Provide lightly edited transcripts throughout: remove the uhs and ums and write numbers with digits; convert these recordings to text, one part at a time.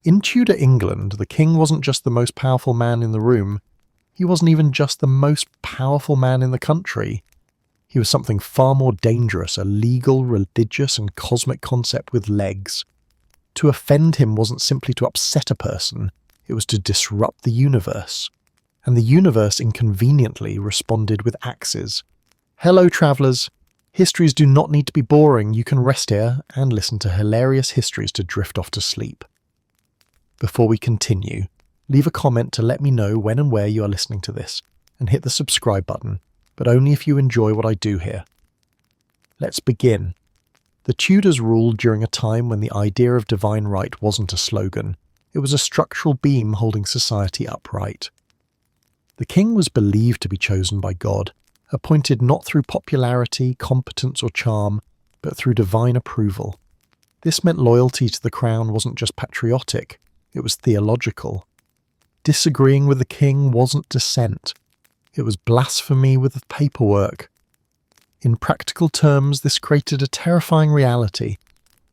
In Tudor England, the king wasn't just the most powerful man in the room, he wasn't even just the most powerful man in the country. He was something far more dangerous, a legal, religious, and cosmic concept with legs. To offend him wasn't simply to upset a person, it was to disrupt the universe. And the universe inconveniently responded with axes. Hello, travellers. Histories do not need to be boring. You can rest here and listen to hilarious histories to drift off to sleep. Before we continue, leave a comment to let me know when and where you are listening to this, and hit the subscribe button, but only if you enjoy what I do here. Let's begin. The Tudors ruled during a time when the idea of divine right wasn't a slogan. It was a structural beam holding society upright. The king was believed to be chosen by God, appointed not through popularity, competence, or charm, but through divine approval. This meant loyalty to the crown wasn't just patriotic, it was theological. Disagreeing with the king wasn't dissent, it was blasphemy with the paperwork. In practical terms, this created a terrifying reality.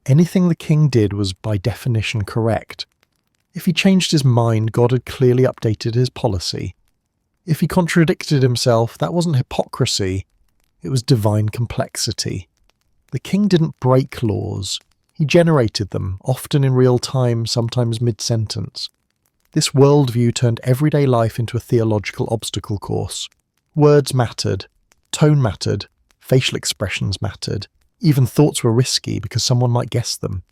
Anything the king did was by definition correct. If he changed his mind, God had clearly updated his policy. If he contradicted himself, that wasn't hypocrisy, it was divine complexity. The king didn't break laws, he generated them, often in real time, sometimes mid-sentence. This worldview turned everyday life into a theological obstacle course. Words mattered, tone mattered, facial expressions mattered, even thoughts were risky because someone might guess them.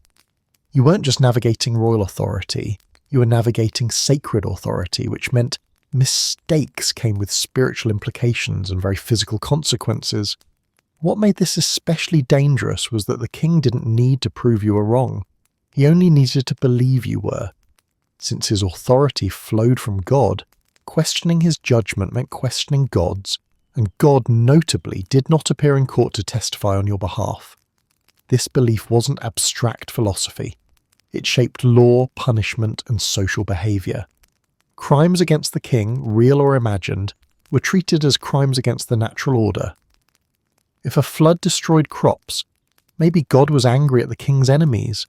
You weren't just navigating royal authority, you were navigating sacred authority, which meant mistakes came with spiritual implications and very physical consequences. What made this especially dangerous was that the king didn't need to prove you were wrong. He only needed to believe you were. Since his authority flowed from God, questioning his judgment meant questioning God's, and God notably did not appear in court to testify on your behalf. This belief wasn't abstract philosophy. It shaped law, punishment, and social behaviour. Crimes against the king, real or imagined, were treated as crimes against the natural order. If a flood destroyed crops, maybe God was angry at the king's enemies.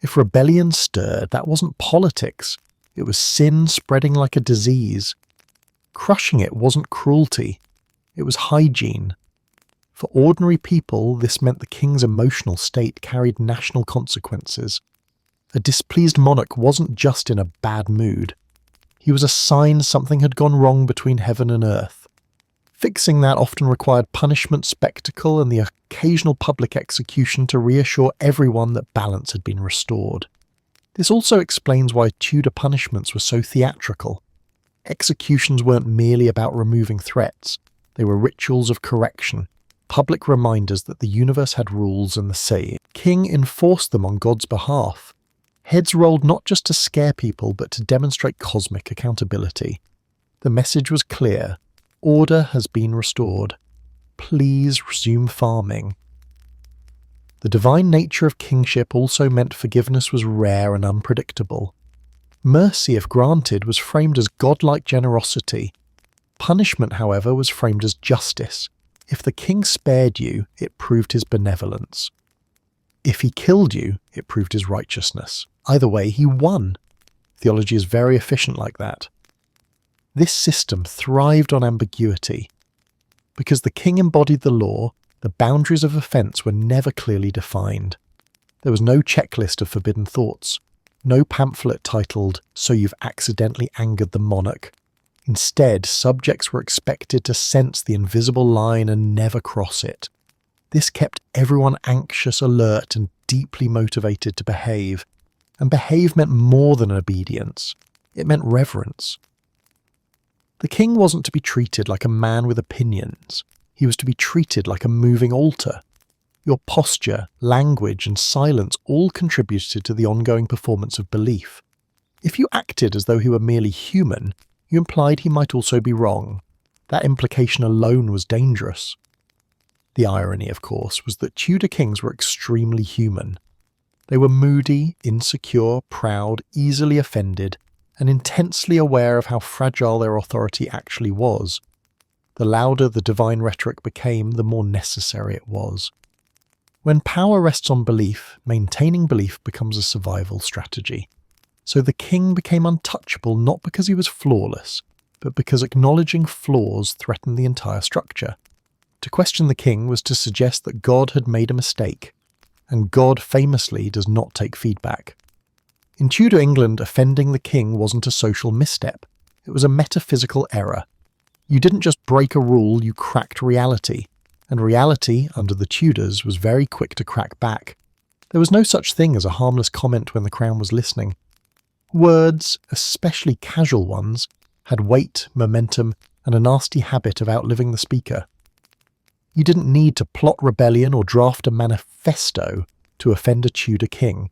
If rebellion stirred, that wasn't politics, it was sin spreading like a disease. Crushing it wasn't cruelty, it was hygiene. For ordinary people, this meant the king's emotional state carried national consequences. A displeased monarch wasn't just in a bad mood. He was a sign something had gone wrong between heaven and earth. Fixing that often required punishment, spectacle, and the occasional public execution to reassure everyone that balance had been restored. This also explains why Tudor punishments were so theatrical. Executions weren't merely about removing threats, they were rituals of correction, public reminders that the universe had rules and the king enforced them on God's behalf. Heads rolled not just to scare people, but to demonstrate cosmic accountability. The message was clear. Order has been restored. Please resume farming. The divine nature of kingship also meant forgiveness was rare and unpredictable. Mercy, if granted, was framed as godlike generosity. Punishment, however, was framed as justice. If the king spared you, it proved his benevolence. If he killed you, it proved his righteousness. Either way, he won. Theology is very efficient like that. This system thrived on ambiguity. Because the king embodied the law, the boundaries of offence were never clearly defined. There was no checklist of forbidden thoughts, no pamphlet titled, "So you've accidentally angered the monarch." Instead, subjects were expected to sense the invisible line and never cross it. This kept everyone anxious, alert, and deeply motivated to behave. And behave meant more than obedience. It meant reverence. The king wasn't to be treated like a man with opinions. He was to be treated like a moving altar. Your posture, language, and silence all contributed to the ongoing performance of belief. If you acted as though he were merely human, you implied he might also be wrong. That implication alone was dangerous. The irony, of course, was that Tudor kings were extremely human. They were moody, insecure, proud, easily offended, and intensely aware of how fragile their authority actually was. The louder the divine rhetoric became, the more necessary it was. When power rests on belief, maintaining belief becomes a survival strategy. So the king became untouchable not because he was flawless, but because acknowledging flaws threatened the entire structure. To question the king was to suggest that God had made a mistake, and God famously does not take feedback. In Tudor England, offending the king wasn't a social misstep, it was a metaphysical error. You didn't just break a rule, you cracked reality, and reality, under the Tudors, was very quick to crack back. There was no such thing as a harmless comment when the crown was listening. Words, especially casual ones, had weight, momentum, and a nasty habit of outliving the speaker. You didn't need to plot rebellion or draft a manifesto to offend a Tudor king.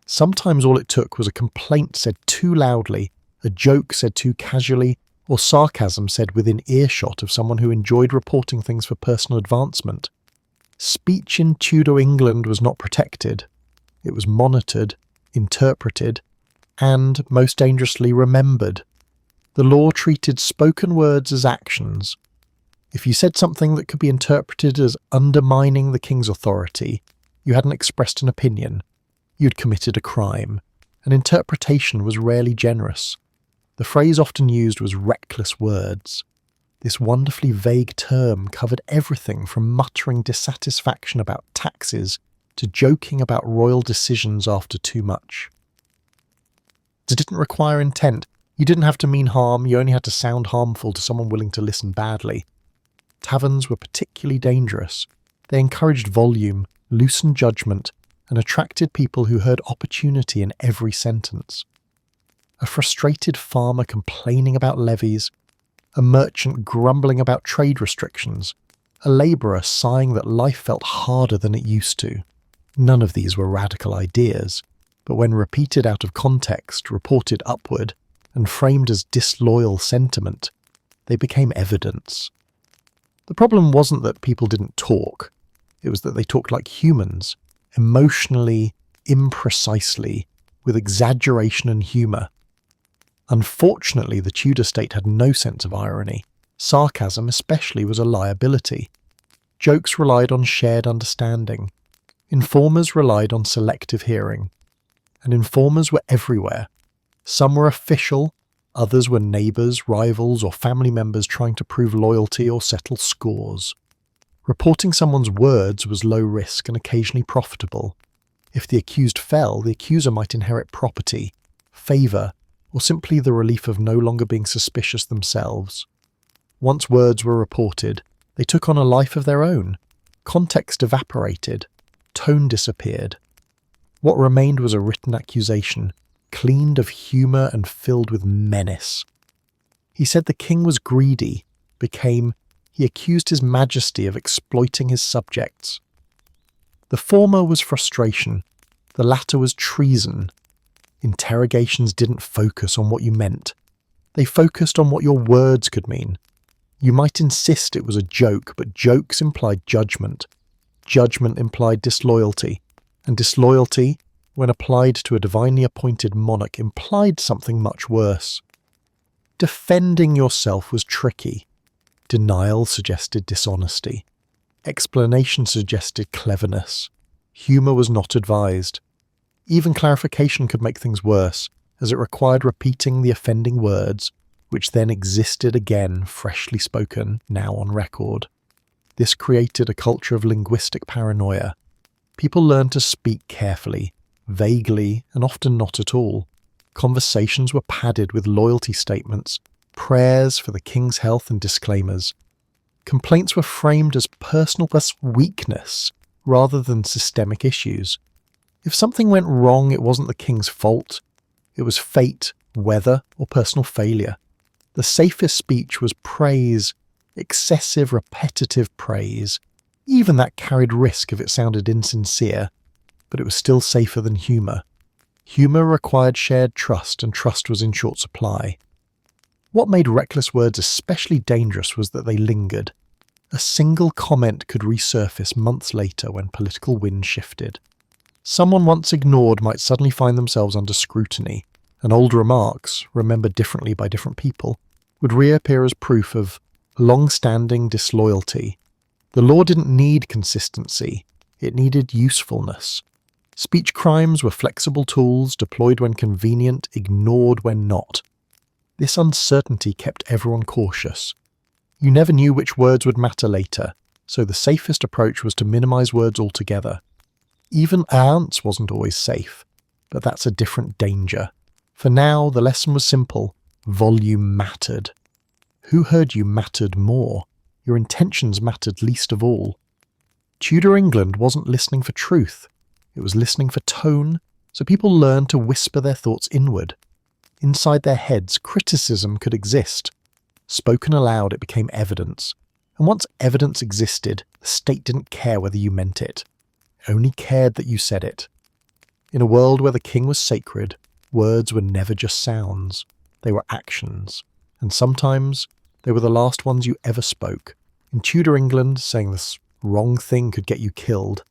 Sometimes all it took was a complaint said too loudly, a joke said too casually, or sarcasm said within earshot of someone who enjoyed reporting things for personal advancement. Speech in Tudor England was not protected. It was monitored, interpreted, and, most dangerously, remembered. The law treated spoken words as actions. If you said something that could be interpreted as undermining the king's authority, you hadn't expressed an opinion. You'd committed a crime. An interpretation was rarely generous. The phrase often used was reckless words. This wonderfully vague term covered everything from muttering dissatisfaction about taxes to joking about royal decisions after too much. It didn't require intent. You didn't have to mean harm, you only had to sound harmful to someone willing to listen badly. Taverns were particularly dangerous. They encouraged volume, loosened judgment, and attracted people who heard opportunity in every sentence. A frustrated farmer complaining about levies, a merchant grumbling about trade restrictions, a labourer sighing that life felt harder than it used to. None of these were radical ideas, but when repeated out of context, reported upward, and framed as disloyal sentiment, they became evidence. The problem wasn't that people didn't talk, it was that they talked like humans, emotionally, imprecisely, with exaggeration and humour. Unfortunately, the Tudor state had no sense of irony. Sarcasm especially was a liability. Jokes relied on shared understanding. Informers relied on selective hearing. And informers were everywhere. Some were official, others were neighbours, rivals, or family members trying to prove loyalty or settle scores. Reporting someone's words was low risk and occasionally profitable. If the accused fell, the accuser might inherit property, favour, or simply the relief of no longer being suspicious themselves. Once words were reported, they took on a life of their own. Context evaporated. Tone disappeared. What remained was a written accusation, cleaned of humour and filled with menace. He said the king was greedy, became, he accused his majesty of exploiting his subjects. The former was frustration, the latter was treason. Interrogations didn't focus on what you meant. They focused on what your words could mean. You might insist it was a joke, but jokes implied judgment. Judgment implied disloyalty. And disloyalty, when applied to a divinely appointed monarch, implied something much worse. Defending yourself was tricky. Denial suggested dishonesty. Explanation suggested cleverness. Humour was not advised. Even clarification could make things worse, as it required repeating the offending words, which then existed again, freshly spoken, now on record. This created a culture of linguistic paranoia. People learned to speak carefully, vaguely, and often not at all. Conversations were padded with loyalty statements, prayers for the king's health, and disclaimers. Complaints were framed as personal weakness rather than systemic issues. If something went wrong, it wasn't the king's fault. It was fate, weather, or personal failure. The safest speech was praise, excessive, repetitive praise. Even that carried risk if it sounded insincere, but it was still safer than humour. Humour required shared trust, and trust was in short supply. What made reckless words especially dangerous was that they lingered. A single comment could resurface months later when political wind shifted. Someone once ignored might suddenly find themselves under scrutiny, and old remarks, remembered differently by different people, would reappear as proof of long-standing disloyalty. The law didn't need consistency, it needed usefulness. Speech crimes were flexible tools deployed when convenient, ignored when not. This uncertainty kept everyone cautious. You never knew which words would matter later, so the safest approach was to minimize words altogether. Even ounce wasn't always safe, but that's a different danger. For now, the lesson was simple. Volume mattered. Who heard you mattered more. Your intentions mattered least of all. Tudor England wasn't listening for truth. It was listening for tone, so people learned to whisper their thoughts inward. Inside their heads, criticism could exist. Spoken aloud, it became evidence. And once evidence existed, the state didn't care whether you meant it. It only cared that you said it. In a world where the king was sacred, words were never just sounds. They were actions. And sometimes, they were the last ones you ever spoke. In Tudor England, saying this wrong thing could get you killed.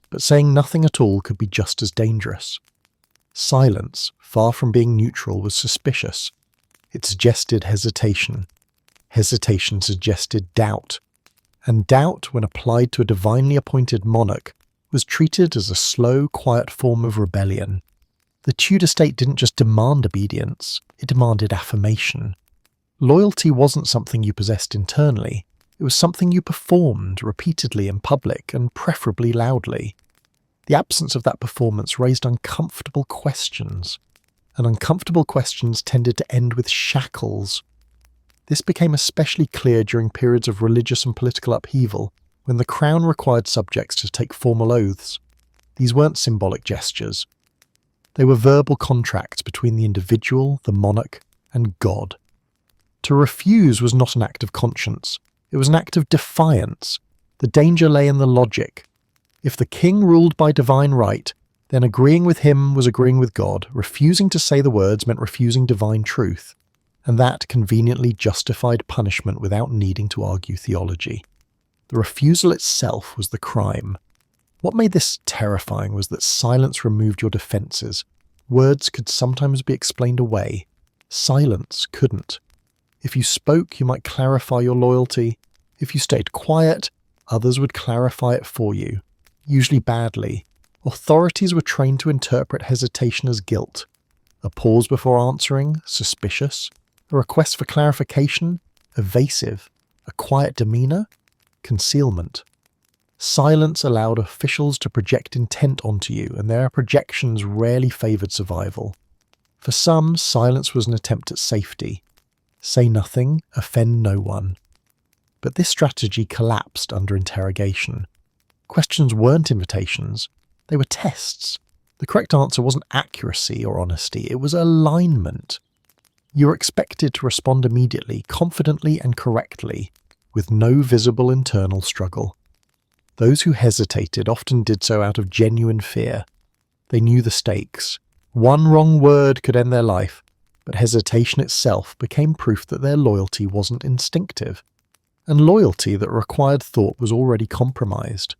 But saying nothing at all could be just as dangerous. Silence, far from being neutral, was suspicious. It suggested hesitation. Hesitation suggested doubt. And doubt, when applied to a divinely appointed monarch, was treated as a slow, quiet form of rebellion. The Tudor state didn't just demand obedience, it demanded affirmation. Loyalty wasn't something you possessed internally. It was something you performed repeatedly in public and preferably loudly. The absence of that performance raised uncomfortable questions, and uncomfortable questions tended to end with shackles. This became especially clear during periods of religious and political upheaval, when the crown required subjects to take formal oaths. These weren't symbolic gestures. They were verbal contracts between the individual, the monarch, and God. To refuse was not an act of conscience. It was an act of defiance. The danger lay in the logic. If the king ruled by divine right, then agreeing with him was agreeing with God. Refusing to say the words meant refusing divine truth. And that conveniently justified punishment without needing to argue theology. The refusal itself was the crime. What made this terrifying was that silence removed your defenses. Words could sometimes be explained away. Silence couldn't. If you spoke, you might clarify your loyalty. If you stayed quiet, others would clarify it for you. Usually badly. Authorities were trained to interpret hesitation as guilt. A pause before answering, suspicious. A request for clarification, evasive. A quiet demeanour, concealment. Silence allowed officials to project intent onto you, and their projections rarely favoured survival. For some, silence was an attempt at safety. Say nothing, offend no one. But this strategy collapsed under interrogation. Questions weren't invitations, they were tests. The correct answer wasn't accuracy or honesty, it was alignment. You were expected to respond immediately, confidently and correctly, with no visible internal struggle. Those who hesitated often did so out of genuine fear. They knew the stakes. One wrong word could end their life, but hesitation itself became proof that their loyalty wasn't instinctive. And loyalty that required thought was already compromised.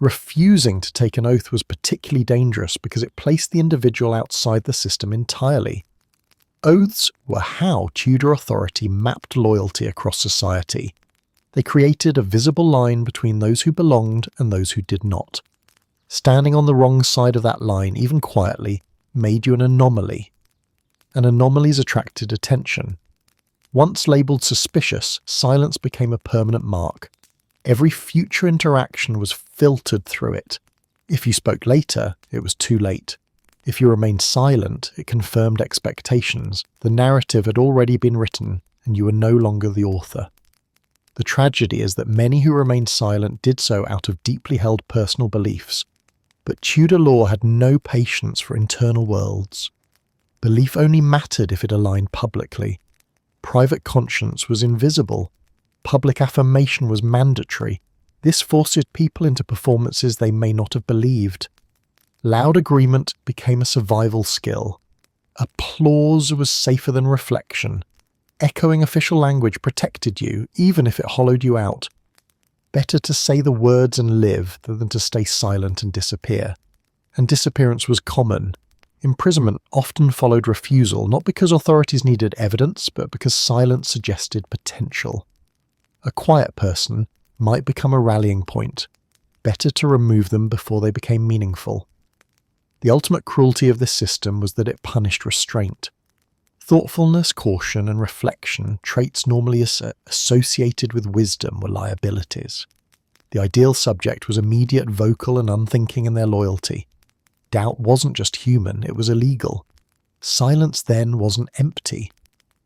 Refusing to take an oath was particularly dangerous because it placed the individual outside the system entirely. Oaths were how Tudor authority mapped loyalty across society. They created a visible line between those who belonged and those who did not. Standing on the wrong side of that line, even quietly, made you an anomaly. And anomalies attracted attention. Once labelled suspicious, silence became a permanent mark. Every future interaction was filtered through it. If you spoke later, it was too late. If you remained silent, it confirmed expectations. The narrative had already been written, and you were no longer the author. The tragedy is that many who remained silent did so out of deeply held personal beliefs. But Tudor law had no patience for internal worlds. Belief only mattered if it aligned publicly. Private conscience was invisible. Public affirmation was mandatory. This forced people into performances they may not have believed. Loud agreement became a survival skill. Applause was safer than reflection. Echoing official language protected you, even if it hollowed you out. Better to say the words and live than to stay silent and disappear. And disappearance was common. Imprisonment often followed refusal, not because authorities needed evidence, but because silence suggested potential. A quiet person might become a rallying point. Better to remove them before they became meaningful. The ultimate cruelty of this system was that it punished restraint. Thoughtfulness, caution, and reflection, traits normally associated with wisdom, were liabilities. The ideal subject was immediate, vocal, and unthinking in their loyalty. Doubt wasn't just human, it was illegal. Silence then wasn't empty.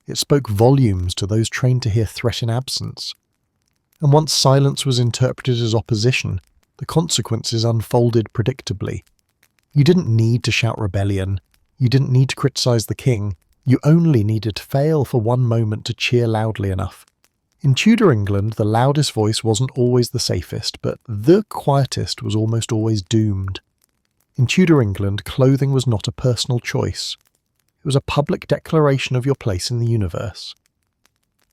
It spoke volumes to those trained to hear threat in absence. And once silence was interpreted as opposition, the consequences unfolded predictably. You didn't need to shout rebellion. You didn't need to criticize the king. You only needed to fail for one moment to cheer loudly enough. In Tudor England, the loudest voice wasn't always the safest, but the quietest was almost always doomed. In Tudor England, clothing was not a personal choice. It was a public declaration of your place in the universe.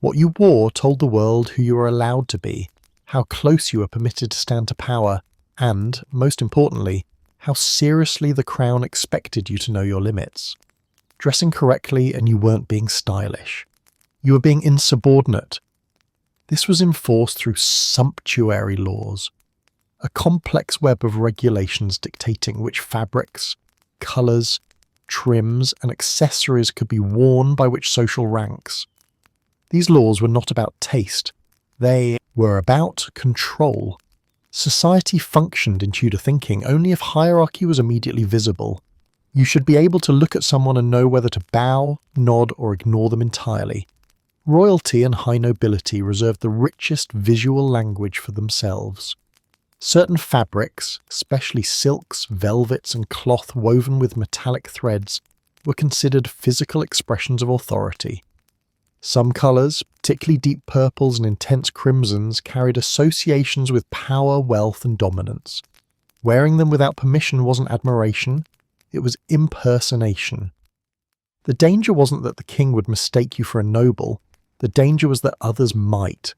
What you wore told the world who you were allowed to be, how close you were permitted to stand to power, and, most importantly, how seriously the crown expected you to know your limits. Dressing correctly and you weren't being stylish. You were being insubordinate. This was enforced through sumptuary laws, a complex web of regulations dictating which fabrics, colours, trims, and accessories could be worn by which social ranks. These laws were not about taste. They were about control. Society functioned in Tudor thinking only if hierarchy was immediately visible. You should be able to look at someone and know whether to bow, nod, or ignore them entirely. Royalty and high nobility reserved the richest visual language for themselves. Certain fabrics, especially silks, velvets, and cloth woven with metallic threads, were considered physical expressions of authority. Some colours, particularly deep purples and intense crimsons, carried associations with power, wealth, and dominance. Wearing them without permission wasn't admiration, it was impersonation. The danger wasn't that the king would mistake you for a noble, the danger was that others might.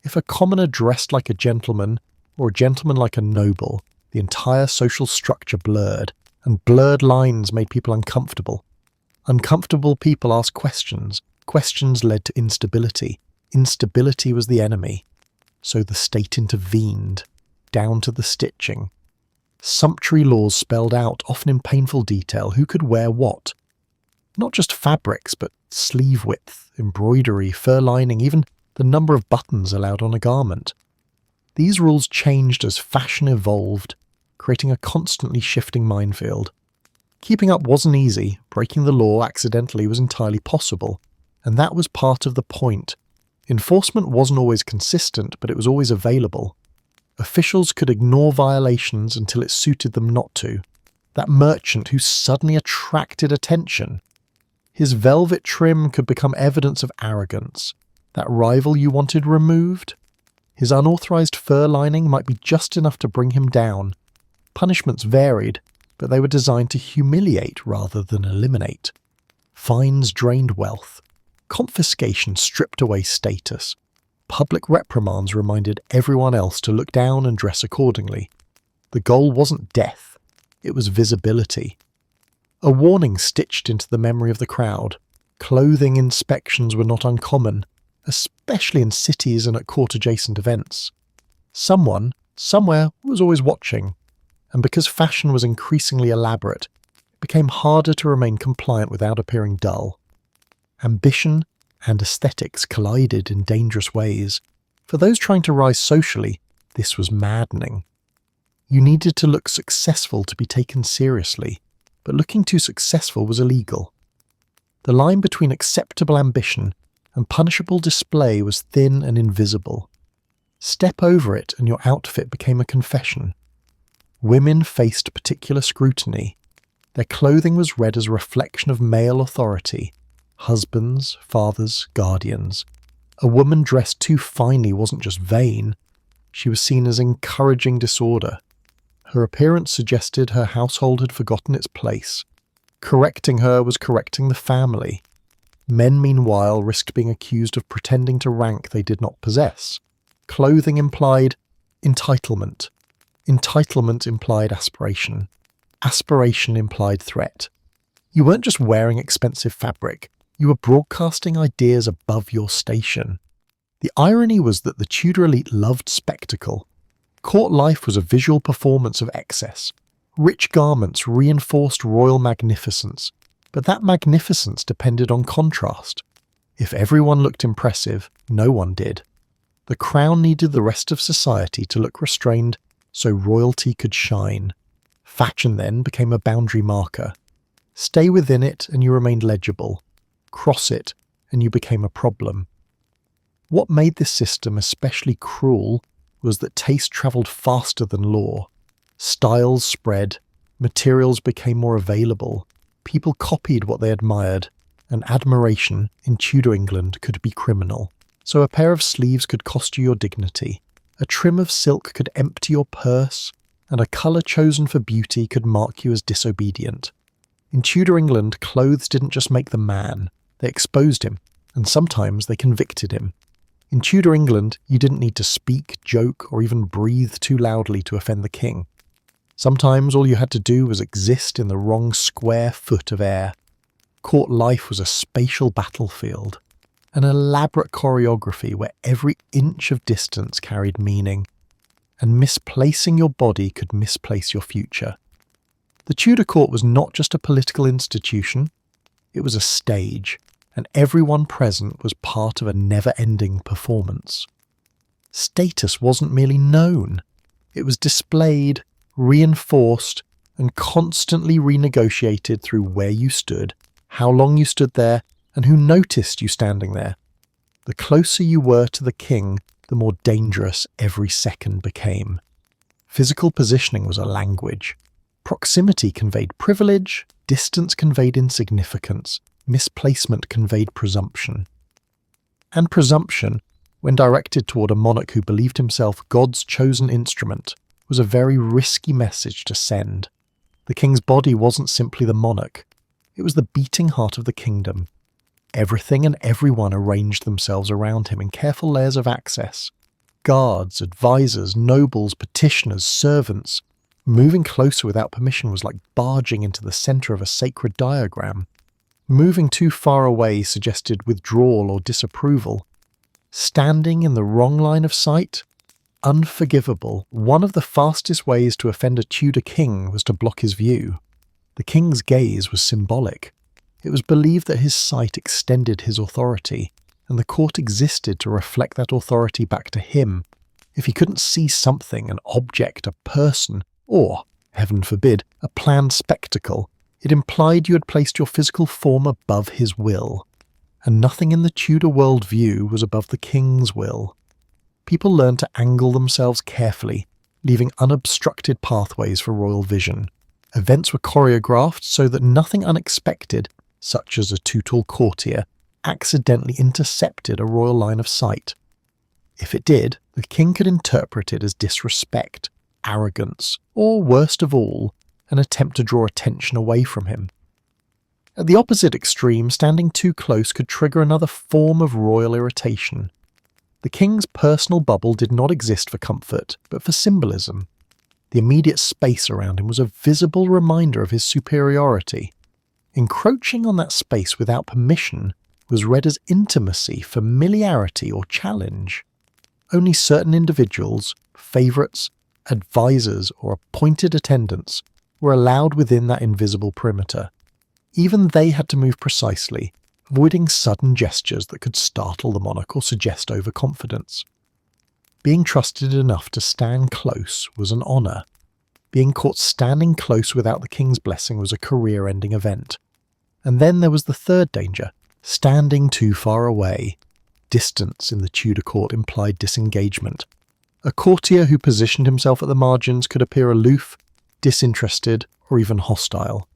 If a commoner dressed like a gentleman, or a gentleman like a noble, the entire social structure blurred, and blurred lines made people uncomfortable. Uncomfortable people asked questions. Questions led to instability. Instability was the enemy. So the state intervened, down to the stitching. Sumptuary laws spelled out, often in painful detail, who could wear what. Not just fabrics, but sleeve width, embroidery, fur lining, even the number of buttons allowed on a garment. These rules changed as fashion evolved, creating a constantly shifting minefield. Keeping up wasn't easy, breaking the law accidentally was entirely possible, and that was part of the point. Enforcement wasn't always consistent, but it was always available. Officials could ignore violations until it suited them not to. That merchant who suddenly attracted attention. His velvet trim could become evidence of arrogance. That rival you wanted removed. His unauthorized fur lining might be just enough to bring him down. Punishments varied, but they were designed to humiliate rather than eliminate. Fines drained wealth. Confiscation stripped away status. Public reprimands reminded everyone else to look down and dress accordingly. The goal wasn't death, it was visibility. A warning stitched into the memory of the crowd. Clothing inspections were not uncommon, especially in cities and at court-adjacent events. Someone, somewhere, was always watching, and because fashion was increasingly elaborate, it became harder to remain compliant without appearing dull. Ambition and aesthetics collided in dangerous ways. For those trying to rise socially, this was maddening. You needed to look successful to be taken seriously, but looking too successful was illegal. The line between acceptable ambition and punishable display was thin and invisible. Step over it and your outfit became a confession. Women faced particular scrutiny. Their clothing was read as a reflection of male authority. Husbands, fathers, guardians. A woman dressed too finely wasn't just vain, she was seen as encouraging disorder. Her appearance suggested her household had forgotten its place. Correcting her was correcting the family. Men, meanwhile, risked being accused of pretending to rank they did not possess. Clothing implied entitlement. Entitlement implied aspiration. Aspiration implied threat. You weren't just wearing expensive fabric. You were broadcasting ideas above your station. The irony was that the Tudor elite loved spectacle. Court life was a visual performance of excess. Rich garments reinforced royal magnificence, but that magnificence depended on contrast. If everyone looked impressive, no one did. The crown needed the rest of society to look restrained so royalty could shine. Fashion then became a boundary marker. Stay within it and you remained legible. Cross it and you became a problem. What made this system especially cruel was that taste travelled faster than law. Styles spread, materials became more available, people copied what they admired, and admiration in Tudor England could be criminal. So a pair of sleeves could cost you your dignity, a trim of silk could empty your purse, and a colour chosen for beauty could mark you as disobedient. In Tudor England, clothes didn't just make the man, they exposed him, and sometimes they convicted him. In Tudor England, you didn't need to speak, joke, or even breathe too loudly to offend the king. Sometimes all you had to do was exist in the wrong square foot of air. Court life was a spatial battlefield, an elaborate choreography where every inch of distance carried meaning, and misplacing your body could misplace your future. The Tudor court was not just a political institution, it was a stage, and everyone present was part of a never-ending performance. Status wasn't merely known, it was displayed, reinforced, and constantly renegotiated through where you stood, how long you stood there, and who noticed you standing there. The closer you were to the king, the more dangerous every second became. Physical positioning was a language. Proximity conveyed privilege, distance conveyed insignificance, misplacement conveyed presumption. And presumption, when directed toward a monarch who believed himself God's chosen instrument, was a very risky message to send. The king's body wasn't simply the monarch, it was the beating heart of the kingdom. Everything and everyone arranged themselves around him in careful layers of access. Guards, advisors, nobles, petitioners, servants. Moving closer without permission was like barging into the centre of a sacred diagram. Moving too far away suggested withdrawal or disapproval. Standing in the wrong line of sight? Unforgivable. One of the fastest ways to offend a Tudor king was to block his view. The king's gaze was symbolic. It was believed that his sight extended his authority, and the court existed to reflect that authority back to him. If he couldn't see something, an object, a person, or, heaven forbid, a planned spectacle, it implied you had placed your physical form above his will. And nothing in the Tudor worldview was above the king's will. People learned to angle themselves carefully, leaving unobstructed pathways for royal vision. Events were choreographed so that nothing unexpected, such as a too tall courtier, accidentally intercepted a royal line of sight. If it did, the king could interpret it as disrespect, arrogance, or worst of all, an attempt to draw attention away from him. At the opposite extreme, standing too close could trigger another form of royal irritation. The king's personal bubble did not exist for comfort, but for symbolism. The immediate space around him was a visible reminder of his superiority. Encroaching on that space without permission was read as intimacy, familiarity, or challenge. Only certain individuals, favourites, advisors, or appointed attendants were allowed within that invisible perimeter. Even they had to move precisely, avoiding sudden gestures that could startle the monarch or suggest overconfidence. Being trusted enough to stand close was an honour. Being caught standing close without the king's blessing was a career-ending event. And then there was the third danger, standing too far away. Distance in the Tudor court implied disengagement. A courtier who positioned himself at the margins could appear aloof, disinterested, or even hostile.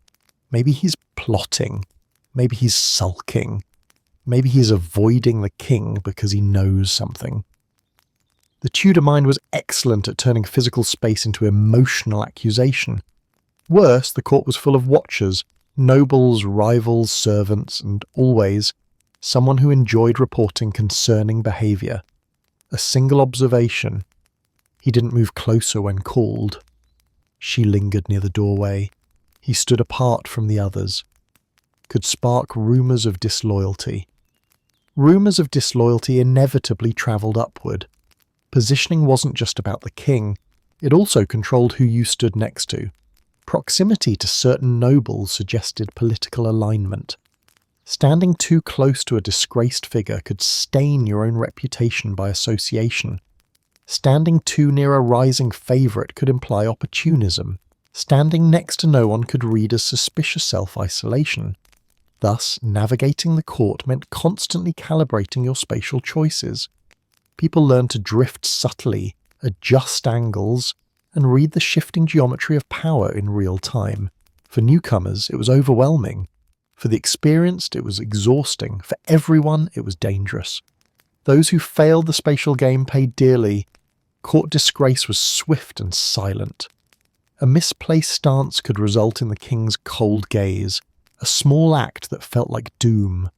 Maybe he's plotting. Maybe he's sulking. Maybe he's avoiding the king because he knows something. The Tudor mind was excellent at turning physical space into emotional accusation. Worse, the court was full of watchers, nobles, rivals, servants, and always someone who enjoyed reporting concerning behaviour. A single observation. He didn't move closer when called. She lingered near the doorway. He stood apart from the others. Could spark rumours of disloyalty. Rumours of disloyalty inevitably travelled upward. Positioning wasn't just about the king, it also controlled who you stood next to. Proximity to certain nobles suggested political alignment. Standing too close to a disgraced figure could stain your own reputation by association. Standing too near a rising favourite could imply opportunism. Standing next to no one could read as suspicious self-isolation. Thus, navigating the court meant constantly calibrating your spatial choices. People learned to drift subtly, adjust angles, and read the shifting geometry of power in real time. For newcomers, it was overwhelming. For the experienced, it was exhausting. For everyone, it was dangerous. Those who failed the spatial game paid dearly. Court disgrace was swift and silent. A misplaced stance could result in the king's cold gaze, a small act that felt like doom.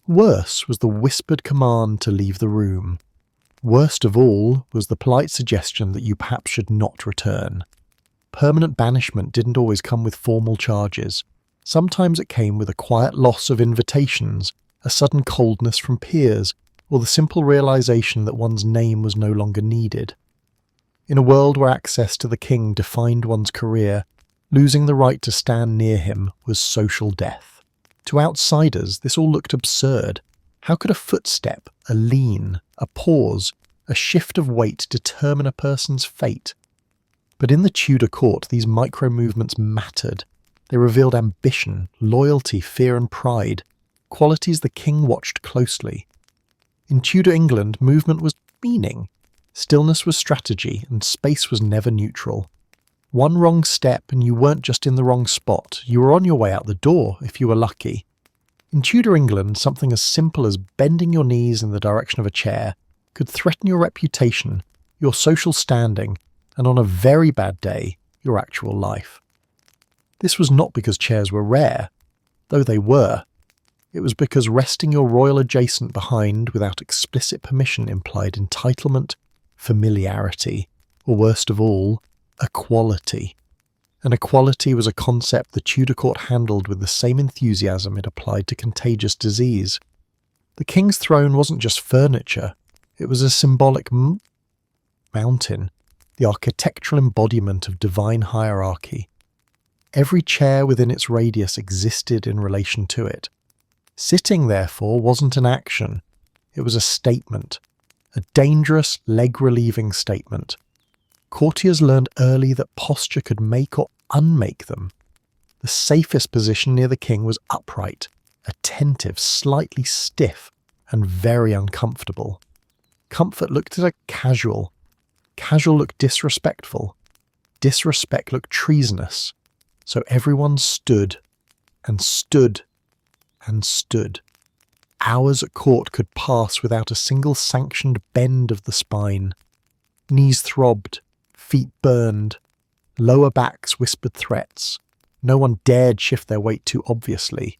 Worse was the whispered command to leave the room. Worst of all was the polite suggestion that you perhaps should not return. Permanent banishment didn't always come with formal charges. Sometimes it came with a quiet loss of invitations, a sudden coldness from peers, or the simple realization that one's name was no longer needed. In a world where access to the king defined one's career, losing the right to stand near him was social death. To outsiders, this all looked absurd. How could a footstep, a lean, a pause, a shift of weight determine a person's fate? But in the Tudor court, these micro-movements mattered. They revealed ambition, loyalty, fear and pride, qualities the king watched closely. In Tudor England, movement was meaning. Stillness was strategy, and space was never neutral. One wrong step and you weren't just in the wrong spot, you were on your way out the door, if you were lucky. In Tudor England, something as simple as bending your knees in the direction of a chair could threaten your reputation, your social standing, and on a very bad day, your actual life. This was not because chairs were rare, though they were. It was because resting your royal adjacent behind without explicit permission implied entitlement, familiarity, or worst of all, equality. And equality was a concept the Tudor court handled with the same enthusiasm it applied to contagious disease. The king's throne wasn't just furniture, it was a symbolic mountain, the architectural embodiment of divine hierarchy. Every chair within its radius existed in relation to it. Sitting, therefore, wasn't an action, it was a statement, a dangerous, leg-relieving statement. Courtiers learned early that posture could make or unmake them. The safest position near the king was upright, attentive, slightly stiff, and very uncomfortable. Comfort looked at a casual. Casual looked disrespectful. Disrespect looked treasonous. So everyone stood, and stood, and stood. Hours at court could pass without a single sanctioned bend of the spine. Knees throbbed, feet burned, lower backs whispered threats. No one dared shift their weight too obviously.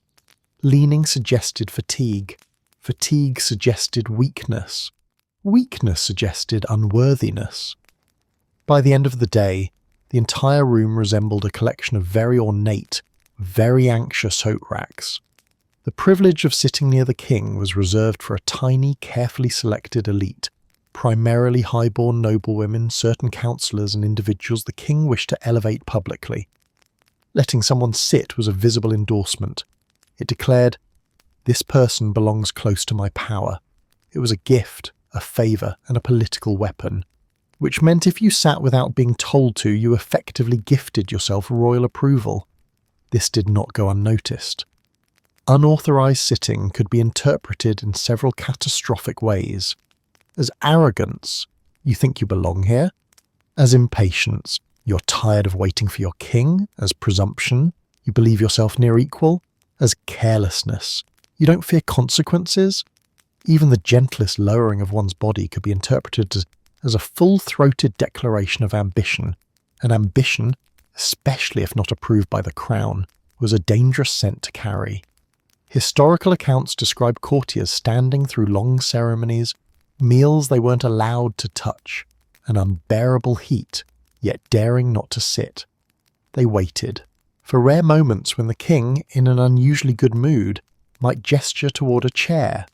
Leaning suggested fatigue. Fatigue suggested weakness. Weakness suggested unworthiness. By the end of the day, the entire room resembled a collection of very ornate, very anxious haut racks. The privilege of sitting near the king was reserved for a tiny, carefully selected elite, primarily high-born noblewomen, certain councillors and individuals the king wished to elevate publicly. Letting someone sit was a visible endorsement. It declared, "This person belongs close to my power." It was a gift, a favour, and a political weapon, which meant if you sat without being told to, you effectively gifted yourself royal approval. This did not go unnoticed. Unauthorised sitting could be interpreted in several catastrophic ways. As arrogance, you think you belong here. As impatience, you're tired of waiting for your king. As presumption, you believe yourself near equal. As carelessness, you don't fear consequences. Even the gentlest lowering of one's body could be interpreted as a full-throated declaration of ambition. And ambition, especially if not approved by the crown, was a dangerous scent to carry. Historical accounts describe courtiers standing through long ceremonies, meals they weren't allowed to touch, an unbearable heat, yet daring not to sit. They waited, for rare moments when the king, in an unusually good mood, might gesture toward a chair.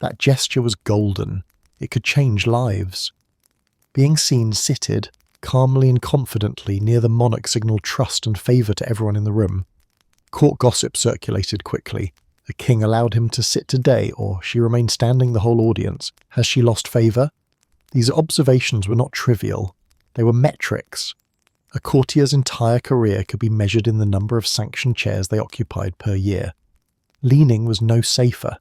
That gesture was golden. It could change lives. Being seen seated calmly and confidently near the monarch signalled trust and favour to everyone in the room. Court gossip circulated quickly. The king allowed him to sit today, or she remained standing the whole audience. Has she lost favour? These observations were not trivial. They were metrics. A courtier's entire career could be measured in the number of sanctioned chairs they occupied per year. Leaning was no safer.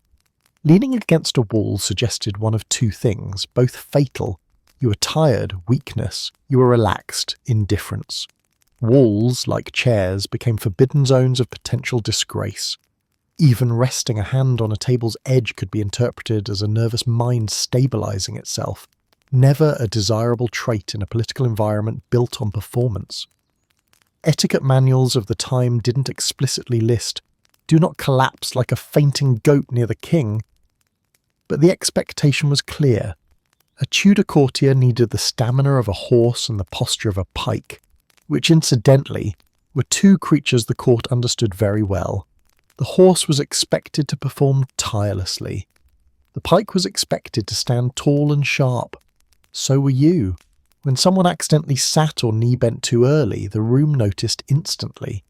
Leaning against a wall suggested one of two things, both fatal. You were tired, weakness. You were relaxed, indifference. Walls, like chairs, became forbidden zones of potential disgrace. Even resting a hand on a table's edge could be interpreted as a nervous mind stabilizing itself, never a desirable trait in a political environment built on performance. Etiquette manuals of the time didn't explicitly list, "Do not collapse like a fainting goat near the king," but the expectation was clear. A Tudor courtier needed the stamina of a horse and the posture of a pike, which incidentally were two creatures the court understood very well. The horse was expected to perform tirelessly. The pike was expected to stand tall and sharp. So were you. When someone accidentally sat or knee-bent too early, the room noticed instantly.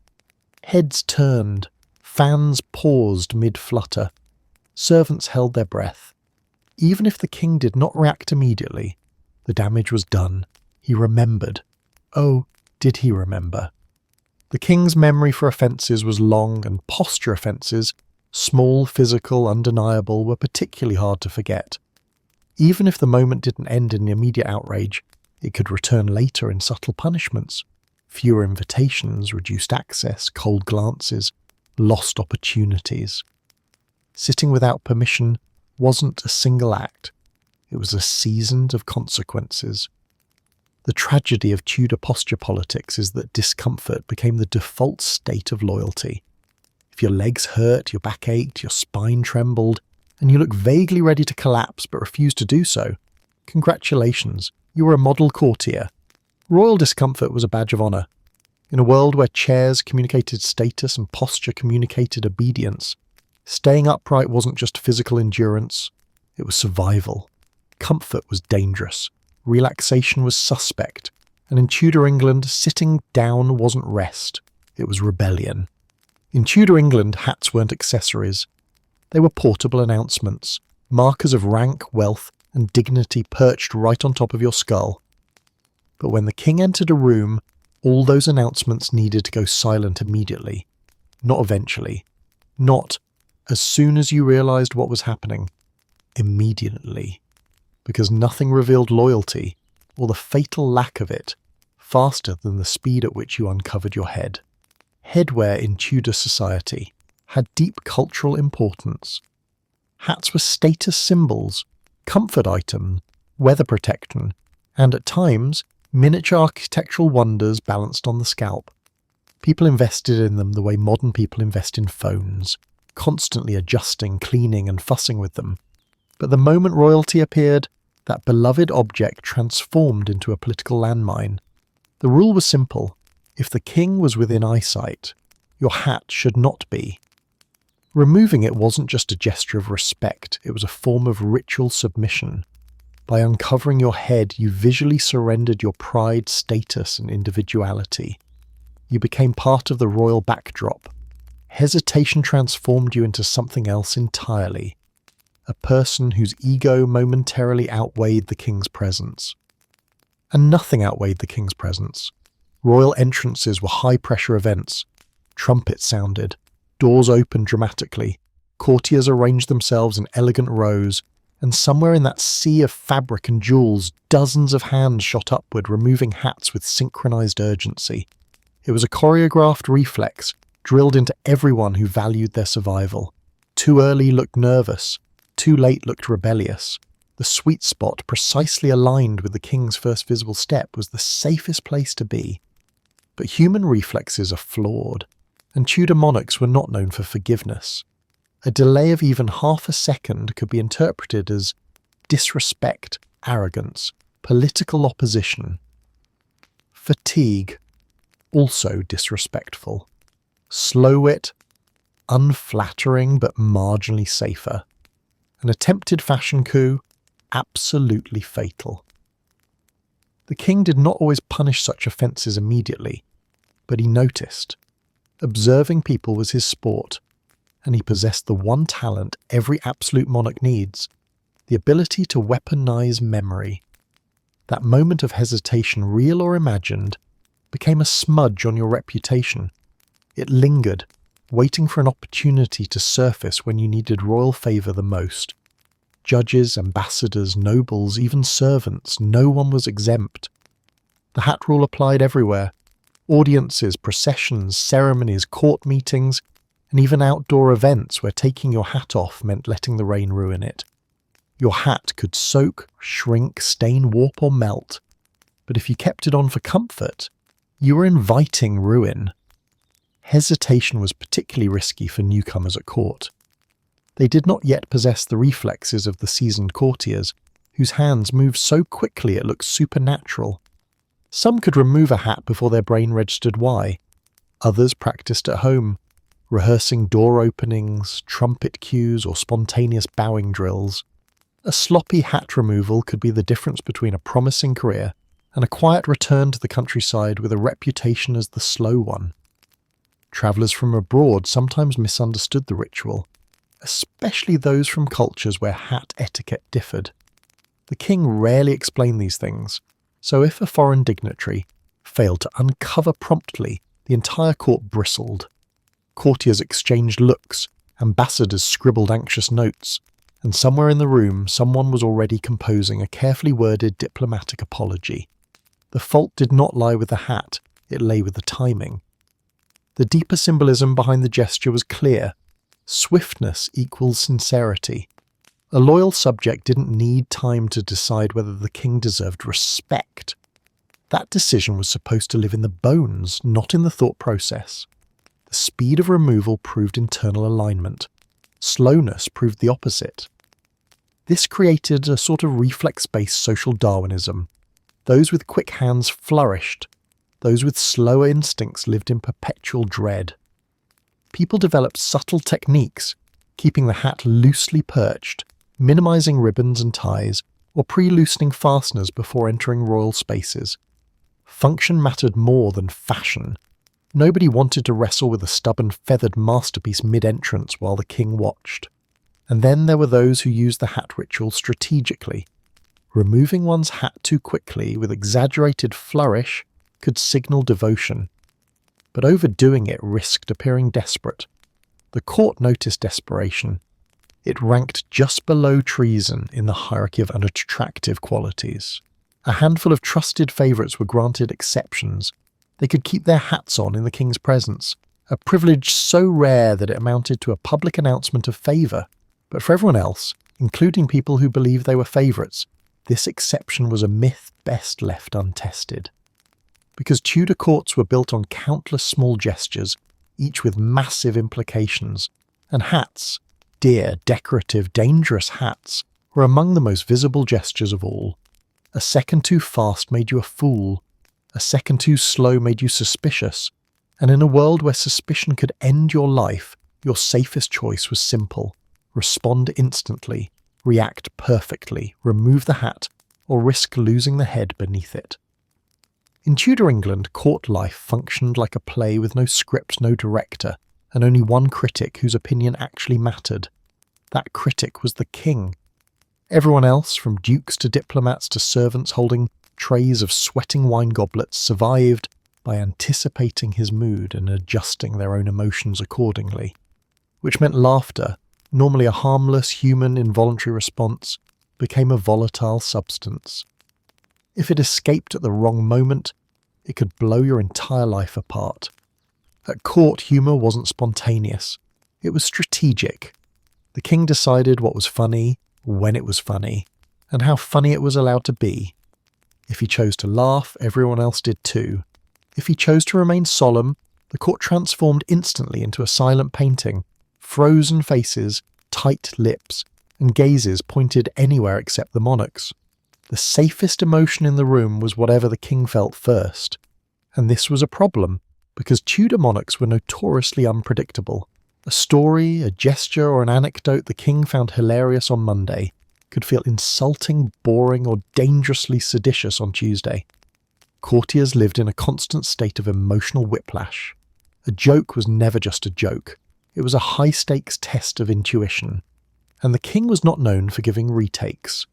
Heads turned, fans paused mid-flutter, servants held their breath. Even if the king did not react immediately, the damage was done. He remembered. Oh, did he remember? The king's memory for offences was long, and posture offences, small, physical, undeniable, were particularly hard to forget. Even if the moment didn't end in immediate outrage, it could return later in subtle punishments. Fewer invitations, reduced access, cold glances, lost opportunities. Sitting without permission wasn't a single act. It was a season of consequences. The tragedy of Tudor posture politics is that discomfort became the default state of loyalty. If your legs hurt, your back ached, your spine trembled, and you look vaguely ready to collapse but refuse to do so, congratulations, you were a model courtier. Royal discomfort was a badge of honour. In a world where chairs communicated status and posture communicated obedience, staying upright wasn't just physical endurance, it was survival. Comfort was dangerous. Relaxation was suspect. And in Tudor England, sitting down wasn't rest, it was rebellion. In Tudor England, hats weren't accessories. They were portable announcements, markers of rank, wealth, and dignity perched right on top of your skull. But when the king entered a room, all those announcements needed to go silent immediately. Not eventually. Not as soon as you realized what was happening. Immediately. Because nothing revealed loyalty, or the fatal lack of it, faster than the speed at which you uncovered your head. Headwear in Tudor society had deep cultural importance. Hats were status symbols, comfort items, weather protection, and at times, miniature architectural wonders balanced on the scalp. People invested in them the way modern people invest in phones, constantly adjusting, cleaning, and fussing with them. But the moment royalty appeared, that beloved object transformed into a political landmine. The rule was simple. If the king was within eyesight, your hat should not be. Removing it wasn't just a gesture of respect, it was a form of ritual submission. By uncovering your head, you visually surrendered your pride, status, and individuality. You became part of the royal backdrop. Hesitation transformed you into something else entirely. A person whose ego momentarily outweighed the king's presence. And nothing outweighed the king's presence. Royal entrances were high-pressure events. Trumpets sounded. Doors opened dramatically. Courtiers arranged themselves in elegant rows. And somewhere in that sea of fabric and jewels, dozens of hands shot upward, removing hats with synchronized urgency. It was a choreographed reflex, drilled into everyone who valued their survival. Too early looked nervous. Too late looked rebellious. The sweet spot, precisely aligned with the king's first visible step, was the safest place to be. But human reflexes are flawed, and Tudor monarchs were not known for forgiveness. A delay of even half a second could be interpreted as disrespect, arrogance, political opposition. Fatigue, also disrespectful. Slow-wit, unflattering but marginally safer. An attempted fashion coup, absolutely fatal. The king did not always punish such offences immediately, but he noticed. Observing people was his sport, and he possessed the one talent every absolute monarch needs, the ability to weaponize memory. That moment of hesitation, real or imagined, became a smudge on your reputation. It lingered, waiting for an opportunity to surface when you needed royal favour the most. Judges, ambassadors, nobles, even servants, no one was exempt. The hat rule applied everywhere. Audiences, processions, ceremonies, court meetings, and even outdoor events where taking your hat off meant letting the rain ruin it. Your hat could soak, shrink, stain, warp or melt, but if you kept it on for comfort, you were inviting ruin. Hesitation was particularly risky for newcomers at court. They did not yet possess the reflexes of the seasoned courtiers, whose hands moved so quickly it looked supernatural. Some could remove a hat before their brain registered why. Others practiced at home, rehearsing door openings, trumpet cues, or spontaneous bowing drills. A sloppy hat removal could be the difference between a promising career and a quiet return to the countryside with a reputation as the slow one. Travellers from abroad sometimes misunderstood the ritual, especially those from cultures where hat etiquette differed. The king rarely explained these things, so if a foreign dignitary failed to uncover promptly, the entire court bristled. Courtiers exchanged looks, ambassadors scribbled anxious notes, and somewhere in the room someone was already composing a carefully worded diplomatic apology. The fault did not lie with the hat, it lay with the timing. The deeper symbolism behind the gesture was clear. Swiftness equals sincerity. A loyal subject didn't need time to decide whether the king deserved respect. That decision was supposed to live in the bones, not in the thought process. The speed of removal proved internal alignment. Slowness proved the opposite. This created a sort of reflex-based social Darwinism. Those with quick hands flourished. Those with slower instincts lived in perpetual dread. People developed subtle techniques, keeping the hat loosely perched, minimizing ribbons and ties, or pre-loosening fasteners before entering royal spaces. Function mattered more than fashion. Nobody wanted to wrestle with a stubborn feathered masterpiece mid-entrance while the king watched. And then there were those who used the hat ritual strategically. Removing one's hat too quickly with exaggerated flourish could signal devotion. But overdoing it risked appearing desperate. The court noticed desperation. It ranked just below treason in the hierarchy of unattractive qualities. A handful of trusted favourites were granted exceptions. They could keep their hats on in the king's presence, a privilege so rare that it amounted to a public announcement of favour. But for everyone else, including people who believed they were favourites, this exception was a myth best left untested. Because Tudor courts were built on countless small gestures, each with massive implications, and hats, dear, decorative, dangerous hats, were among the most visible gestures of all. A second too fast made you a fool. A second too slow made you suspicious. And in a world where suspicion could end your life, your safest choice was simple. Respond instantly, react perfectly, remove the hat, or risk losing the head beneath it. In Tudor England, court life functioned like a play with no script, no director, and only one critic whose opinion actually mattered. That critic was the king. Everyone else, from dukes to diplomats to servants holding trays of sweating wine goblets, survived by anticipating his mood and adjusting their own emotions accordingly. Which meant laughter, normally a harmless, human, involuntary response, became a volatile substance. If it escaped at the wrong moment, it could blow your entire life apart. At court, humour wasn't spontaneous. It was strategic. The king decided what was funny, when it was funny, and how funny it was allowed to be. If he chose to laugh, everyone else did too. If he chose to remain solemn, the court transformed instantly into a silent painting. Frozen faces, tight lips, and gazes pointed anywhere except the monarch's. The safest emotion in the room was whatever the king felt first. And this was a problem, because Tudor monarchs were notoriously unpredictable. A story, a gesture, or an anecdote the king found hilarious on Monday could feel insulting, boring, or dangerously seditious on Tuesday. Courtiers lived in a constant state of emotional whiplash. A joke was never just a joke. It was a high-stakes test of intuition. And the king was not known for giving retakes.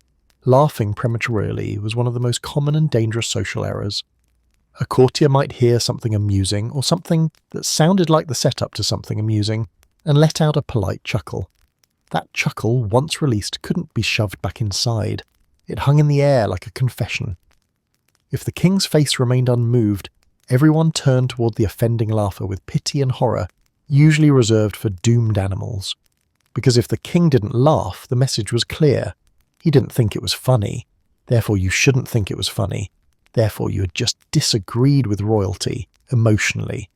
Laughing prematurely was one of the most common and dangerous social errors. A courtier might hear something amusing or something that sounded like the setup to something amusing and let out a polite chuckle. That chuckle, once released, couldn't be shoved back inside. It hung in the air like a confession. If the king's face remained unmoved, everyone turned toward the offending laugher with pity and horror, usually reserved for doomed animals. Because if the king didn't laugh, the message was clear. He didn't think it was funny. Therefore, you shouldn't think it was funny. Therefore, you had just disagreed with royalty, emotionally.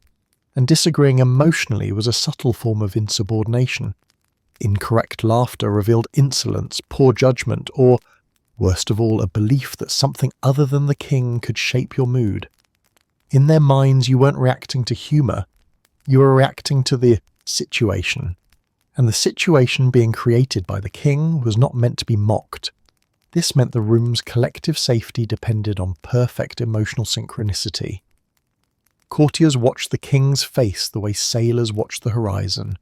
And disagreeing emotionally was a subtle form of insubordination. Incorrect laughter revealed insolence, poor judgment, or, worst of all, a belief that something other than the king could shape your mood. In their minds, you weren't reacting to humour. You were reacting to the situation. And the situation being created by the king was not meant to be mocked. This meant the room's collective safety depended on perfect emotional synchronicity. Courtiers watched the king's face the way sailors watch the horizon.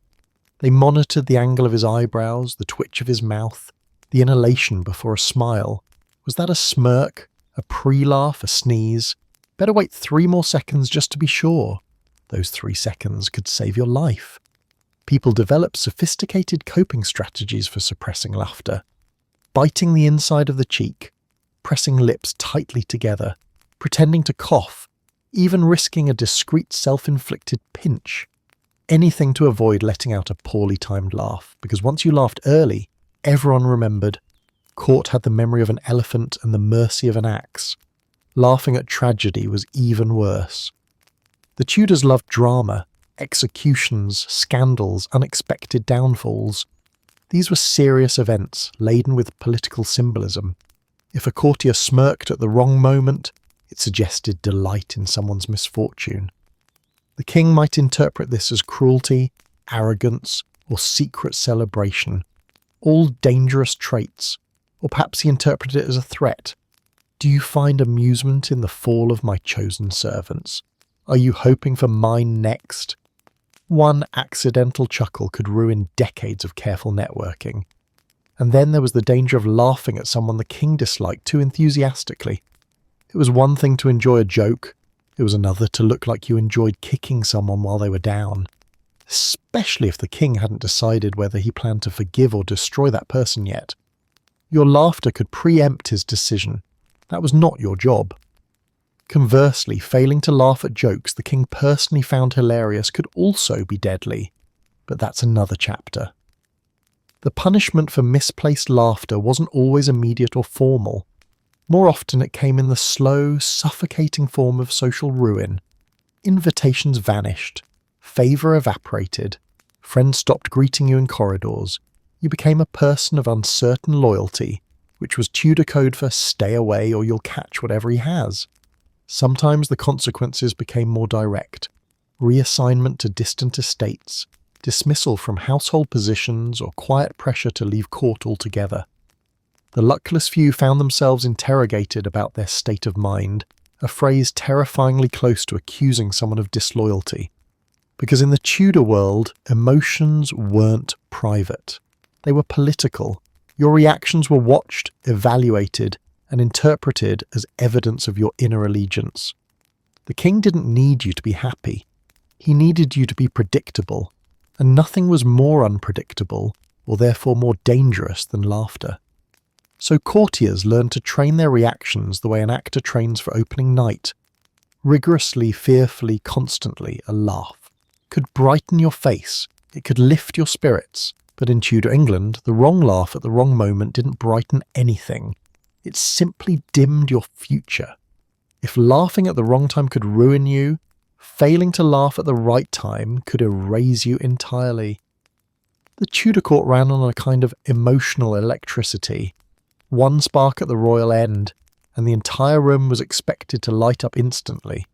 They monitored the angle of his eyebrows, the twitch of his mouth, the inhalation before a smile. Was that a smirk, a pre-laugh, a sneeze? Better wait 3 more seconds just to be sure. Those 3 seconds could save your life. People developed sophisticated coping strategies for suppressing laughter. Biting the inside of the cheek, pressing lips tightly together, pretending to cough, even risking a discreet self-inflicted pinch. Anything to avoid letting out a poorly timed laugh, because once you laughed early, everyone remembered. Court had the memory of an elephant and the mercy of an axe. Laughing at tragedy was even worse. The Tudors loved drama, executions, scandals, unexpected downfalls. These were serious events, laden with political symbolism. If a courtier smirked at the wrong moment, it suggested delight in someone's misfortune. The king might interpret this as cruelty, arrogance, or secret celebration, all dangerous traits, or perhaps he interpreted it as a threat. Do you find amusement in the fall of my chosen servants? Are you hoping for mine next? One accidental chuckle could ruin decades of careful networking. And then there was the danger of laughing at someone the king disliked too enthusiastically. It was one thing to enjoy a joke. It was another to look like you enjoyed kicking someone while they were down. Especially if the king hadn't decided whether he planned to forgive or destroy that person yet. Your laughter could preempt his decision. That was not your job. Conversely, failing to laugh at jokes the king personally found hilarious could also be deadly. But that's another chapter. The punishment for misplaced laughter wasn't always immediate or formal. More often it came in the slow, suffocating form of social ruin. Invitations vanished. Favour evaporated. Friends stopped greeting you in corridors. You became a person of uncertain loyalty, which was Tudor code for stay away or you'll catch whatever he has. Sometimes the consequences became more direct. Reassignment to distant estates, dismissal from household positions, or quiet pressure to leave court altogether. The luckless few found themselves interrogated about their state of mind, a phrase terrifyingly close to accusing someone of disloyalty. Because in the Tudor world, emotions weren't private. They were political. Your reactions were watched, evaluated, and interpreted as evidence of your inner allegiance. The king didn't need you to be happy. He needed you to be predictable, and nothing was more unpredictable, or therefore more dangerous than laughter. So courtiers learned to train their reactions the way an actor trains for opening night. Rigorously, fearfully, constantly, a laugh could brighten your face, it could lift your spirits, but in Tudor England, the wrong laugh at the wrong moment didn't brighten anything. It simply dimmed your future. If laughing at the wrong time could ruin you, failing to laugh at the right time could erase you entirely. The Tudor court ran on a kind of emotional electricity. One spark at the royal end, and the entire room was expected to light up instantly.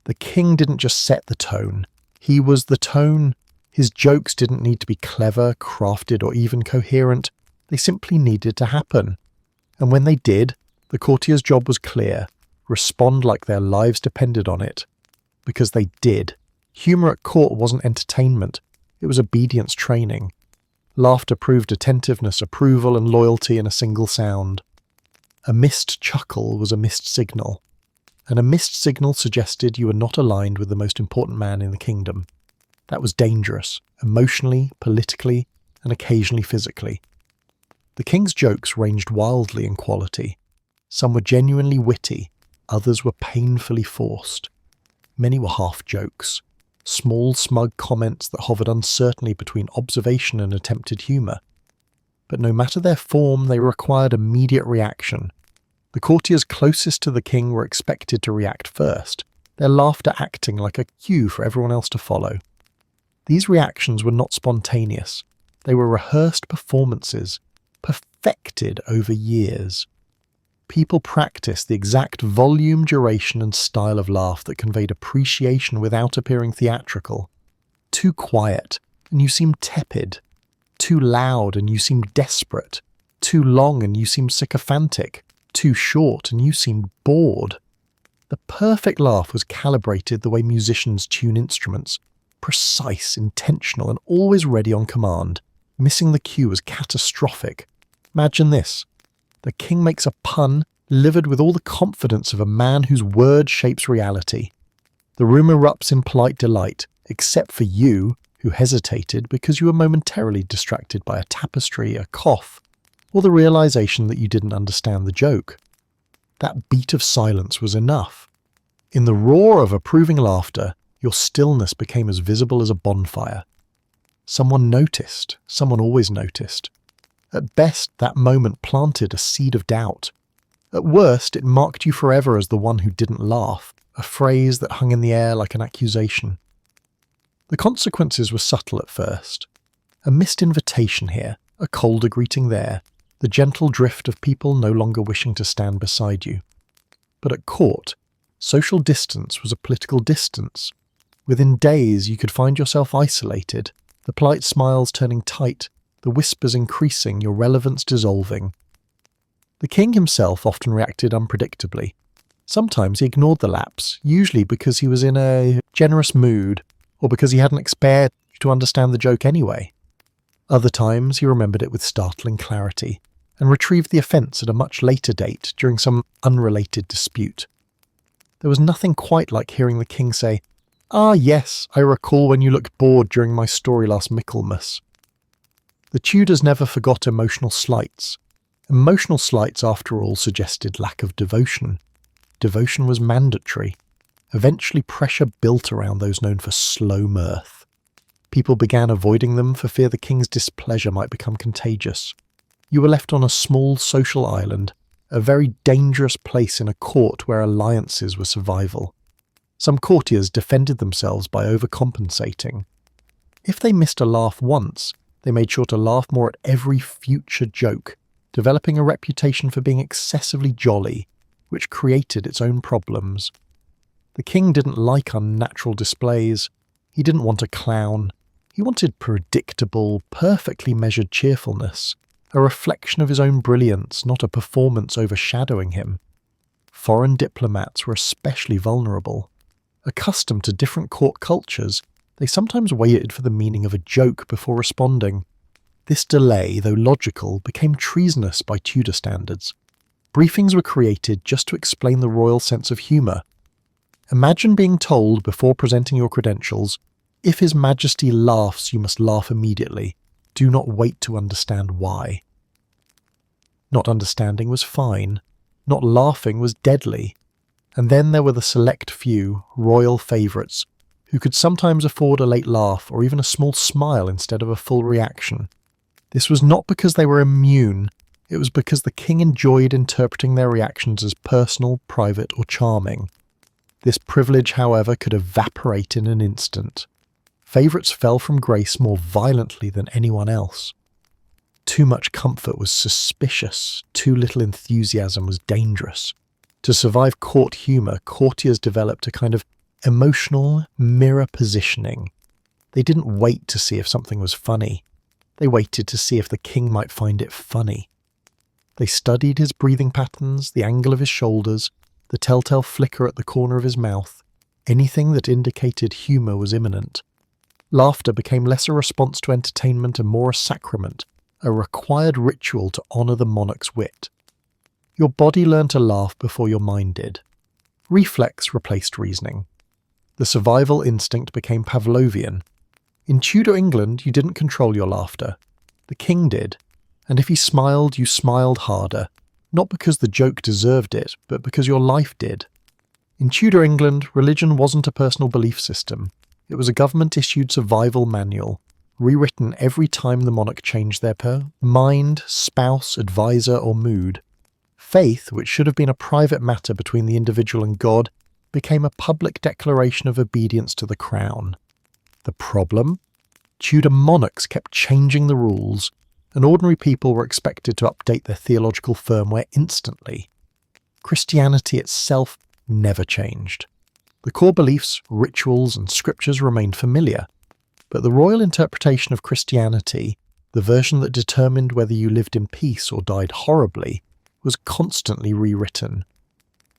The king didn't just set the tone. He was the tone. His jokes didn't need to be clever, crafted, or even coherent. They simply needed to happen. And when they did, the courtier's job was clear: respond like their lives depended on it. Because they did. Humour at court wasn't entertainment, it was obedience training. Laughter proved attentiveness, approval, and loyalty in a single sound. A missed chuckle was a missed signal, and a missed signal suggested you were not aligned with the most important man in the kingdom. That was dangerous, emotionally, politically, and occasionally physically. The king's jokes ranged wildly in quality. Some were genuinely witty, others were painfully forced. Many were half-jokes, small, smug comments that hovered uncertainly between observation and attempted humour. But no matter their form, they required immediate reaction. The courtiers closest to the king were expected to react first, their laughter acting like a cue for everyone else to follow. These reactions were not spontaneous. They were rehearsed performances, perfected over years. People practiced the exact volume, duration, and style of laugh that conveyed appreciation without appearing theatrical. Too quiet, and you seemed tepid. Too loud, and you seemed desperate. Too long, and you seemed sycophantic. Too short, and you seemed bored. The perfect laugh was calibrated the way musicians tune instruments. Precise, intentional, and always ready on command. Missing the cue was catastrophic. Imagine this. The king makes a pun, delivered with all the confidence of a man whose word shapes reality. The room erupts in polite delight, except for you, who hesitated because you were momentarily distracted by a tapestry, a cough, or the realization that you didn't understand the joke. That beat of silence was enough. In the roar of approving laughter, your stillness became as visible as a bonfire. Someone noticed. Someone always noticed. At best, that moment planted a seed of doubt. At worst, it marked you forever as the one who didn't laugh, a phrase that hung in the air like an accusation. The consequences were subtle at first. A missed invitation here, a colder greeting there, the gentle drift of people no longer wishing to stand beside you. But at court, social distance was a political distance. Within days, you could find yourself isolated, the polite smiles turning tight, the whispers increasing, your relevance dissolving. The king himself often reacted unpredictably. Sometimes he ignored the lapse, usually because he was in a generous mood, or because he hadn't expected you to understand the joke anyway. Other times he remembered it with startling clarity, and retrieved the offence at a much later date during some unrelated dispute. There was nothing quite like hearing the king say, "Ah yes, I recall when you looked bored during my story last Michaelmas." The Tudors never forgot emotional slights. Emotional slights, after all, suggested lack of devotion. Devotion was mandatory. Eventually pressure built around those known for slow mirth. People began avoiding them for fear the king's displeasure might become contagious. You were left on a small social island, a very dangerous place in a court where alliances were survival. Some courtiers defended themselves by overcompensating. If they missed a laugh once, they made sure to laugh more at every future joke, developing a reputation for being excessively jolly, which created its own problems. The king didn't like unnatural displays. He didn't want a clown. He wanted predictable, perfectly measured cheerfulness, a reflection of his own brilliance, not a performance overshadowing him. Foreign diplomats were especially vulnerable. Accustomed to different court cultures, they sometimes waited for the meaning of a joke before responding. This delay, though logical, became treasonous by Tudor standards. Briefings were created just to explain the royal sense of humour. Imagine being told before presenting your credentials, "If His Majesty laughs, you must laugh immediately. Do not wait to understand why." Not understanding was fine. Not laughing was deadly. And then there were the select few, royal favourites, who could sometimes afford a late laugh or even a small smile instead of a full reaction. This was not because they were immune, it was because the king enjoyed interpreting their reactions as personal, private, or charming. This privilege, however, could evaporate in an instant. Favourites fell from grace more violently than anyone else. Too much comfort was suspicious, too little enthusiasm was dangerous. To survive court humour, courtiers developed a kind of emotional mirror positioning. They didn't wait to see if something was funny. They waited to see if the king might find it funny. They studied his breathing patterns, the angle of his shoulders, the telltale flicker at the corner of his mouth. Anything that indicated humour was imminent. Laughter became less a response to entertainment and more a sacrament, a required ritual to honour the monarch's wit. Your body learned to laugh before your mind did. Reflex replaced reasoning. The survival instinct became Pavlovian. In Tudor England, you didn't control your laughter. The king did, and if he smiled, you smiled harder, not because the joke deserved it, but because your life did. In Tudor England, religion wasn't a personal belief system. It was a government-issued survival manual, rewritten every time the monarch changed their mind, spouse, advisor, or mood. Faith, which should have been a private matter between the individual and God, became a public declaration of obedience to the crown. The problem? Tudor monarchs kept changing the rules, and ordinary people were expected to update their theological firmware instantly. Christianity itself never changed. The core beliefs, rituals, and scriptures remained familiar, but the royal interpretation of Christianity, the version that determined whether you lived in peace or died horribly, was constantly rewritten.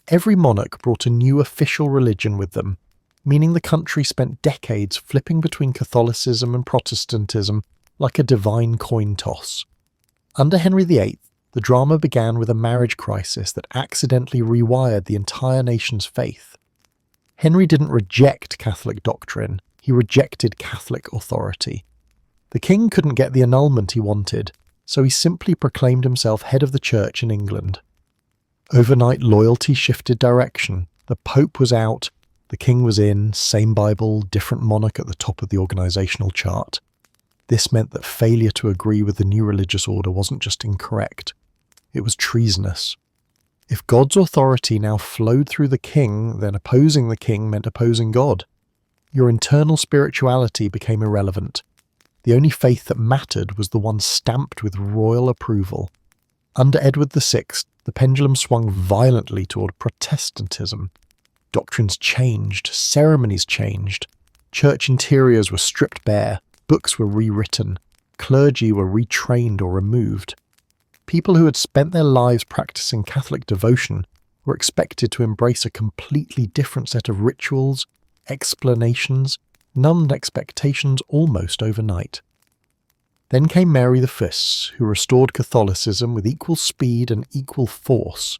Every monarch brought a new official religion with them, meaning the country spent decades flipping between Catholicism and Protestantism like a divine coin toss. Under Henry VIII, the drama began with a marriage crisis that accidentally rewired the entire nation's faith. Henry didn't reject Catholic doctrine, he rejected Catholic authority. The king couldn't get the annulment he wanted, so he simply proclaimed himself head of the church in England. Overnight, loyalty shifted direction. The Pope was out, the king was in, same Bible, different monarch at the top of the organisational chart. This meant that failure to agree with the new religious order wasn't just incorrect, it was treasonous. If God's authority now flowed through the king, then opposing the king meant opposing God. Your internal spirituality became irrelevant. The only faith that mattered was the one stamped with royal approval. Under Edward VI, the pendulum swung violently toward Protestantism. Doctrines changed, ceremonies changed, church interiors were stripped bare, books were rewritten, clergy were retrained or removed. People who had spent their lives practicing Catholic devotion were expected to embrace a completely different set of rituals, explanations, numbed expectations almost overnight. Then came Mary I, who restored Catholicism with equal speed and equal force.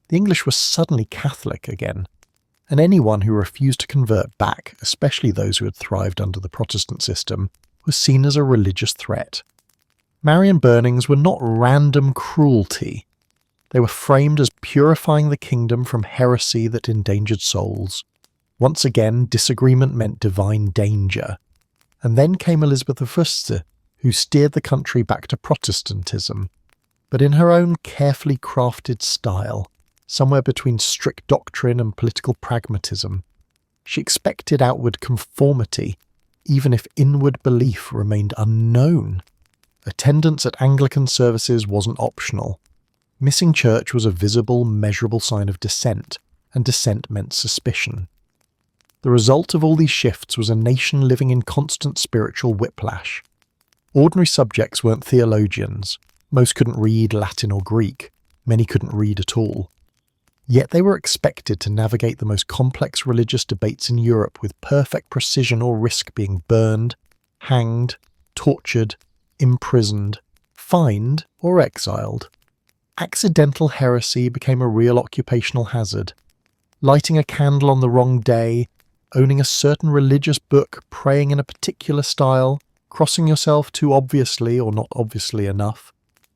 The English were suddenly Catholic again, and anyone who refused to convert back, especially those who had thrived under the Protestant system, was seen as a religious threat. Marian burnings were not random cruelty. They were framed as purifying the kingdom from heresy that endangered souls. Once again, disagreement meant divine danger. And then came Elizabeth I, who steered the country back to Protestantism, but in her own carefully crafted style, somewhere between strict doctrine and political pragmatism. She expected outward conformity, even if inward belief remained unknown. Attendance at Anglican services wasn't optional. Missing church was a visible, measurable sign of dissent, and dissent meant suspicion. The result of all these shifts was a nation living in constant spiritual whiplash. Ordinary subjects weren't theologians. Most couldn't read Latin or Greek. Many couldn't read at all. Yet they were expected to navigate the most complex religious debates in Europe with perfect precision or risk being burned, hanged, tortured, imprisoned, fined, or exiled. Accidental heresy became a real occupational hazard. Lighting a candle on the wrong day, owning a certain religious book, praying in a particular style, crossing yourself too obviously or not obviously enough,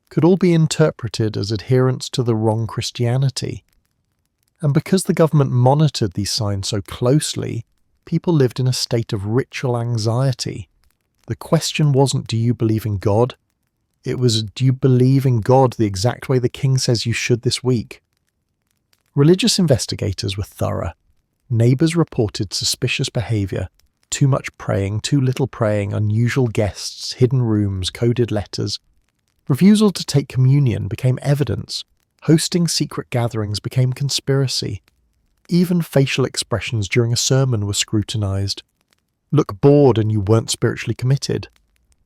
could all be interpreted as adherence to the wrong Christianity. And because the government monitored these signs so closely, people lived in a state of ritual anxiety. The question wasn't, do you believe in God? It was, do you believe in God the exact way the king says you should this week? Religious investigators were thorough. Neighbours reported suspicious behaviour, too much praying, too little praying, unusual guests, hidden rooms, coded letters. Refusal to take communion became evidence. Hosting secret gatherings became conspiracy. Even facial expressions during a sermon were scrutinised. Look bored and you weren't spiritually committed.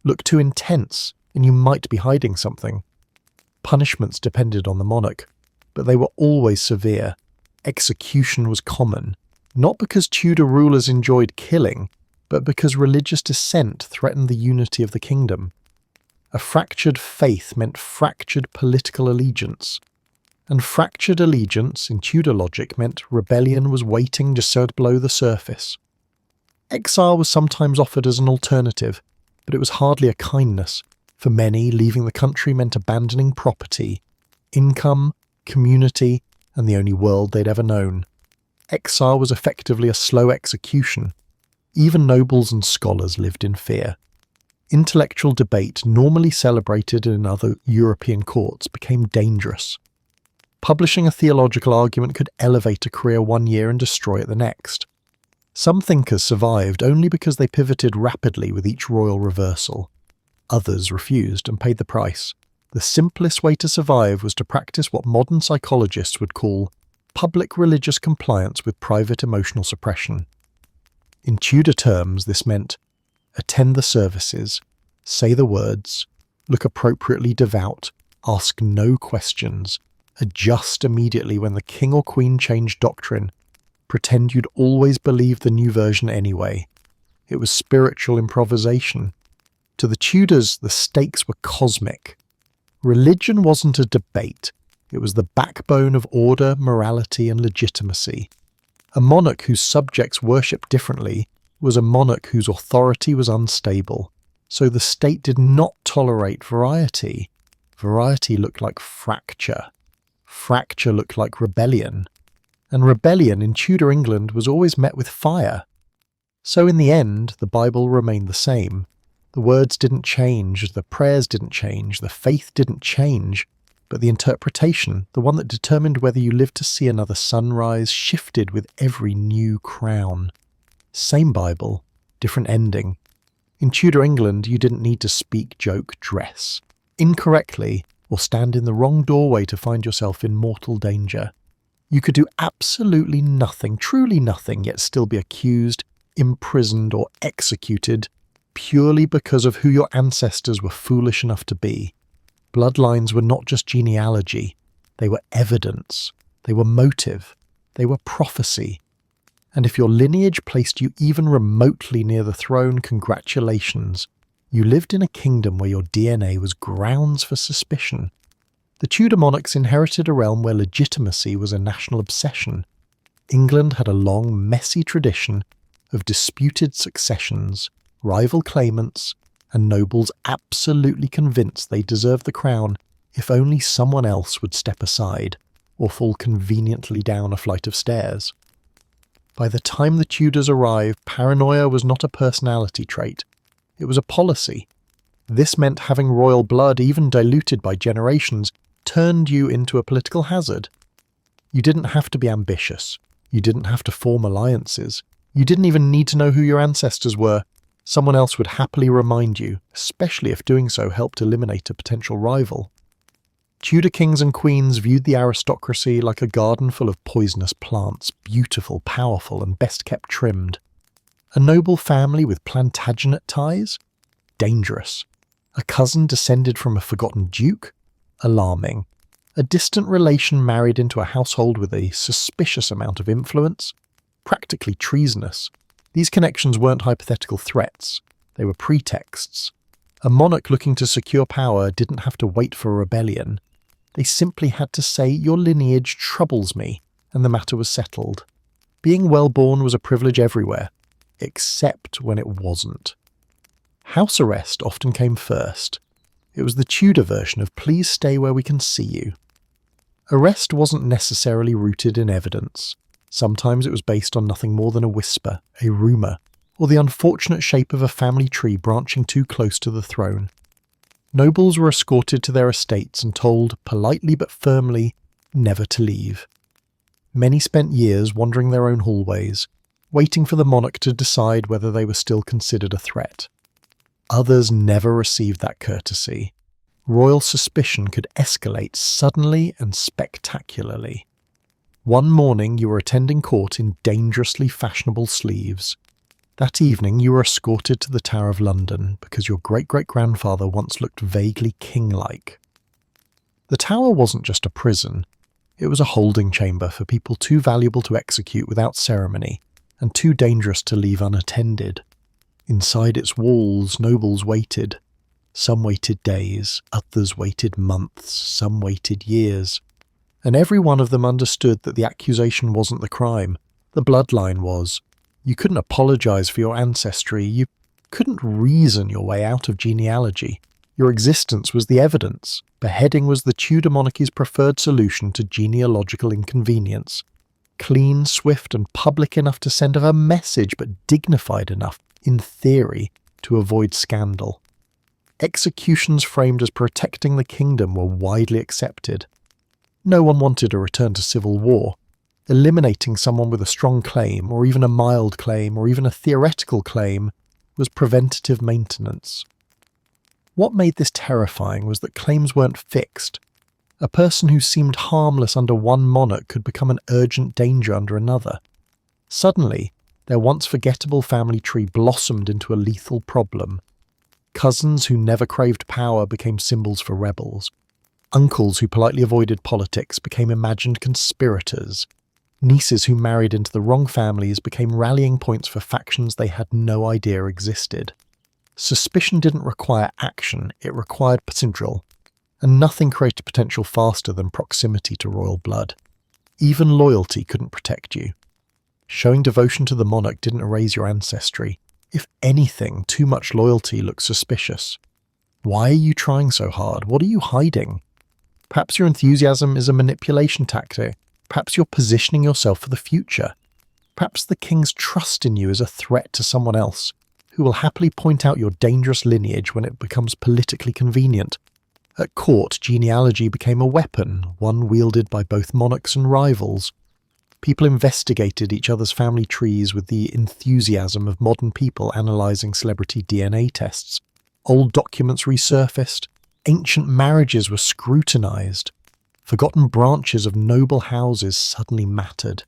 Look too intense, and you might be hiding something. Punishments depended on the monarch, but they were always severe. Execution was common, not because Tudor rulers enjoyed killing, but because religious dissent threatened the unity of the kingdom. A fractured faith meant fractured political allegiance. And fractured allegiance, in Tudor logic, meant rebellion was waiting just so below the surface. Exile was sometimes offered as an alternative, but it was hardly a kindness. For many, leaving the country meant abandoning property, income, community, and the only world they'd ever known. Exile was effectively a slow execution. Even nobles and scholars lived in fear. Intellectual debate, normally celebrated in other European courts, became dangerous. Publishing a theological argument could elevate a career one year and destroy it the next. Some thinkers survived only because they pivoted rapidly with each royal reversal. Others refused and paid the price. The simplest way to survive was to practice what modern psychologists would call public religious compliance with private emotional suppression. In Tudor terms, this meant attend the services, say the words, look appropriately devout, ask no questions, adjust immediately when the king or queen changed doctrine, pretend you'd always believe the new version anyway. It was spiritual improvisation. To the Tudors, the stakes were cosmic. Religion wasn't a debate. It was the backbone of order, morality, and legitimacy. A monarch whose subjects worshipped differently was a monarch whose authority was unstable. So the state did not tolerate variety. Variety looked like fracture. Fracture looked like rebellion. And rebellion in Tudor England was always met with fire. So in the end, the Bible remained the same. The words didn't change, the prayers didn't change, the faith didn't change, but the interpretation, the one that determined whether you lived to see another sunrise, shifted with every new crown. Same Bible, different ending. In Tudor England, you didn't need to speak, joke, dress incorrectly, or stand in the wrong doorway to find yourself in mortal danger. You could do absolutely nothing, truly nothing, yet still be accused, imprisoned, or executed purely because of who your ancestors were foolish enough to be. Bloodlines were not just genealogy, they were evidence, they were motive, they were prophecy. And if your lineage placed you even remotely near the throne, congratulations. You lived in a kingdom where your DNA was grounds for suspicion. The Tudor monarchs inherited a realm where legitimacy was a national obsession. England had a long, messy tradition of disputed successions, rival claimants, and nobles absolutely convinced they deserved the crown if only someone else would step aside or fall conveniently down a flight of stairs. By the time the Tudors arrived, paranoia was not a personality trait, it was a policy. This meant having royal blood, even diluted by generations, turned you into a political hazard. You didn't have to be ambitious, you didn't have to form alliances, you didn't even need to know who your ancestors were. Someone else would happily remind you, especially if doing so helped eliminate a potential rival. Tudor kings and queens viewed the aristocracy like a garden full of poisonous plants, beautiful, powerful, and best kept trimmed. A noble family with Plantagenet ties? Dangerous. A cousin descended from a forgotten duke? Alarming. A distant relation married into a household with a suspicious amount of influence? Practically treasonous. These connections weren't hypothetical threats, they were pretexts. A monarch looking to secure power didn't have to wait for a rebellion. They simply had to say, "Your lineage troubles me," and the matter was settled. Being well-born was a privilege everywhere, except when it wasn't. House arrest often came first. It was the Tudor version of "please stay where we can see you." Arrest wasn't necessarily rooted in evidence. Sometimes it was based on nothing more than a whisper, a rumour, or the unfortunate shape of a family tree branching too close to the throne. Nobles were escorted to their estates and told, politely but firmly, never to leave. Many spent years wandering their own hallways, waiting for the monarch to decide whether they were still considered a threat. Others never received that courtesy. Royal suspicion could escalate suddenly and spectacularly. One morning you were attending court in dangerously fashionable sleeves. That evening you were escorted to the Tower of London because your great-great-grandfather once looked vaguely king-like. The Tower wasn't just a prison, it was a holding chamber for people too valuable to execute without ceremony and too dangerous to leave unattended. Inside its walls, nobles waited. Some waited days, others waited months, some waited years. And every one of them understood that the accusation wasn't the crime, the bloodline was. You couldn't apologize for your ancestry, you couldn't reason your way out of genealogy. Your existence was the evidence. Beheading was the Tudor monarchy's preferred solution to genealogical inconvenience. Clean, swift, and public enough to send a message, but dignified enough, in theory, to avoid scandal. Executions framed as protecting the kingdom were widely accepted. No one wanted a return to civil war. Eliminating someone with a strong claim, or even a mild claim, or even a theoretical claim, was preventative maintenance. What made this terrifying was that claims weren't fixed. A person who seemed harmless under one monarch could become an urgent danger under another. Suddenly, their once forgettable family tree blossomed into a lethal problem. Cousins who never craved power became symbols for rebels. Uncles who politely avoided politics became imagined conspirators. Nieces who married into the wrong families became rallying points for factions they had no idea existed. Suspicion didn't require action, it required potential. And nothing created potential faster than proximity to royal blood. Even loyalty couldn't protect you. Showing devotion to the monarch didn't erase your ancestry. If anything, too much loyalty looked suspicious. Why are you trying so hard? What are you hiding? Perhaps your enthusiasm is a manipulation tactic. Perhaps you're positioning yourself for the future. Perhaps the king's trust in you is a threat to someone else, who will happily point out your dangerous lineage when it becomes politically convenient. At court, genealogy became a weapon, one wielded by both monarchs and rivals. People investigated each other's family trees with the enthusiasm of modern people analysing celebrity DNA tests. Old documents resurfaced. Ancient marriages were scrutinised. Forgotten branches of noble houses suddenly mattered.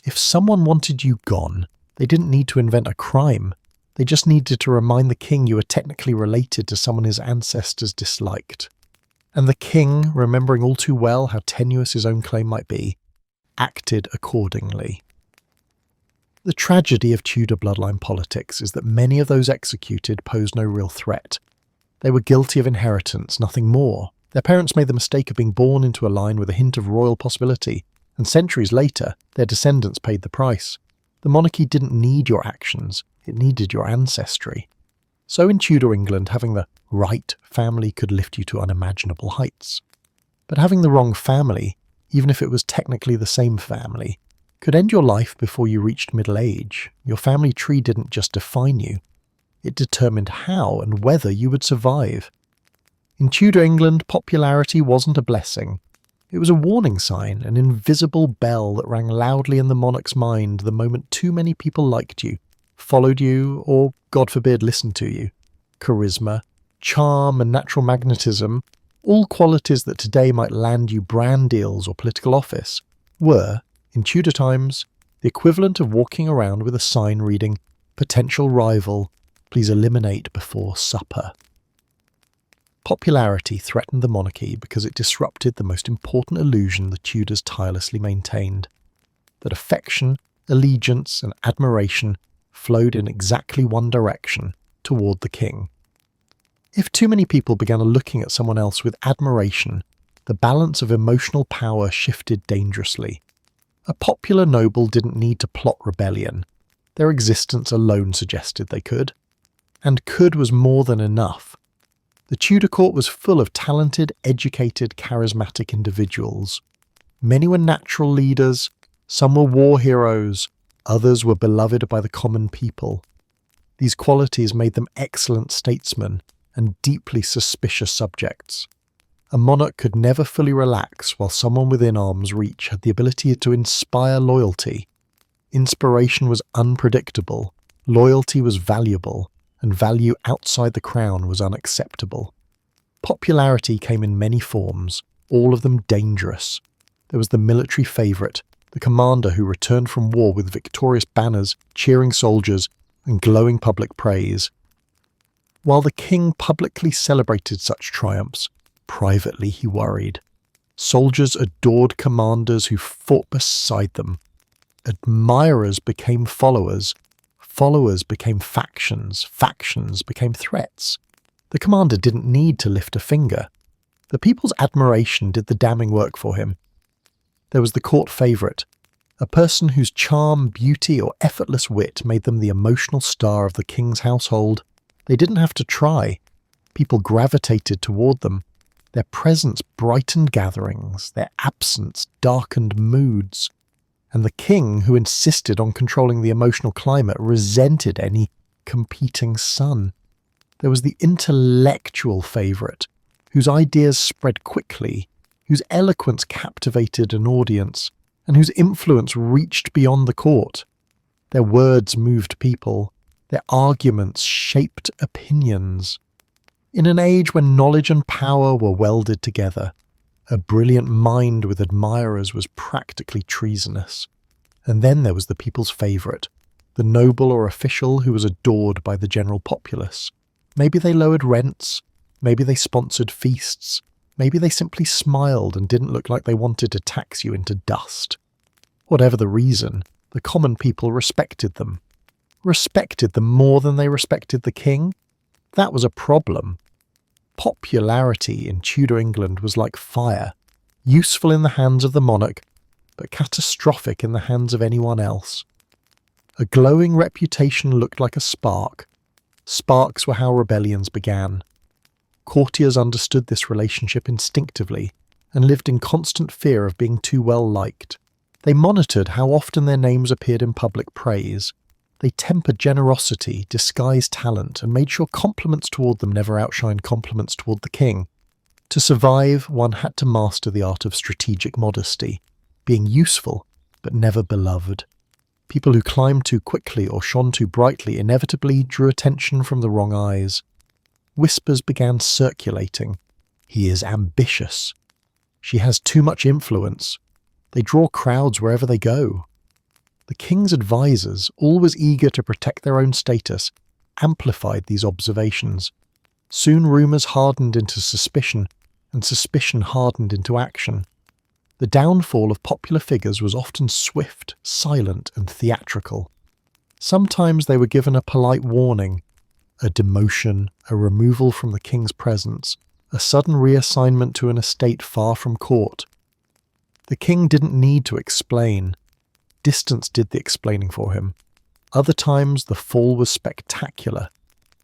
If someone wanted you gone, they didn't need to invent a crime. They just needed to remind the king you were technically related to someone his ancestors disliked. And the king, remembering all too well how tenuous his own claim might be, acted accordingly. The tragedy of Tudor bloodline politics is that many of those executed posed no real threat. They were guilty of inheritance, nothing more. Their parents made the mistake of being born into a line with a hint of royal possibility, and centuries later, their descendants paid the price. The monarchy didn't need your actions, it needed your ancestry. So in Tudor England, having the right family could lift you to unimaginable heights. But having the wrong family, even if it was technically the same family, could end your life before you reached middle age. Your family tree didn't just define you, it determined how and whether you would survive. In Tudor England, popularity wasn't a blessing. It was a warning sign, an invisible bell that rang loudly in the monarch's mind the moment too many people liked you, followed you, or, God forbid, listened to you. Charisma, charm, and natural magnetism, all qualities that today might land you brand deals or political office, were, in Tudor times, the equivalent of walking around with a sign reading, "Potential rival, please eliminate before supper." Popularity threatened the monarchy because it disrupted the most important illusion the Tudors tirelessly maintained, that affection, allegiance, and admiration flowed in exactly one direction, toward the king. If too many people began looking at someone else with admiration, the balance of emotional power shifted dangerously. A popular noble didn't need to plot rebellion. Their existence alone suggested they could. And could was more than enough. The Tudor court was full of talented, educated, charismatic individuals. Many were natural leaders, some were war heroes, others were beloved by the common people. These qualities made them excellent statesmen and deeply suspicious subjects. A monarch could never fully relax while someone within arm's reach had the ability to inspire loyalty. Inspiration was unpredictable, loyalty was valuable, and value outside the crown was unacceptable. Popularity came in many forms, all of them dangerous. There was the military favourite, the commander who returned from war with victorious banners, cheering soldiers, and glowing public praise. While the king publicly celebrated such triumphs, privately he worried. Soldiers adored commanders who fought beside them. Admirers became followers. Followers became factions. Factions became threats. The commander didn't need to lift a finger. The people's admiration did the damning work for him. There was the court favourite, a person whose charm, beauty, or effortless wit made them the emotional star of the king's household. They didn't have to try. People gravitated toward them. Their presence brightened gatherings. Their absence darkened moods. And the king, who insisted on controlling the emotional climate, resented any competing son. There was the intellectual favourite, whose ideas spread quickly, whose eloquence captivated an audience, and whose influence reached beyond the court. Their words moved people. Their arguments shaped opinions. In an age when knowledge and power were welded together, a brilliant mind with admirers was practically treasonous. And then there was the people's favourite, the noble or official who was adored by the general populace. Maybe they lowered rents, maybe they sponsored feasts, maybe they simply smiled and didn't look like they wanted to tax you into dust. Whatever the reason, the common people respected them. Respected them more than they respected the king? That was a problem. Popularity in Tudor England was like fire, useful in the hands of the monarch, but catastrophic in the hands of anyone else. A glowing reputation looked like a spark. Sparks were how rebellions began. Courtiers understood this relationship instinctively and lived in constant fear of being too well liked. They monitored how often their names appeared in public praise. They tempered generosity, disguised talent, and made sure compliments toward them never outshined compliments toward the king. To survive, one had to master the art of strategic modesty, being useful but never beloved. People who climbed too quickly or shone too brightly inevitably drew attention from the wrong eyes. Whispers began circulating. He is ambitious. She has too much influence. They draw crowds wherever they go. The king's advisers, always eager to protect their own status, amplified these observations. Soon rumours hardened into suspicion, and suspicion hardened into action. The downfall of popular figures was often swift, silent, and theatrical. Sometimes they were given a polite warning, a demotion, a removal from the king's presence, a sudden reassignment to an estate far from court. The king didn't need to explain. Distance did the explaining for him. Other times the fall was spectacular.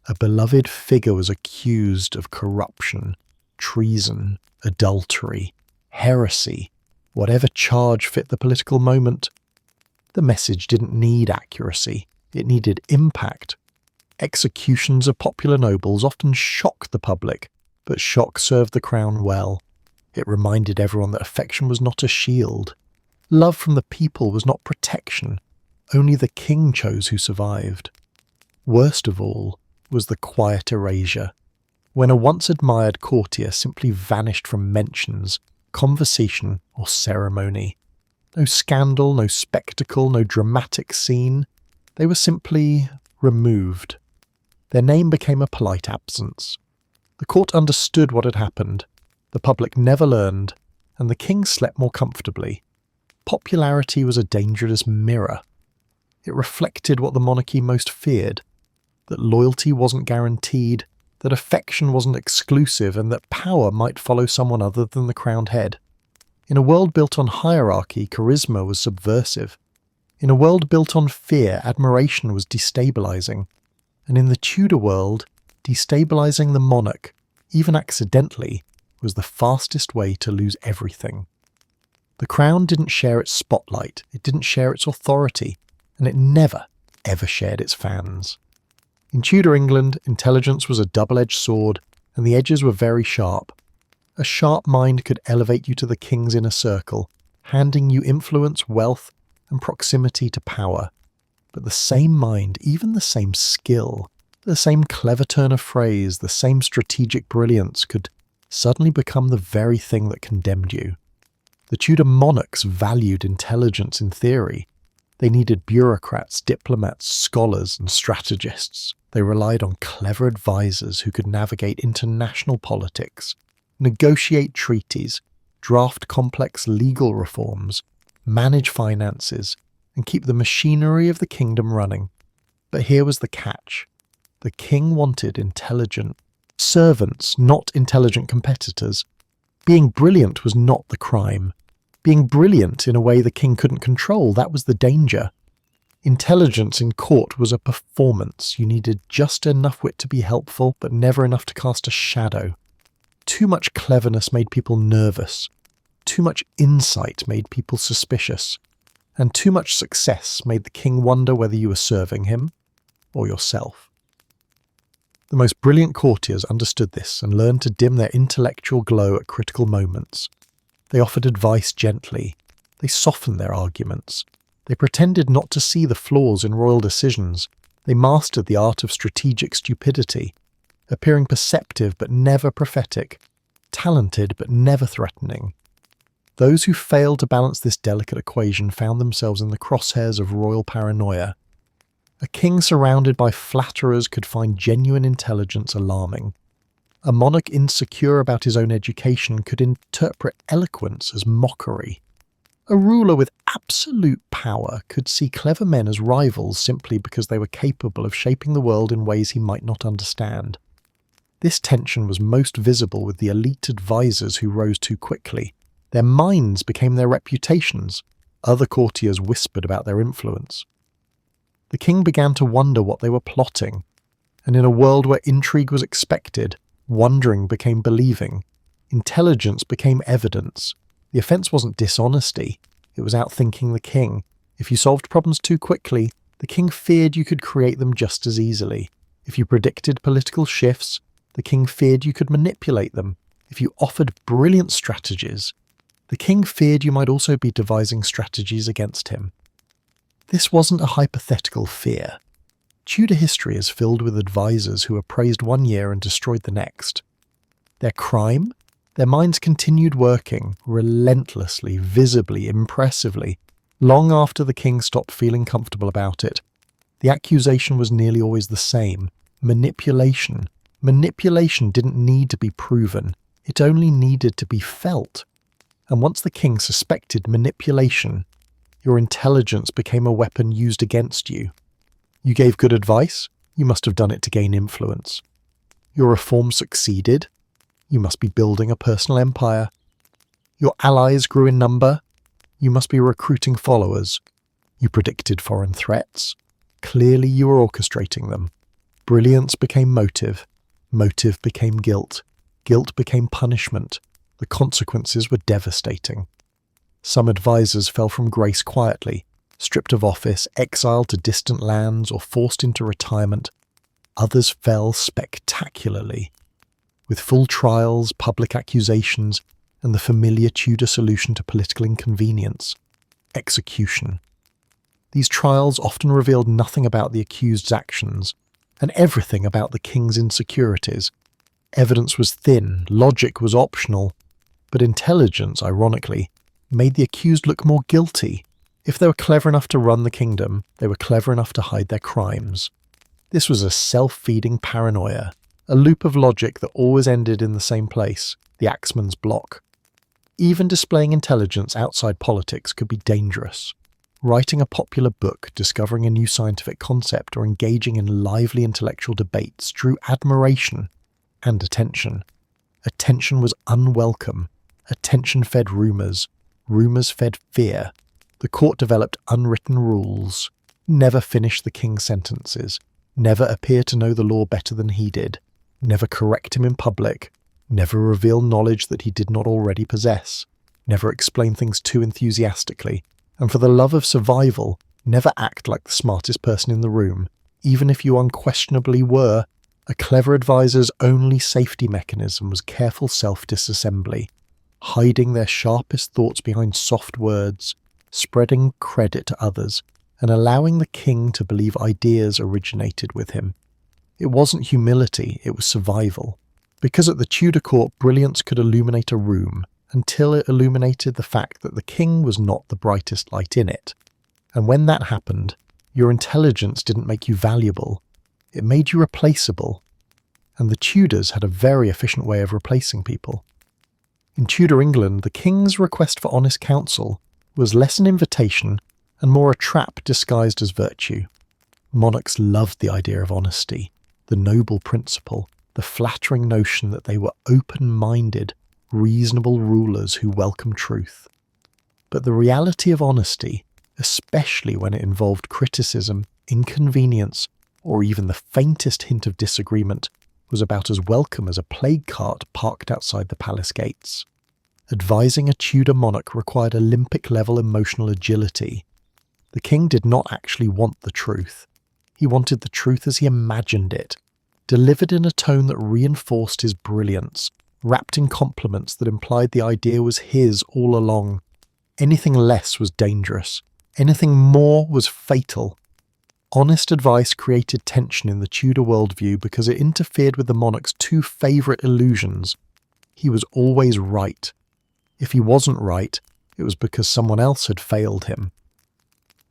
A beloved figure was accused of corruption, treason, adultery, heresy, whatever charge fit the political moment. The message didn't need accuracy, it needed impact. Executions of popular nobles often shocked the public, but shock served the crown well. It reminded everyone that affection was not a shield. Love from the people was not protection. Only the king chose who survived. Worst of all was the quiet erasure, when a once admired courtier simply vanished from mentions, conversation, or ceremony. No scandal, no spectacle, no dramatic scene. They were simply removed. Their name became a polite absence. The court understood what had happened. The public never learned, and the king slept more comfortably. Popularity was a dangerous mirror. It reflected what the monarchy most feared, that loyalty wasn't guaranteed, that affection wasn't exclusive, and that power might follow someone other than the crowned head. In a world built on hierarchy, charisma was subversive. In a world built on fear, admiration was destabilizing. And in the Tudor world, destabilizing the monarch, even accidentally, was the fastest way to lose everything. The crown didn't share its spotlight, it didn't share its authority, and it never, ever shared its fans. In Tudor England, intelligence was a double-edged sword, and the edges were very sharp. A sharp mind could elevate you to the king's inner circle, handing you influence, wealth, and proximity to power. But the same mind, even the same skill, the same clever turn of phrase, the same strategic brilliance could suddenly become the very thing that condemned you. The Tudor monarchs valued intelligence in theory, They needed bureaucrats, diplomats, scholars, and strategists. They relied on clever advisors who could navigate international politics, negotiate treaties, draft complex legal reforms, manage finances, and keep the machinery of the kingdom running. But here was the catch. The king wanted intelligent servants, not intelligent competitors. Being brilliant was not the crime. Being brilliant in a way the king couldn't control, that was the danger. Intelligence in court was a performance. You needed just enough wit to be helpful, but never enough to cast a shadow. Too much cleverness made people nervous. Too much insight made people suspicious. And too much success made the king wonder whether you were serving him or yourself. The most brilliant courtiers understood this and learned to dim their intellectual glow at critical moments. They offered advice gently. They softened their arguments. They pretended not to see the flaws in royal decisions. They mastered the art of strategic stupidity, appearing perceptive but never prophetic, talented but never threatening. Those who failed to balance this delicate equation found themselves in the crosshairs of royal paranoia. A king surrounded by flatterers could find genuine intelligence alarming. A monarch insecure about his own education could interpret eloquence as mockery. A ruler with absolute power could see clever men as rivals simply because they were capable of shaping the world in ways he might not understand. This tension was most visible with the elite advisors who rose too quickly. Their minds became their reputations. Other courtiers whispered about their influence. The king began to wonder what they were plotting, and in a world where intrigue was expected, wondering became believing. Intelligence became evidence. The offence wasn't dishonesty, it was outthinking the king. If you solved problems too quickly, the king feared you could create them just as easily. If you predicted political shifts, the king feared you could manipulate them. If you offered brilliant strategies, the king feared you might also be devising strategies against him. This wasn't a hypothetical fear. Tudor history is filled with advisors who were praised one year and destroyed the next. Their crime? Their minds continued working, relentlessly, visibly, impressively, long after the king stopped feeling comfortable about it. The accusation was nearly always the same: manipulation. Manipulation didn't need to be proven, it only needed to be felt. And once the king suspected manipulation, your intelligence became a weapon used against you. You gave good advice? You must have done it to gain influence. Your reform succeeded? You must be building a personal empire. Your allies grew in number? You must be recruiting followers. You predicted foreign threats? Clearly you were orchestrating them. Brilliance became motive. Motive became guilt. Guilt became punishment. The consequences were devastating. Some advisors fell from grace quietly, stripped of office, exiled to distant lands, or forced into retirement. Others fell spectacularly, with full trials, public accusations, and the familiar Tudor solution to political inconvenience: execution. These trials often revealed nothing about the accused's actions, and everything about the king's insecurities. Evidence was thin, logic was optional, but intelligence, ironically, made the accused look more guilty. If they were clever enough to run the kingdom, they were clever enough to hide their crimes. This was a self-feeding paranoia, a loop of logic that always ended in the same place, the axeman's block. Even displaying intelligence outside politics could be dangerous. Writing a popular book, discovering a new scientific concept, or engaging in lively intellectual debates drew admiration and attention. Attention was unwelcome. Attention fed rumours. Rumours fed fear. The court developed unwritten rules. Never finish the king's sentences. Never appear to know the law better than he did. Never correct him in public. Never reveal knowledge that he did not already possess. Never explain things too enthusiastically. And for the love of survival, never act like the smartest person in the room, even if you unquestionably were. A clever advisor's only safety mechanism was careful self-disassembly, hiding their sharpest thoughts behind soft words, spreading credit to others, and allowing the king to believe ideas originated with him. It wasn't humility, it was survival. Because at the Tudor court, brilliance could illuminate a room, until it illuminated the fact that the king was not the brightest light in it. And when that happened, your intelligence didn't make you valuable. It made you replaceable. And the Tudors had a very efficient way of replacing people. In Tudor England, the king's request for honest counsel was less an invitation and more a trap disguised as virtue. Monarchs loved the idea of honesty, the noble principle, the flattering notion that they were open-minded, reasonable rulers who welcomed truth. But the reality of honesty, especially when it involved criticism, inconvenience, or even the faintest hint of disagreement, was about as welcome as a plague cart parked outside the palace gates. Advising a Tudor monarch required Olympic-level emotional agility. The king did not actually want the truth. He wanted the truth as he imagined it, delivered in a tone that reinforced his brilliance, wrapped in compliments that implied the idea was his all along. Anything less was dangerous. Anything more was fatal. Honest advice created tension in the Tudor worldview because it interfered with the monarch's two favourite illusions. He was always right. If he wasn't right, it was because someone else had failed him.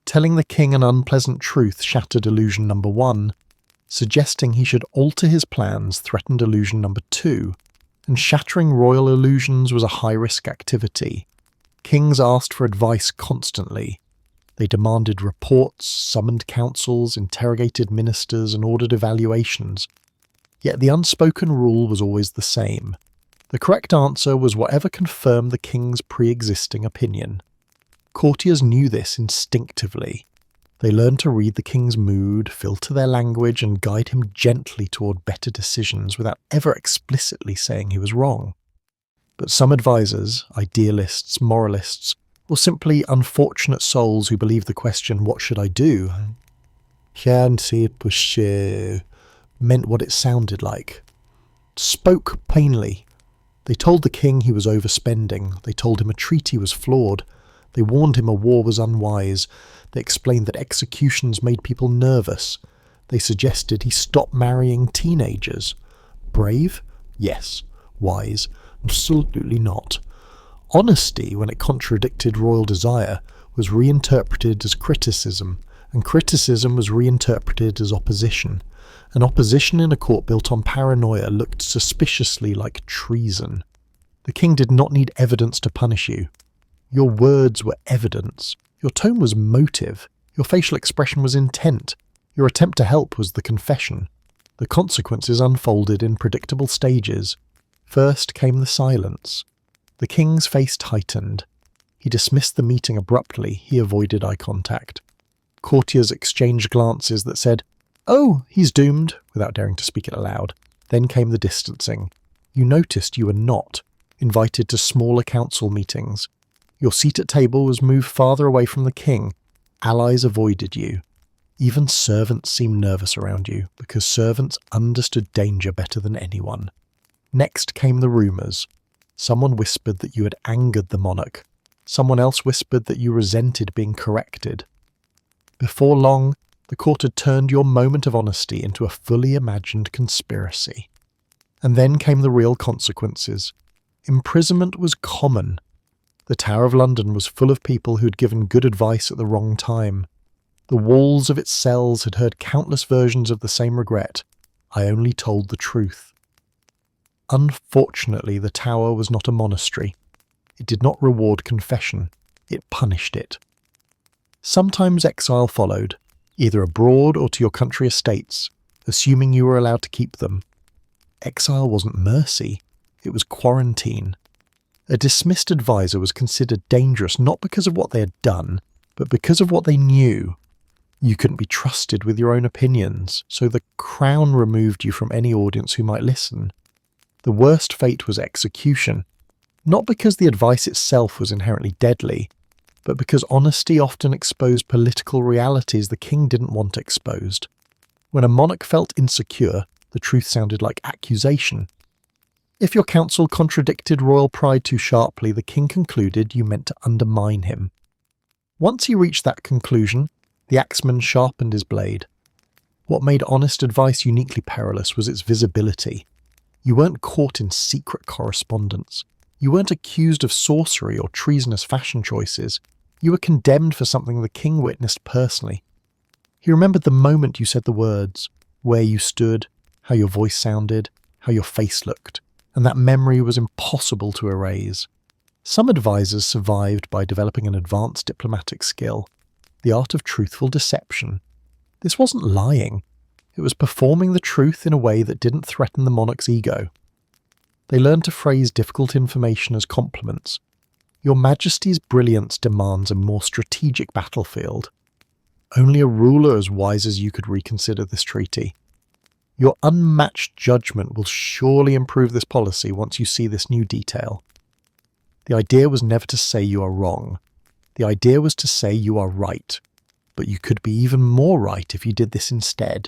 Telling the king an unpleasant truth shattered illusion number 1. Suggesting he should alter his plans threatened illusion number 2. And shattering royal illusions was a high-risk activity. Kings asked for advice constantly. They demanded reports, summoned councils, interrogated ministers, and ordered evaluations. Yet the unspoken rule was always the same. The correct answer was whatever confirmed the king's pre-existing opinion. Courtiers knew this instinctively. They learned to read the king's mood, filter their language, and guide him gently toward better decisions without ever explicitly saying he was wrong. But some advisors, idealists, moralists, or simply unfortunate souls who believed the question, "What should I do?" meant what it sounded like. Spoke plainly. They told the king he was overspending. They told him a treaty was flawed. They warned him a war was unwise. They explained that executions made people nervous. They suggested he stop marrying teenagers. Brave? Yes. Wise? Absolutely not. Honesty, when it contradicted royal desire, was reinterpreted as criticism, and criticism was reinterpreted as opposition. And opposition in a court built on paranoia looked suspiciously like treason. The king did not need evidence to punish you. Your words were evidence. Your tone was motive. Your facial expression was intent. Your attempt to help was the confession. The consequences unfolded in predictable stages. First came the silence. The king's face tightened. He dismissed the meeting abruptly. He avoided eye contact. Courtiers exchanged glances that said, "Oh, he's doomed," without daring to speak it aloud. Then came the distancing. You noticed you were not invited to smaller council meetings. Your seat at table was moved farther away from the king. Allies avoided you. Even servants seemed nervous around you, because servants understood danger better than anyone. Next came the rumours. Someone whispered that you had angered the monarch. Someone else whispered that you resented being corrected. Before long, the court had turned your moment of honesty into a fully imagined conspiracy. And then came the real consequences. Imprisonment was common. The Tower of London was full of people who'd given good advice at the wrong time. The walls of its cells had heard countless versions of the same regret. I only told the truth. Unfortunately, the Tower was not a monastery. It did not reward confession. It punished it. Sometimes exile followed, either abroad or to your country estates, assuming you were allowed to keep them. Exile wasn't mercy. It was quarantine. A dismissed advisor was considered dangerous not because of what they had done, but because of what they knew. You couldn't be trusted with your own opinions, so the crown removed you from any audience who might listen. The worst fate was execution, not because the advice itself was inherently deadly, but because honesty often exposed political realities the king didn't want exposed. When a monarch felt insecure, the truth sounded like accusation. If your counsel contradicted royal pride too sharply, the king concluded you meant to undermine him. Once he reached that conclusion, the axeman sharpened his blade. What made honest advice uniquely perilous was its visibility. You weren't caught in secret correspondence. You weren't accused of sorcery or treasonous fashion choices. You were condemned for something the king witnessed personally. He remembered the moment you said the words, where you stood, how your voice sounded, how your face looked, and that memory was impossible to erase. Some advisors survived by developing an advanced diplomatic skill, the art of truthful deception. This wasn't lying. It was performing the truth in a way that didn't threaten the monarch's ego. They learned to phrase difficult information as compliments. Your Majesty's brilliance demands a more strategic battlefield. Only a ruler as wise as you could reconsider this treaty. Your unmatched judgment will surely improve this policy once you see this new detail. The idea was never to say you are wrong. The idea was to say you are right. But you could be even more right if you did this instead.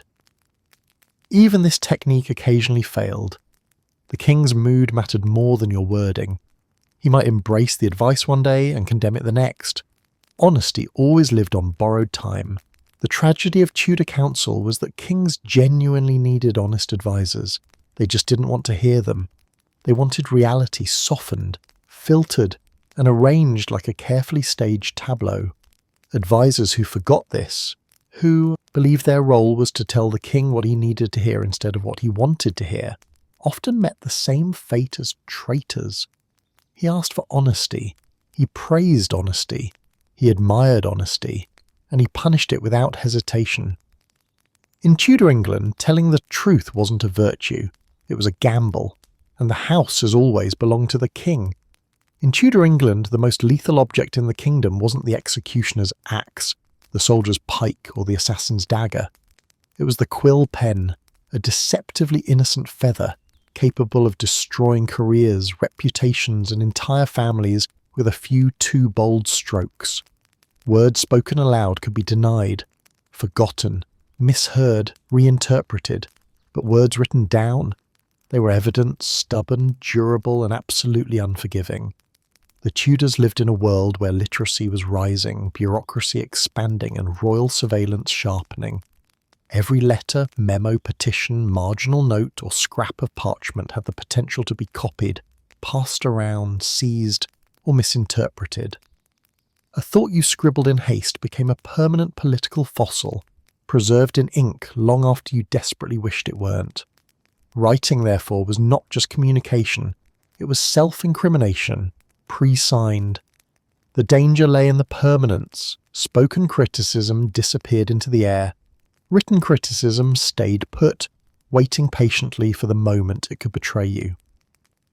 Even this technique occasionally failed. The king's mood mattered more than your wording. He might embrace the advice one day and condemn it the next. Honesty always lived on borrowed time. The tragedy of Tudor council was that kings genuinely needed honest advisors. They just didn't want to hear them. They wanted reality softened, filtered, and arranged like a carefully staged tableau. Advisors who forgot this, who believed their role was to tell the king what he needed to hear instead of what he wanted to hear, often met the same fate as traitors. He asked for honesty, he praised honesty, he admired honesty, and he punished it without hesitation. In Tudor England, telling the truth wasn't a virtue, it was a gamble, and the house, as always, belonged to the king. In Tudor England, the most lethal object in the kingdom wasn't the executioner's axe, the soldier's pike, or the assassin's dagger. It was the quill pen, a deceptively innocent feather, capable of destroying careers, reputations, and entire families with a few too bold strokes. Words spoken aloud could be denied, forgotten, misheard, reinterpreted, but words written down, they were evident, stubborn, durable, and absolutely unforgiving. The Tudors lived in a world where literacy was rising, bureaucracy expanding, and royal surveillance sharpening. Every letter, memo, petition, marginal note, or scrap of parchment had the potential to be copied, passed around, seized, or misinterpreted. A thought you scribbled in haste became a permanent political fossil, preserved in ink long after you desperately wished it weren't. Writing, therefore, was not just communication, it was self-incrimination, pre-signed. The danger lay in the permanence. Spoken criticism disappeared into the air. Written criticism stayed put, waiting patiently for the moment it could betray you.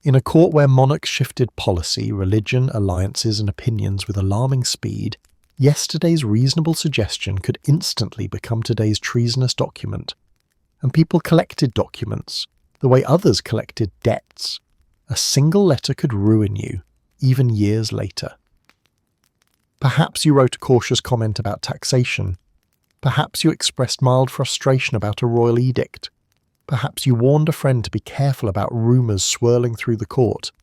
In a court where monarchs shifted policy, religion, alliances, and opinions with alarming speed, yesterday's reasonable suggestion could instantly become today's treasonous document. And people collected documents, the way others collected debts. A single letter could ruin you, even years later. Perhaps you wrote a cautious comment about taxation. Perhaps you expressed mild frustration about a royal edict. Perhaps you warned a friend to be careful about rumours swirling through the court.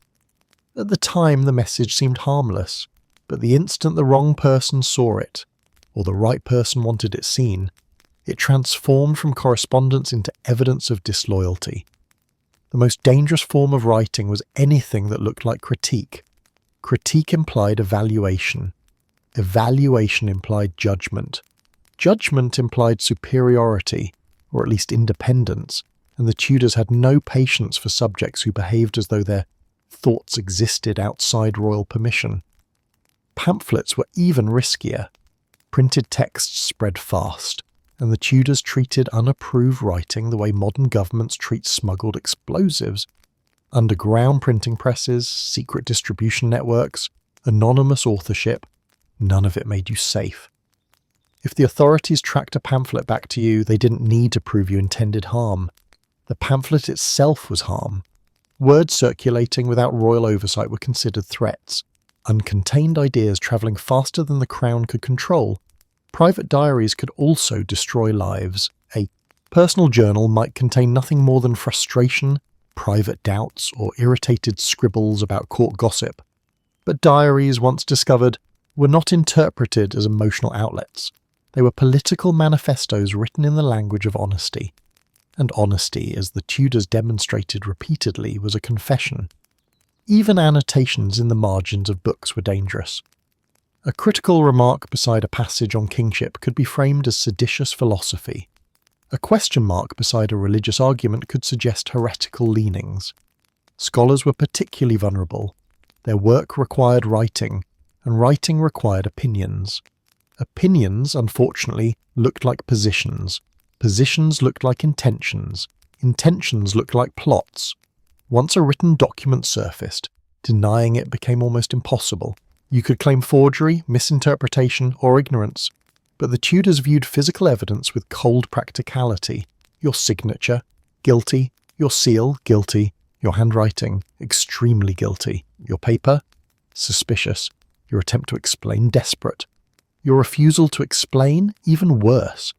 At the time, the message seemed harmless, but the instant the wrong person saw it, or the right person wanted it seen, it transformed from correspondence into evidence of disloyalty. The most dangerous form of writing was anything that looked like critique. Critique implied evaluation. Evaluation implied judgment. Judgment implied superiority, or at least independence, and the Tudors had no patience for subjects who behaved as though their thoughts existed outside royal permission. Pamphlets were even riskier. Printed texts spread fast, and the Tudors treated unapproved writing the way modern governments treat smuggled explosives. Underground printing presses, secret distribution networks, anonymous authorship, none of it made you safe. If the authorities tracked a pamphlet back to you, they didn't need to prove you intended harm. The pamphlet itself was harm. Words circulating without royal oversight were considered threats. Uncontained ideas travelling faster than the crown could control. Private diaries could also destroy lives. A personal journal might contain nothing more than frustration, private doubts, or irritated scribbles about court gossip. But diaries, once discovered, were not interpreted as emotional outlets. They were political manifestos written in the language of honesty. And honesty, as the Tudors demonstrated repeatedly, was a confession. Even annotations in the margins of books were dangerous. A critical remark beside a passage on kingship could be framed as seditious philosophy. A question mark beside a religious argument could suggest heretical leanings. Scholars were particularly vulnerable. Their work required writing, and writing required opinions. Opinions, unfortunately, looked like positions. Positions looked like intentions. Intentions looked like plots. Once a written document surfaced, denying it became almost impossible. You could claim forgery, misinterpretation, or ignorance, but the Tudors viewed physical evidence with cold practicality. Your signature, guilty. Your seal, guilty. Your handwriting, extremely guilty. Your paper, suspicious. Your attempt to explain, desperate. Your refusal to explain, even worse.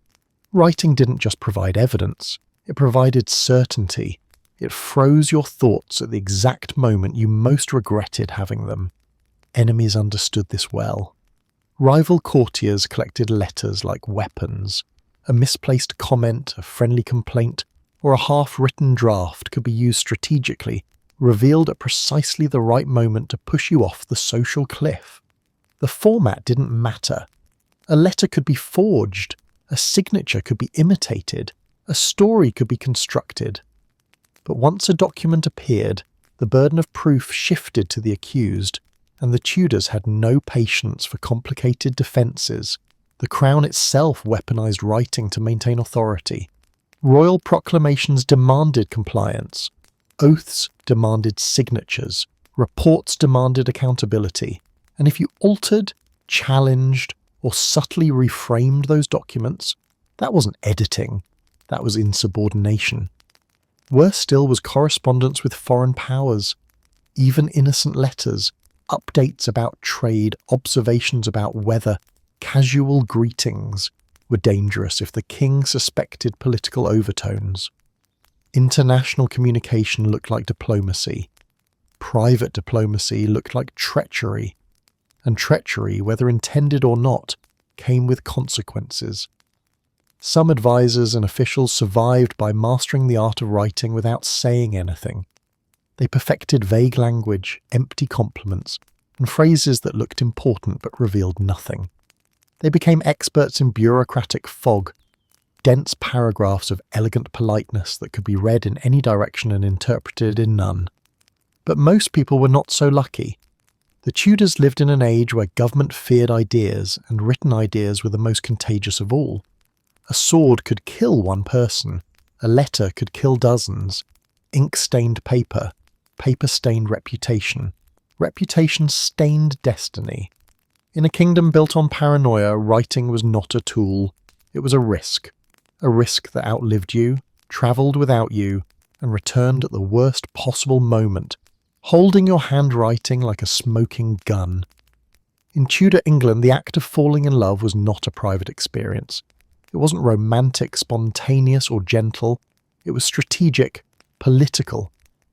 Writing didn't just provide evidence, it provided certainty. It froze your thoughts at the exact moment you most regretted having them. Enemies understood this well. Rival courtiers collected letters like weapons. A misplaced comment, a friendly complaint, or a half-written draft could be used strategically, revealed at precisely the right moment to push you off the social cliff. The format didn't matter. A letter could be forged, a signature could be imitated, a story could be constructed. But once a document appeared, the burden of proof shifted to the accused, and the Tudors had no patience for complicated defences. The crown itself weaponized writing to maintain authority. Royal proclamations demanded compliance. Oaths demanded signatures. Reports demanded accountability. And if you altered, challenged, or subtly reframed those documents, that wasn't editing, that was insubordination. Worse still was correspondence with foreign powers. Even innocent letters, updates about trade, observations about weather, casual greetings were dangerous if the king suspected political overtones. International communication looked like diplomacy. Private diplomacy looked like treachery. And treachery, whether intended or not, came with consequences. Some advisors and officials survived by mastering the art of writing without saying anything. They perfected vague language, empty compliments, and phrases that looked important but revealed nothing. They became experts in bureaucratic fog, dense paragraphs of elegant politeness that could be read in any direction and interpreted in none. But most people were not so lucky. The Tudors lived in an age where government feared ideas, and written ideas were the most contagious of all. A sword could kill one person, a letter could kill dozens. Ink-stained paper, paper-stained reputation, reputation-stained destiny. In a kingdom built on paranoia, writing was not a tool, it was a risk that outlived you, travelled without you, and returned at the worst possible moment, holding your handwriting like a smoking gun. In Tudor England, the act of falling in love was not a private experience. It wasn't romantic, spontaneous, or gentle. It was strategic, political,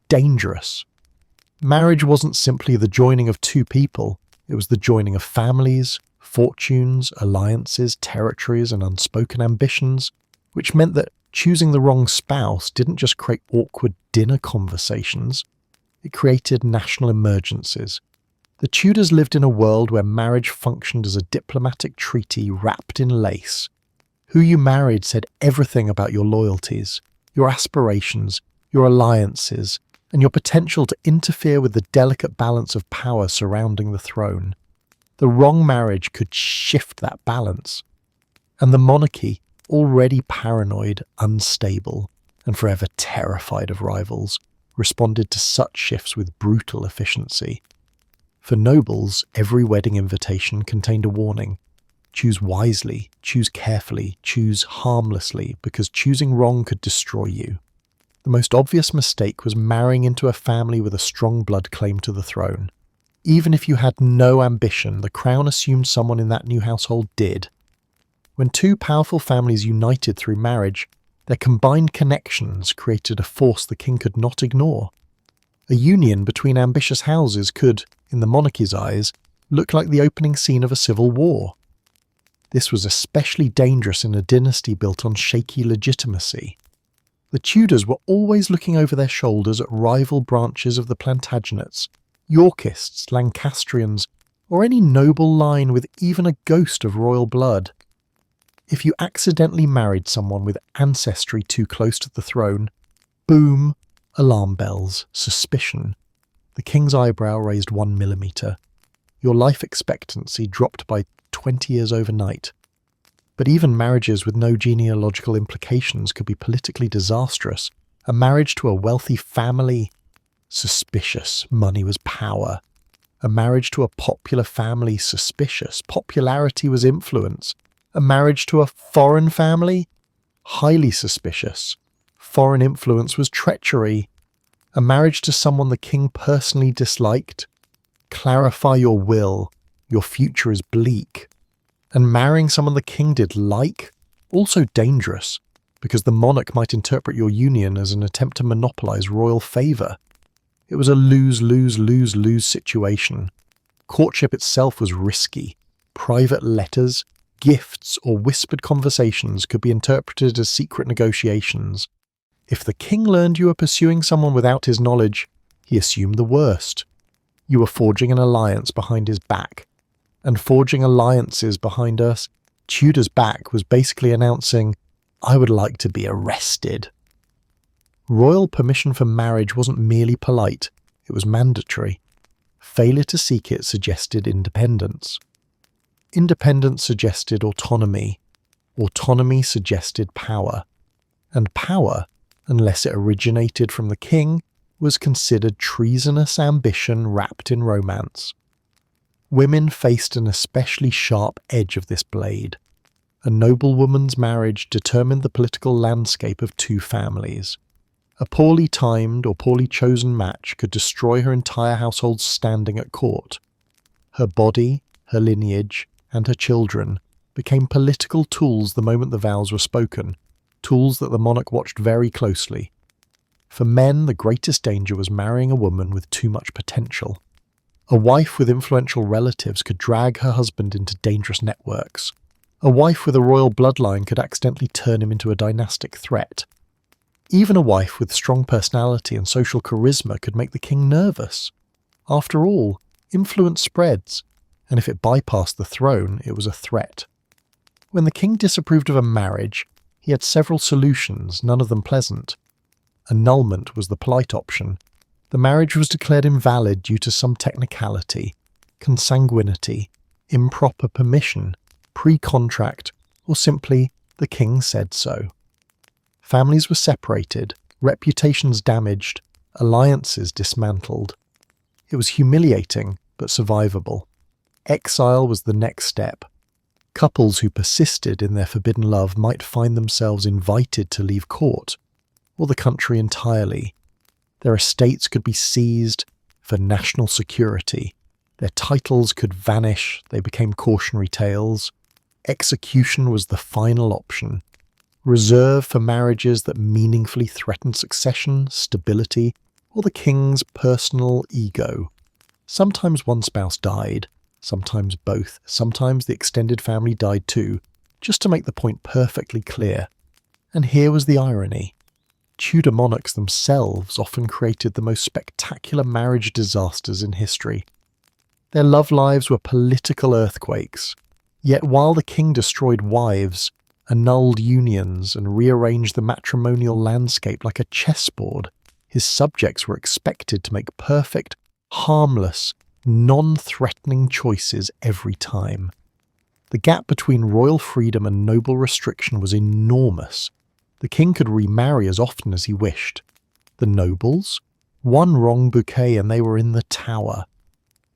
dangerous. Marriage wasn't simply the joining of two people. It was the joining of families, fortunes, alliances, territories, and unspoken ambitions, which meant that choosing the wrong spouse didn't just create awkward dinner conversations. It created national emergencies. The Tudors lived in a world where marriage functioned as a diplomatic treaty wrapped in lace. Who you married said everything about your loyalties, your aspirations, your alliances, and your potential to interfere with the delicate balance of power surrounding the throne. The wrong marriage could shift that balance. And the monarchy, already paranoid, unstable, and forever terrified of rivals, responded to such shifts with brutal efficiency. For nobles, every wedding invitation contained a warning. Choose wisely, choose carefully, choose harmlessly, because choosing wrong could destroy you. The most obvious mistake was marrying into a family with a strong blood claim to the throne. Even if you had no ambition, the crown assumed someone in that new household did. When two powerful families united through marriage, their combined connections created a force the king could not ignore. A union between ambitious houses could, in the monarchy's eyes, look like the opening scene of a civil war. This was especially dangerous in a dynasty built on shaky legitimacy. The Tudors were always looking over their shoulders at rival branches of the Plantagenets, Yorkists, Lancastrians, or any noble line with even a ghost of royal blood. If you accidentally married someone with ancestry too close to the throne, boom, alarm bells, suspicion. The king's eyebrow raised 1 millimeter. Your life expectancy dropped by 20 years overnight. But even marriages with no genealogical implications could be politically disastrous. A marriage to a wealthy family, suspicious. Money was power. A marriage to a popular family, suspicious. Popularity was influence. A marriage to a foreign family, highly suspicious. Foreign influence was treachery. A marriage to someone the king personally disliked. Clarify your will. Your future is bleak. And marrying someone the king did like, also dangerous, because the monarch might interpret your union as an attempt to monopolize royal favor. It was a lose-lose-lose-lose situation. Courtship itself was risky. Private letters, gifts, or whispered conversations could be interpreted as secret negotiations. If the king learned you were pursuing someone without his knowledge, he assumed the worst. You were forging an alliance behind his back. And forging alliances behind us, Tudor's back was basically announcing, I would like to be arrested. Royal permission for marriage wasn't merely polite, it was mandatory. Failure to seek it suggested independence. Independence suggested autonomy. Autonomy suggested power. And power, unless it originated from the king, was considered treasonous ambition wrapped in romance. Women faced an especially sharp edge of this blade. A noblewoman's marriage determined the political landscape of two families. A poorly timed or poorly chosen match could destroy her entire household's standing at court. Her body, her lineage, and her children became political tools the moment the vows were spoken, tools that the monarch watched very closely. For men, the greatest danger was marrying a woman with too much potential. A wife with influential relatives could drag her husband into dangerous networks. A wife with a royal bloodline could accidentally turn him into a dynastic threat. Even a wife with strong personality and social charisma could make the king nervous. After all, influence spreads, and if it bypassed the throne, it was a threat. When the king disapproved of a marriage, he had several solutions, none of them pleasant. Annulment was the polite option. The marriage was declared invalid due to some technicality, consanguinity, improper permission, pre-contract, or simply the king said so. Families were separated, reputations damaged, alliances dismantled. It was humiliating, but survivable. Exile was the next step. Couples who persisted in their forbidden love might find themselves invited to leave court, or the country entirely. Their estates could be seized for national security. Their titles could vanish, they became cautionary tales. Execution was the final option, reserved for marriages that meaningfully threatened succession, stability, or the king's personal ego. Sometimes one spouse died, sometimes both, sometimes the extended family died too, just to make the point perfectly clear. And here was the irony. Tudor monarchs themselves often created the most spectacular marriage disasters in history. Their love lives were political earthquakes. Yet while the king destroyed wives, annulled unions, and rearranged the matrimonial landscape like a chessboard, his subjects were expected to make perfect, harmless, non-threatening choices every time. The gap between royal freedom and noble restriction was enormous. The king could remarry as often as he wished. The nobles? One wrong bouquet and they were in the tower.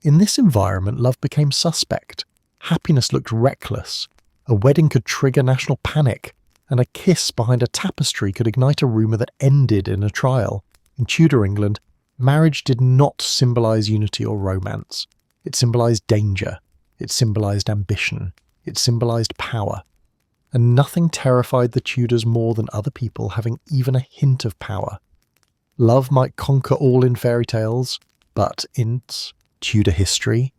In this environment, love became suspect. Happiness looked reckless. A wedding could trigger national panic, and a kiss behind a tapestry could ignite a rumour that ended in a trial. In Tudor England, marriage did not symbolise unity or romance. It symbolised danger. It symbolised ambition. It symbolised power. And nothing terrified the Tudors more than other people having even a hint of power. Love might conquer all in fairy tales, but in Tudor history,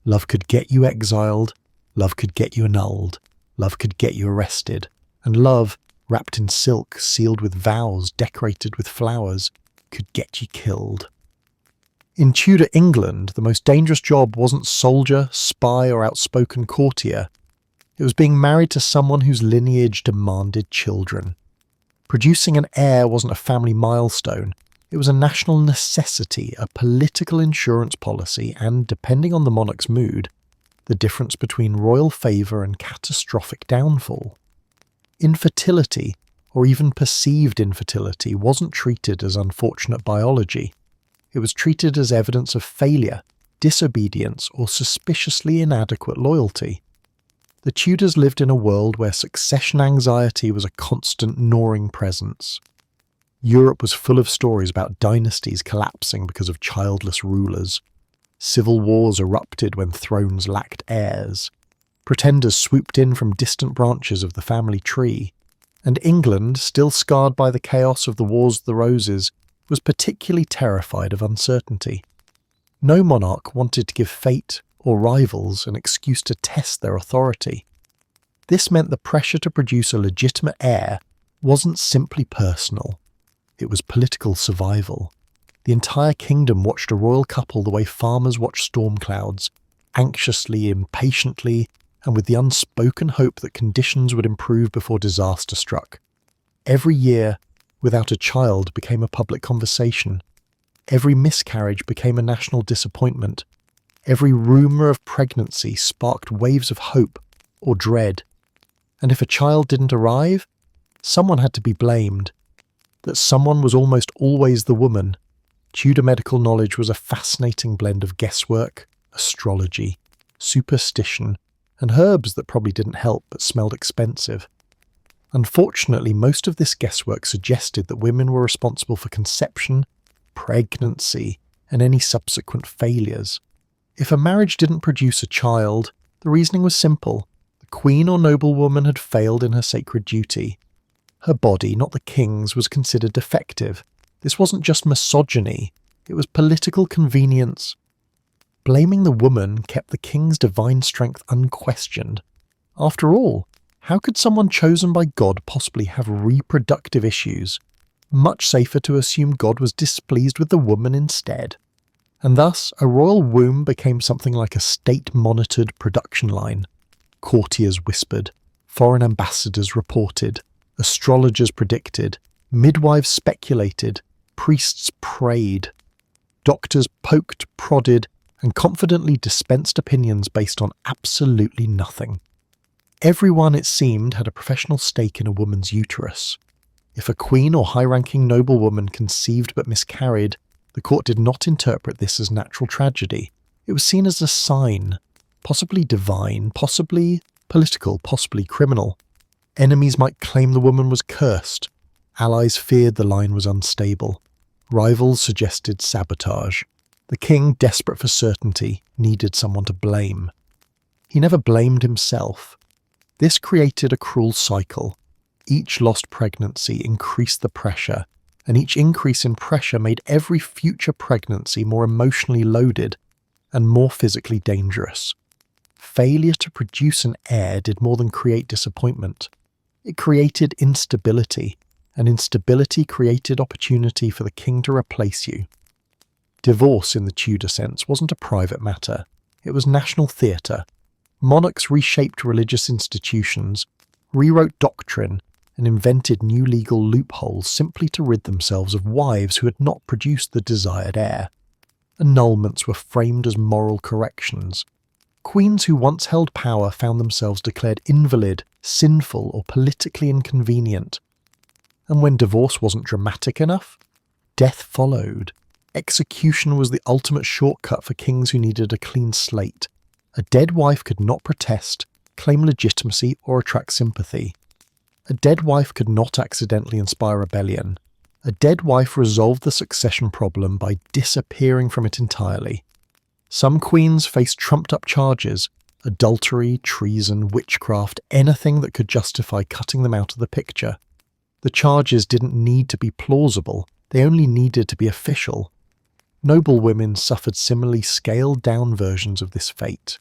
love could get you exiled, love could get you annulled, love could get you arrested, and love, wrapped in silk, sealed with vows, decorated with flowers, could get you killed. In Tudor England, the most dangerous job wasn't soldier, spy, or outspoken courtier. It was being married to someone whose lineage demanded children. Producing an heir wasn't a family milestone. It was a national necessity, a political insurance policy, and, depending on the monarch's mood, the difference between royal favour and catastrophic downfall. Infertility, or even perceived infertility, wasn't treated as unfortunate biology. It was treated as evidence of failure, disobedience, or suspiciously inadequate loyalty. The Tudors lived in a world where succession anxiety was a constant gnawing presence. Europe was full of stories about dynasties collapsing because of childless rulers. Civil wars erupted when thrones lacked heirs. Pretenders swooped in from distant branches of the family tree. And England, still scarred by the chaos of the Wars of the Roses, was particularly terrified of uncertainty. No monarch wanted to give fate or rivals an excuse to test their authority. This meant the pressure to produce a legitimate heir wasn't simply personal. It was political survival. The entire kingdom watched a royal couple the way farmers watch storm clouds, anxiously, impatiently, and with the unspoken hope that conditions would improve before disaster struck. Every year, without a child became a public conversation. Every miscarriage became a national disappointment. Every rumour of pregnancy sparked waves of hope or dread. And if a child didn't arrive, someone had to be blamed. That someone was almost always the woman. Tudor medical knowledge was a fascinating blend of guesswork, astrology, superstition, and herbs that probably didn't help but smelled expensive. Unfortunately, most of this guesswork suggested that women were responsible for conception, pregnancy, and any subsequent failures. If a marriage didn't produce a child, the reasoning was simple. The queen or noblewoman had failed in her sacred duty. Her body, not the king's, was considered defective. This wasn't just misogyny, it was political convenience. Blaming the woman kept the king's divine strength unquestioned. After all, how could someone chosen by God possibly have reproductive issues? Much safer to assume God was displeased with the woman instead. And thus, a royal womb became something like a state-monitored production line. Courtiers whispered, foreign ambassadors reported, astrologers predicted, midwives speculated, priests prayed. Doctors poked, prodded, and confidently dispensed opinions based on absolutely nothing. Everyone, it seemed, had a professional stake in a woman's uterus. If a queen or high-ranking noblewoman conceived but miscarried, the court did not interpret this as natural tragedy. It was seen as a sign, possibly divine, possibly political, possibly criminal. Enemies might claim the woman was cursed. Allies feared the line was unstable. Rivals suggested sabotage. The king, desperate for certainty, needed someone to blame. He never blamed himself. This created a cruel cycle. Each lost pregnancy increased the pressure, and each increase in pressure made every future pregnancy more emotionally loaded and more physically dangerous. Failure to produce an heir did more than create disappointment. It created instability, and instability created opportunity for the king to replace you. Divorce, in the Tudor sense, wasn't a private matter. It was national theatre. Monarchs reshaped religious institutions, rewrote doctrine, and invented new legal loopholes simply to rid themselves of wives who had not produced the desired heir. Annulments were framed as moral corrections. Queens who once held power found themselves declared invalid, sinful, or politically inconvenient. And when divorce wasn't dramatic enough, death followed. Execution was the ultimate shortcut for kings who needed a clean slate. A dead wife could not protest, claim legitimacy, or attract sympathy. A dead wife could not accidentally inspire rebellion. A dead wife resolved the succession problem by disappearing from it entirely. Some queens faced trumped-up charges, adultery, treason, witchcraft, anything that could justify cutting them out of the picture. The charges didn't need to be plausible, they only needed to be official. Noble women suffered similarly scaled-down versions of this fate.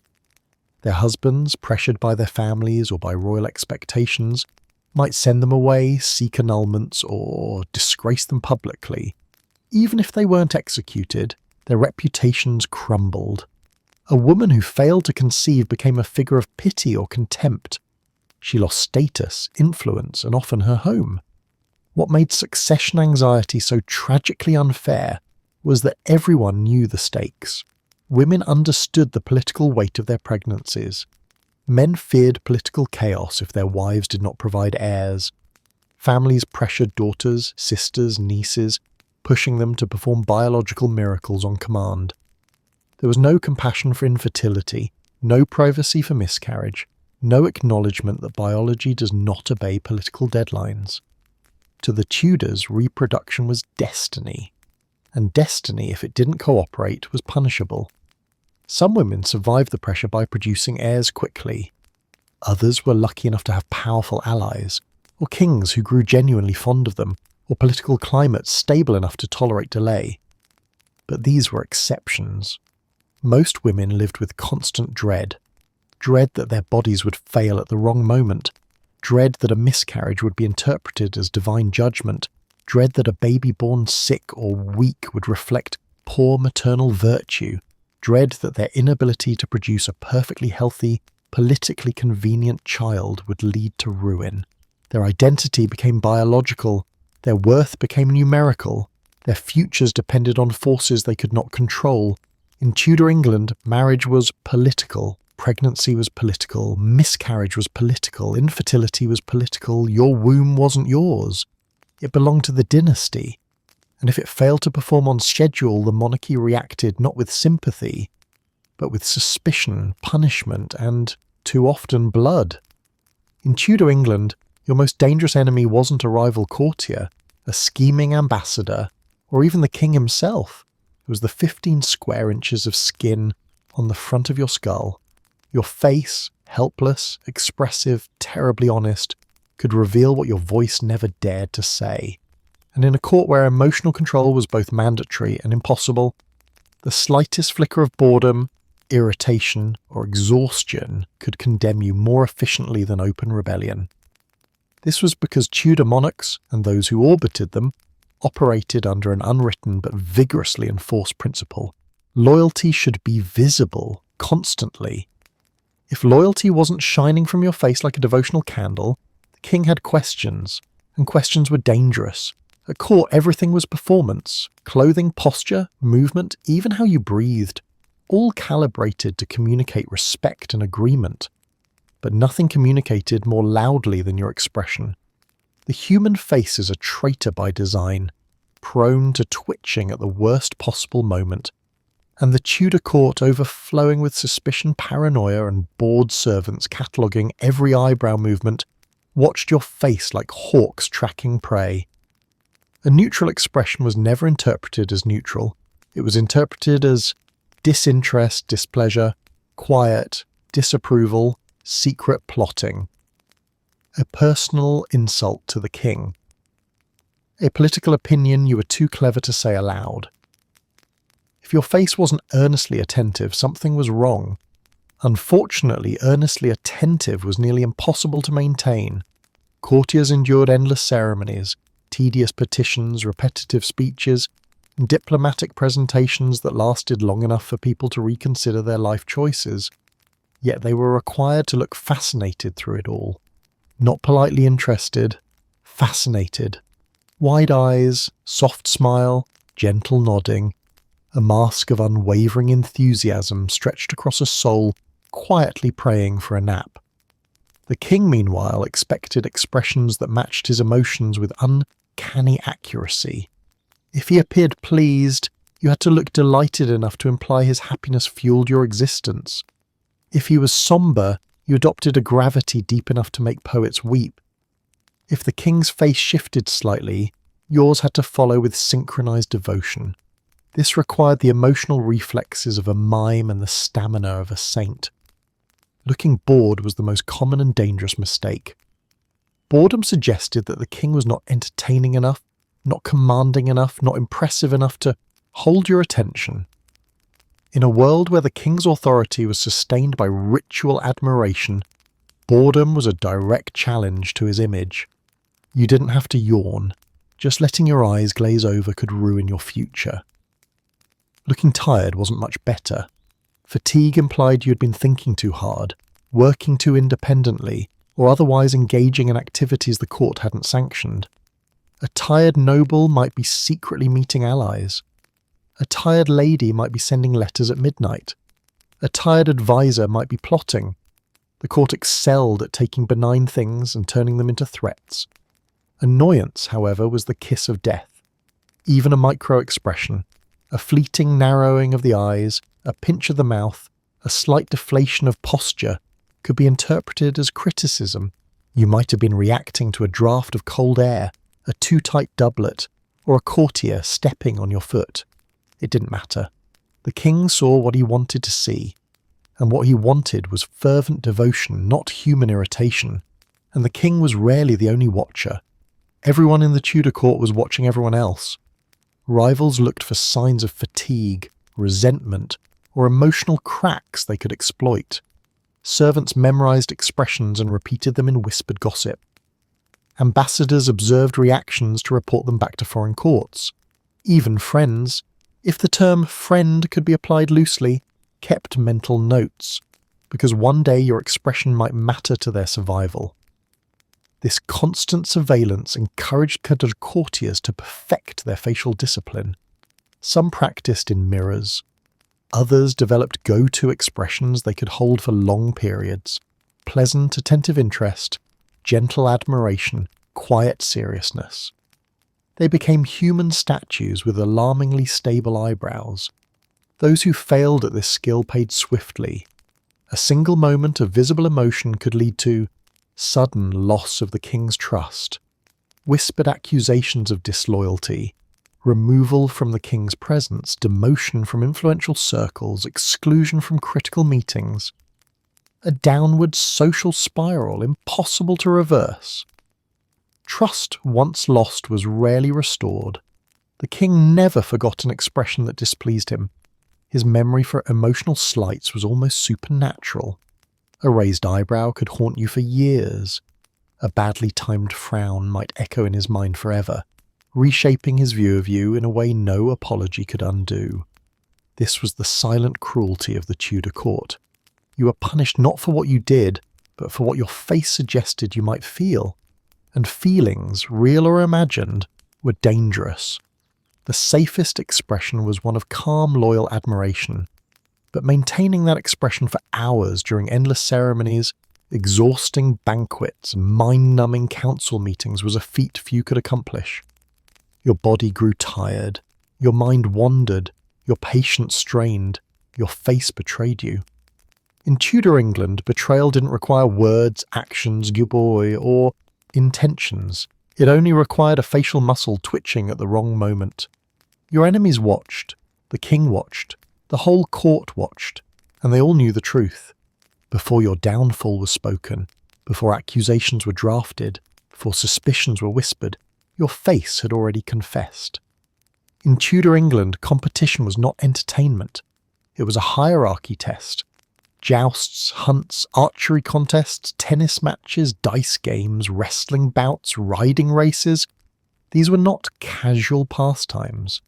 Their husbands, pressured by their families or by royal expectations, might send them away, seek annulments, or disgrace them publicly. Even if they weren't executed, Their reputations crumbled. A woman who failed to conceive became a figure of pity or contempt. She lost status, influence, and often her home. What made succession anxiety so tragically unfair was that everyone knew the stakes. Women understood the political weight of their pregnancies. Men feared political chaos if their wives did not provide heirs. Families pressured daughters, sisters, nieces, pushing them to perform biological miracles on command. There was no compassion for infertility, no privacy for miscarriage, no acknowledgement that biology does not obey political deadlines. To the Tudors, reproduction was destiny, and destiny, if it didn't cooperate, was punishable. Some women survived the pressure by producing heirs quickly. Others were lucky enough to have powerful allies, or kings who grew genuinely fond of them, or political climates stable enough to tolerate delay. But these were exceptions. Most women lived with constant dread that their bodies would fail at the wrong moment, dread that a miscarriage would be interpreted as divine judgment, dread that a baby born sick or weak would reflect poor maternal virtue, dread that their inability to produce a perfectly healthy, politically convenient child would lead to ruin. Their identity became biological, their worth became numerical, their futures depended on forces they could not control. In Tudor England, marriage was political, pregnancy was political, miscarriage was political, infertility was political, your womb wasn't yours. It belonged to the dynasty, and if it failed to perform on schedule, the monarchy reacted not with sympathy, but with suspicion, punishment, and, too often, blood. In Tudor England, your most dangerous enemy wasn't a rival courtier, a scheming ambassador, or even the king himself. It was the 15 square inches of skin on the front of your skull. Your face, helpless, expressive, terribly honest, could reveal what your voice never dared to say. And in a court where emotional control was both mandatory and impossible, the slightest flicker of boredom, irritation, or exhaustion could condemn you more efficiently than open rebellion. This was because Tudor monarchs, and those who orbited them, operated under an unwritten but vigorously enforced principle. Loyalty should be visible, constantly. If loyalty wasn't shining from your face like a devotional candle, the king had questions, and questions were dangerous. At court, everything was performance. Clothing, posture, movement, even how you breathed, all calibrated to communicate respect and agreement. But nothing communicated more loudly than your expression. The human face is a traitor by design, prone to twitching at the worst possible moment. And the Tudor court, overflowing with suspicion, paranoia, and bored servants cataloguing every eyebrow movement, watched your face like hawks tracking prey. A neutral expression was never interpreted as neutral. It was interpreted as disinterest, displeasure, quiet, disapproval, secret plotting. A personal insult to the king. A political opinion you were too clever to say aloud. If your face wasn't earnestly attentive, something was wrong. Unfortunately, earnestly attentive was nearly impossible to maintain. Courtiers endured endless ceremonies, tedious petitions, repetitive speeches, and diplomatic presentations that lasted long enough for people to reconsider their life choices. Yet they were required to look fascinated through it all. Not politely interested, fascinated. Wide eyes, soft smile, gentle nodding. A mask of unwavering enthusiasm stretched across a soul quietly praying for a nap. The king, meanwhile, expected expressions that matched his emotions with uncanny accuracy. If he appeared pleased, you had to look delighted enough to imply his happiness fueled your existence. If he was sombre, you adopted a gravity deep enough to make poets weep. If the king's face shifted slightly, yours had to follow with synchronized devotion. This required the emotional reflexes of a mime and the stamina of a saint. Looking bored was the most common and dangerous mistake. Boredom suggested that the king was not entertaining enough, not commanding enough, not impressive enough to hold your attention. In a world where the king's authority was sustained by ritual admiration, boredom was a direct challenge to his image. You didn't have to yawn. Just letting your eyes glaze over could ruin your future. Looking tired wasn't much better. Fatigue implied you had been thinking too hard, working too independently, or otherwise engaging in activities the court hadn't sanctioned. A tired noble might be secretly meeting allies. A tired lady might be sending letters at midnight. A tired advisor might be plotting. The court excelled at taking benign things and turning them into threats. Annoyance, however, was the kiss of death. Even a micro-expression, a fleeting narrowing of the eyes, a pinch of the mouth, a slight deflation of posture, could be interpreted as criticism. You might have been reacting to a draught of cold air, a too tight doublet, or a courtier stepping on your foot. It didn't matter. The king saw what he wanted to see, and what he wanted was fervent devotion, not human irritation, and the king was rarely the only watcher. Everyone in the Tudor court was watching everyone else. Rivals looked for signs of fatigue, resentment, or emotional cracks they could exploit. Servants memorized expressions and repeated them in whispered gossip. Ambassadors observed reactions to report them back to foreign courts. Even friends, if the term friend could be applied loosely, kept mental notes, because one day your expression might matter to their survival. This constant surveillance encouraged courtiers to perfect their facial discipline. Some practiced in mirrors. Others developed go-to expressions they could hold for long periods. Pleasant, attentive interest, gentle admiration, quiet seriousness. They became human statues with alarmingly stable eyebrows. Those who failed at this skill paid swiftly. A single moment of visible emotion could lead to sudden loss of the king's trust, whispered accusations of disloyalty, removal from the king's presence, demotion from influential circles, exclusion from critical meetings. A downward social spiral impossible to reverse. Trust once lost was rarely restored. The king never forgot an expression that displeased him. His memory for emotional slights was almost supernatural. A raised eyebrow could haunt you for years. A badly timed frown might echo in his mind forever, reshaping his view of you in a way no apology could undo. This was the silent cruelty of the Tudor court. You were punished not for what you did, but for what your face suggested you might feel. And feelings, real or imagined, were dangerous. The safest expression was one of calm, loyal admiration. But maintaining that expression for hours during endless ceremonies, exhausting banquets, and mind-numbing council meetings was a feat few could accomplish. Your body grew tired, your mind wandered, your patience strained, your face betrayed you. In Tudor England, betrayal didn't require words, actions, boy, or intentions. It only required a facial muscle twitching at the wrong moment. Your enemies watched, the king watched, the whole court watched, and they all knew the truth. Before your downfall was spoken, before accusations were drafted, before suspicions were whispered, your face had already confessed. In Tudor England, competition was not entertainment. It was a hierarchy test. Jousts, hunts, archery contests, tennis matches, dice games, wrestling bouts, riding races. These were not casual pastimes.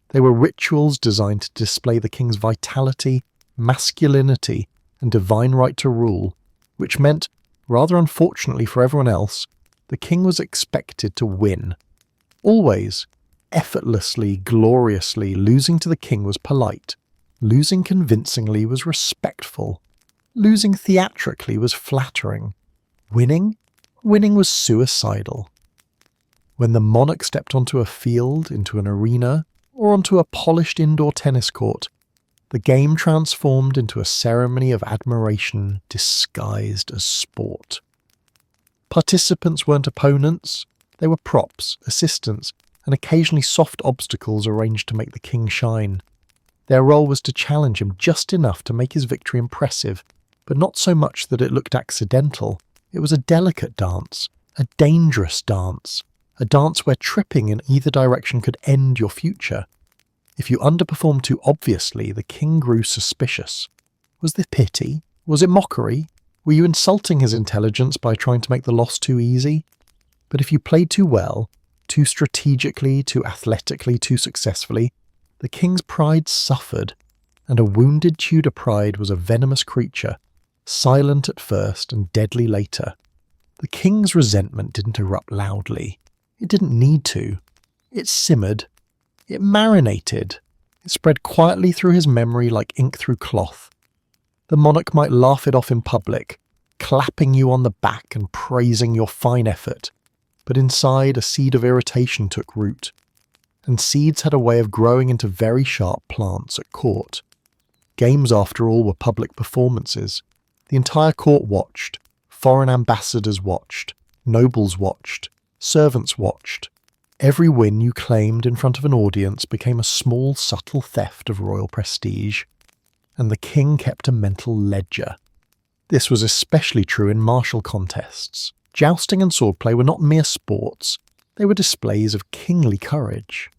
They were rituals designed to display the king's vitality, masculinity, and divine right to rule, which meant, rather unfortunately for everyone else, the king was expected to win. Always, effortlessly, gloriously, losing to the king was polite. Losing convincingly was respectful. Losing theatrically was flattering. Winning was suicidal. When the monarch stepped onto a field, into an arena, or onto a polished indoor tennis court, the game transformed into a ceremony of admiration disguised as sport. Participants weren't opponents, they were props, assistants, and occasionally soft obstacles arranged to make the king shine. Their role was to challenge him just enough to make his victory impressive, but not so much that it looked accidental. It was a delicate dance, a dangerous dance, a dance where tripping in either direction could end your future. If you underperformed too obviously, the king grew suspicious. Was this pity? Was it mockery? Were you insulting his intelligence by trying to make the loss too easy? But if you played too well, too strategically, too athletically, too successfully, the The king's pride suffered, and a wounded Tudor pride was a venomous creature, silent at first and deadly later. The king's resentment didn't erupt loudly. It didn't need to. It simmered. It marinated. It spread quietly through his memory like ink through cloth. The monarch might laugh it off in public, clapping you on the back and praising your fine effort, but inside a seed of irritation took root, and seeds had a way of growing into very sharp plants at court. Games, after all, were public performances. The entire court watched. Foreign ambassadors watched. Nobles watched. Servants watched. Every win you claimed in front of an audience became a small, subtle theft of royal prestige, and the king kept a mental ledger. This was especially true in martial contests. Jousting and swordplay were not mere sports, they were displays of kingly courage.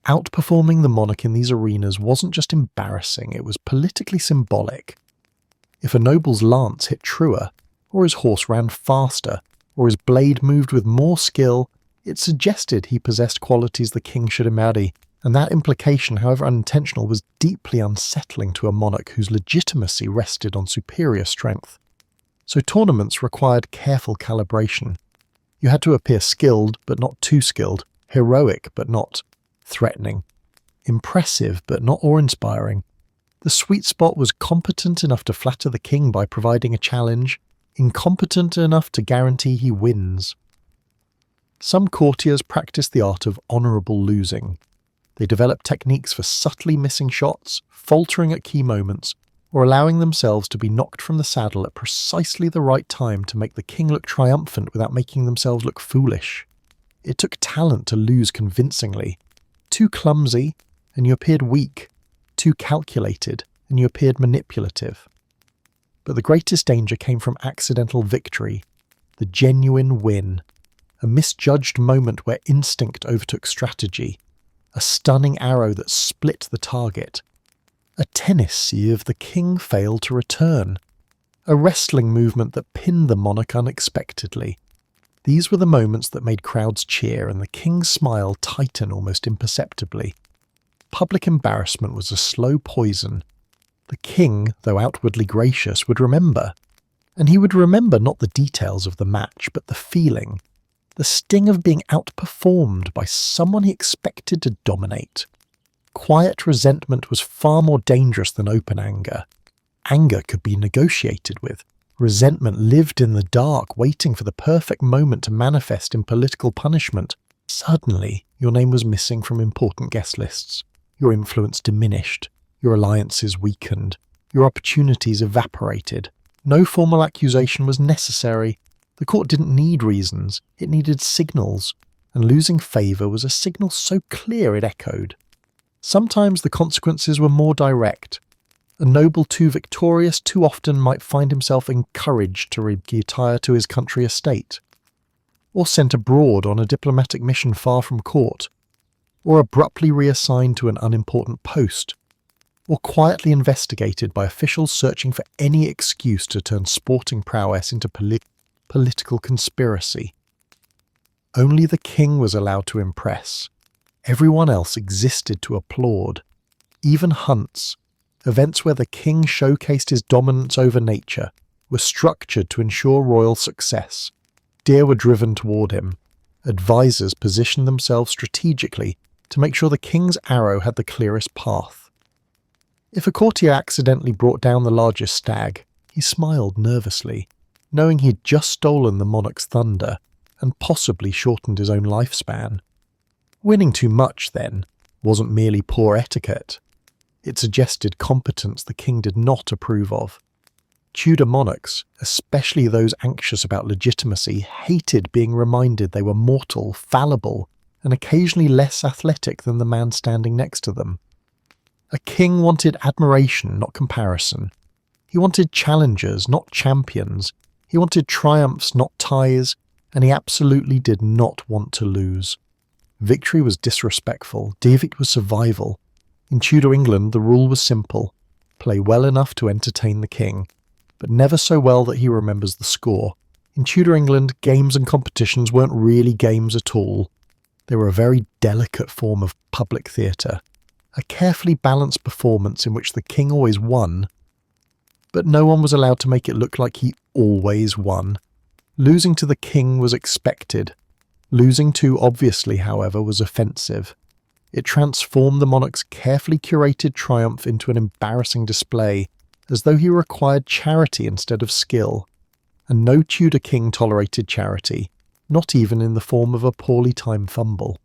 Outperforming the monarch in these arenas wasn't just embarrassing, it was politically symbolic. If a noble's lance hit truer, or his horse ran faster, or his blade moved with more skill, it suggested he possessed qualities the king should embody, and that implication, however unintentional, was deeply unsettling to a monarch whose legitimacy rested on superior strength. So tournaments required careful calibration. You had to appear skilled, but not too skilled, heroic, but not threatening, impressive, but not awe-inspiring. The sweet spot was competent enough to flatter the king by providing a challenge, incompetent enough to guarantee he wins. Some courtiers practiced the art of honourable losing. They developed techniques for subtly missing shots, faltering at key moments, or allowing themselves to be knocked from the saddle at precisely the right time to make the king look triumphant without making themselves look foolish. It took talent to lose convincingly. Too clumsy, and you appeared weak. Too calculated, and you appeared manipulative. But the greatest danger came from accidental victory, the genuine win, a misjudged moment where instinct overtook strategy, a stunning arrow that split the target, a tennis serve the king failed to return, a wrestling movement that pinned the monarch unexpectedly. These were the moments that made crowds cheer and the king's smile tighten almost imperceptibly. Public embarrassment was a slow poison. The king, though outwardly gracious, would remember. And he would remember not the details of the match, but the feeling, the sting of being outperformed by someone he expected to dominate. Quiet resentment was far more dangerous than open anger. Anger could be negotiated with. Resentment lived in the dark, waiting for the perfect moment to manifest in political punishment. Suddenly, your name was missing from important guest lists. Your influence diminished. Your alliances weakened. Your opportunities evaporated. No formal accusation was necessary. The court didn't need reasons. It needed signals. And losing favour was a signal so clear it echoed. Sometimes the consequences were more direct. A noble too victorious too often might find himself encouraged to retire to his country estate, or sent abroad on a diplomatic mission far from court, or abruptly reassigned to an unimportant post, or quietly investigated by officials searching for any excuse to turn sporting prowess into political conspiracy. Only the king was allowed to impress. Everyone else existed to applaud. Even hunts, events where the king showcased his dominance over nature, were structured to ensure royal success. Deer were driven toward him. Advisors positioned themselves strategically to make sure the king's arrow had the clearest path. If a courtier accidentally brought down the largest stag, he smiled nervously, knowing he'd just stolen the monarch's thunder and possibly shortened his own lifespan. Winning too much, then, wasn't merely poor etiquette. It suggested competence the king did not approve of. Tudor monarchs, especially those anxious about legitimacy, hated being reminded they were mortal, fallible, and occasionally less athletic than the man standing next to them. A king wanted admiration, not comparison. He wanted challengers, not champions. He wanted triumphs, not ties, and he absolutely did not want to lose. Victory was disrespectful, defeat was survival. In Tudor England, the rule was simple: play well enough to entertain the king, but never so well that he remembers the score. In Tudor England, games and competitions weren't really games at all. They were a very delicate form of public theatre, a carefully balanced performance in which the king always won, but no one was allowed to make it look like he always won. Losing to the king was expected. Losing too obviously, however, was offensive. It transformed the monarch's carefully curated triumph into an embarrassing display, as though he required charity instead of skill. And no Tudor king tolerated charity, not even in the form of a poorly timed fumble.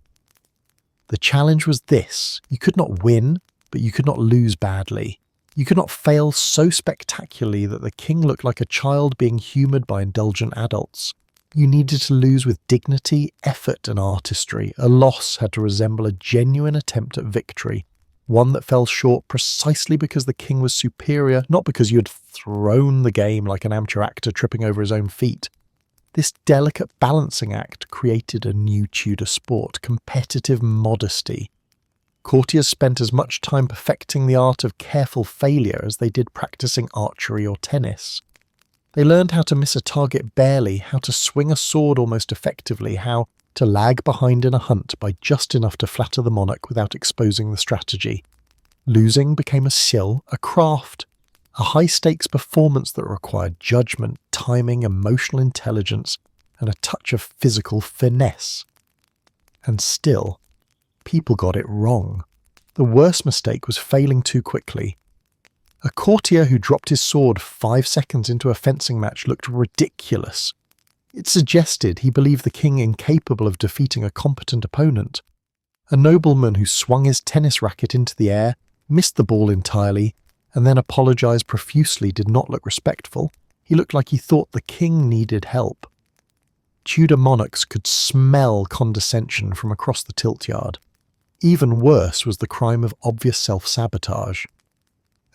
The challenge was this: you could not win, but you could not lose badly. You could not fail so spectacularly that the king looked like a child being humoured by indulgent adults. You needed to lose with dignity, effort and artistry. A loss had to resemble a genuine attempt at victory, one that fell short precisely because the king was superior, not because you had thrown the game like an amateur actor tripping over his own feet. This delicate balancing act created a new Tudor sport, competitive modesty. Courtiers spent as much time perfecting the art of careful failure as they did practicing archery or tennis. They learned how to miss a target barely, how to swing a sword almost effectively, how to lag behind in a hunt by just enough to flatter the monarch without exposing the strategy. Losing became a skill, a craft, a high-stakes performance that required judgment, timing, emotional intelligence, and a touch of physical finesse. And still, people got it wrong. The worst mistake was failing too quickly. A courtier who dropped his sword 5 seconds into a fencing match looked ridiculous. It suggested he believed the king incapable of defeating a competent opponent. A nobleman who swung his tennis racket into the air, missed the ball entirely, and then apologised profusely did not look respectful. He looked like he thought the king needed help. Tudor monarchs could smell condescension from across the tilt yard. Even worse was the crime of obvious self-sabotage.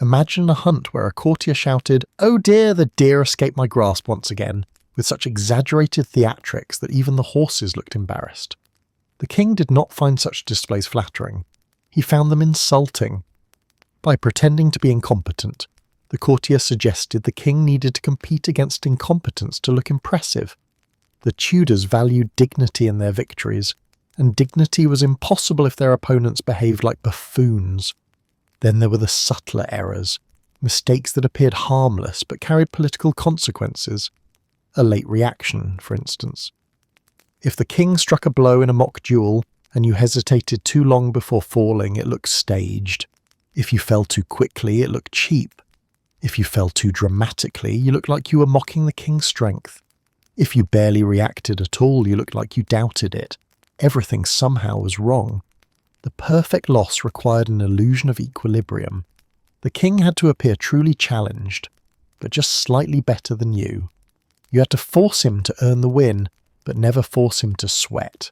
Imagine a hunt where a courtier shouted, "Oh dear, the deer escaped my grasp once again," with such exaggerated theatrics that even the horses looked embarrassed. The king did not find such displays flattering. He found them insulting. By pretending to be incompetent, the courtier suggested the king needed to compete against incompetence to look impressive. The Tudors valued dignity in their victories, and dignity was impossible if their opponents behaved like buffoons. Then there were the subtler errors, mistakes that appeared harmless but carried political consequences. A late reaction, for instance. If the king struck a blow in a mock duel and you hesitated too long before falling, it looked staged. If you fell too quickly, it looked cheap. If you fell too dramatically, you looked like you were mocking the king's strength. If you barely reacted at all, you looked like you doubted it. Everything somehow was wrong. The perfect loss required an illusion of equilibrium. The king had to appear truly challenged, but just slightly better than you. You had to force him to earn the win, but never force him to sweat.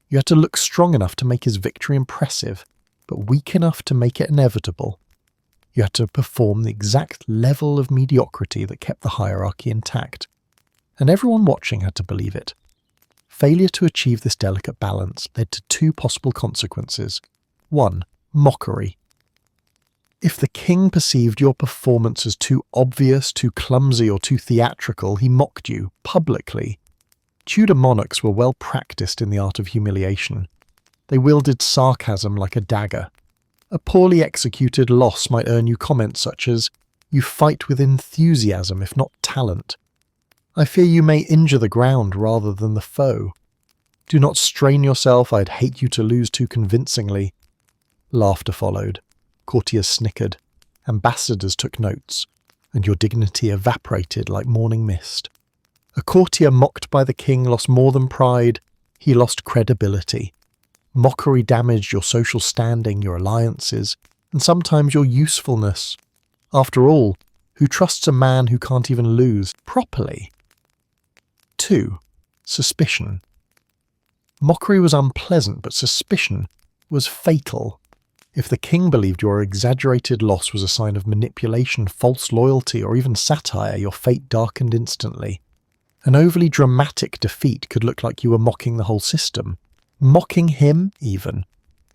You had to look strong enough to make his victory impressive, but weak enough to make it inevitable. You had to perform the exact level of mediocrity that kept the hierarchy intact. And everyone watching had to believe it. Failure to achieve this delicate balance led to two possible consequences. 1. Mockery. If the king perceived your performance as too obvious, too clumsy, or too theatrical, he mocked you, publicly. Tudor monarchs were well practiced in the art of humiliation. They wielded sarcasm like a dagger. A poorly executed loss might earn you comments such as, "You fight with enthusiasm, if not talent. I fear you may injure the ground rather than the foe. Do not strain yourself, I'd hate you to lose too convincingly." Laughter followed. Courtiers snickered. Ambassadors took notes. And your dignity evaporated like morning mist. A courtier mocked by the king lost more than pride. He lost credibility. Mockery damaged your social standing, your alliances, and sometimes your usefulness. After all, who trusts a man who can't even lose properly? 2. Suspicion. Mockery was unpleasant, but suspicion was fatal. If the king believed your exaggerated loss was a sign of manipulation, false loyalty, or even satire, your fate darkened instantly. An overly dramatic defeat could look like you were mocking the whole system. Mocking him, even.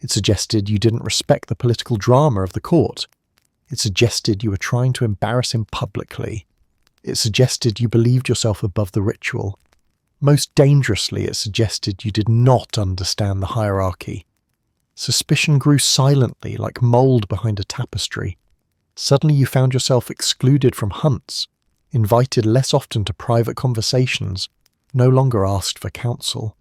It suggested you didn't respect the political drama of the court. It suggested you were trying to embarrass him publicly. It suggested you believed yourself above the ritual. Most dangerously, it suggested you did not understand the hierarchy. Suspicion grew silently like mould behind a tapestry. Suddenly you found yourself excluded from hunts, invited less often to private conversations, no longer asked for counsel.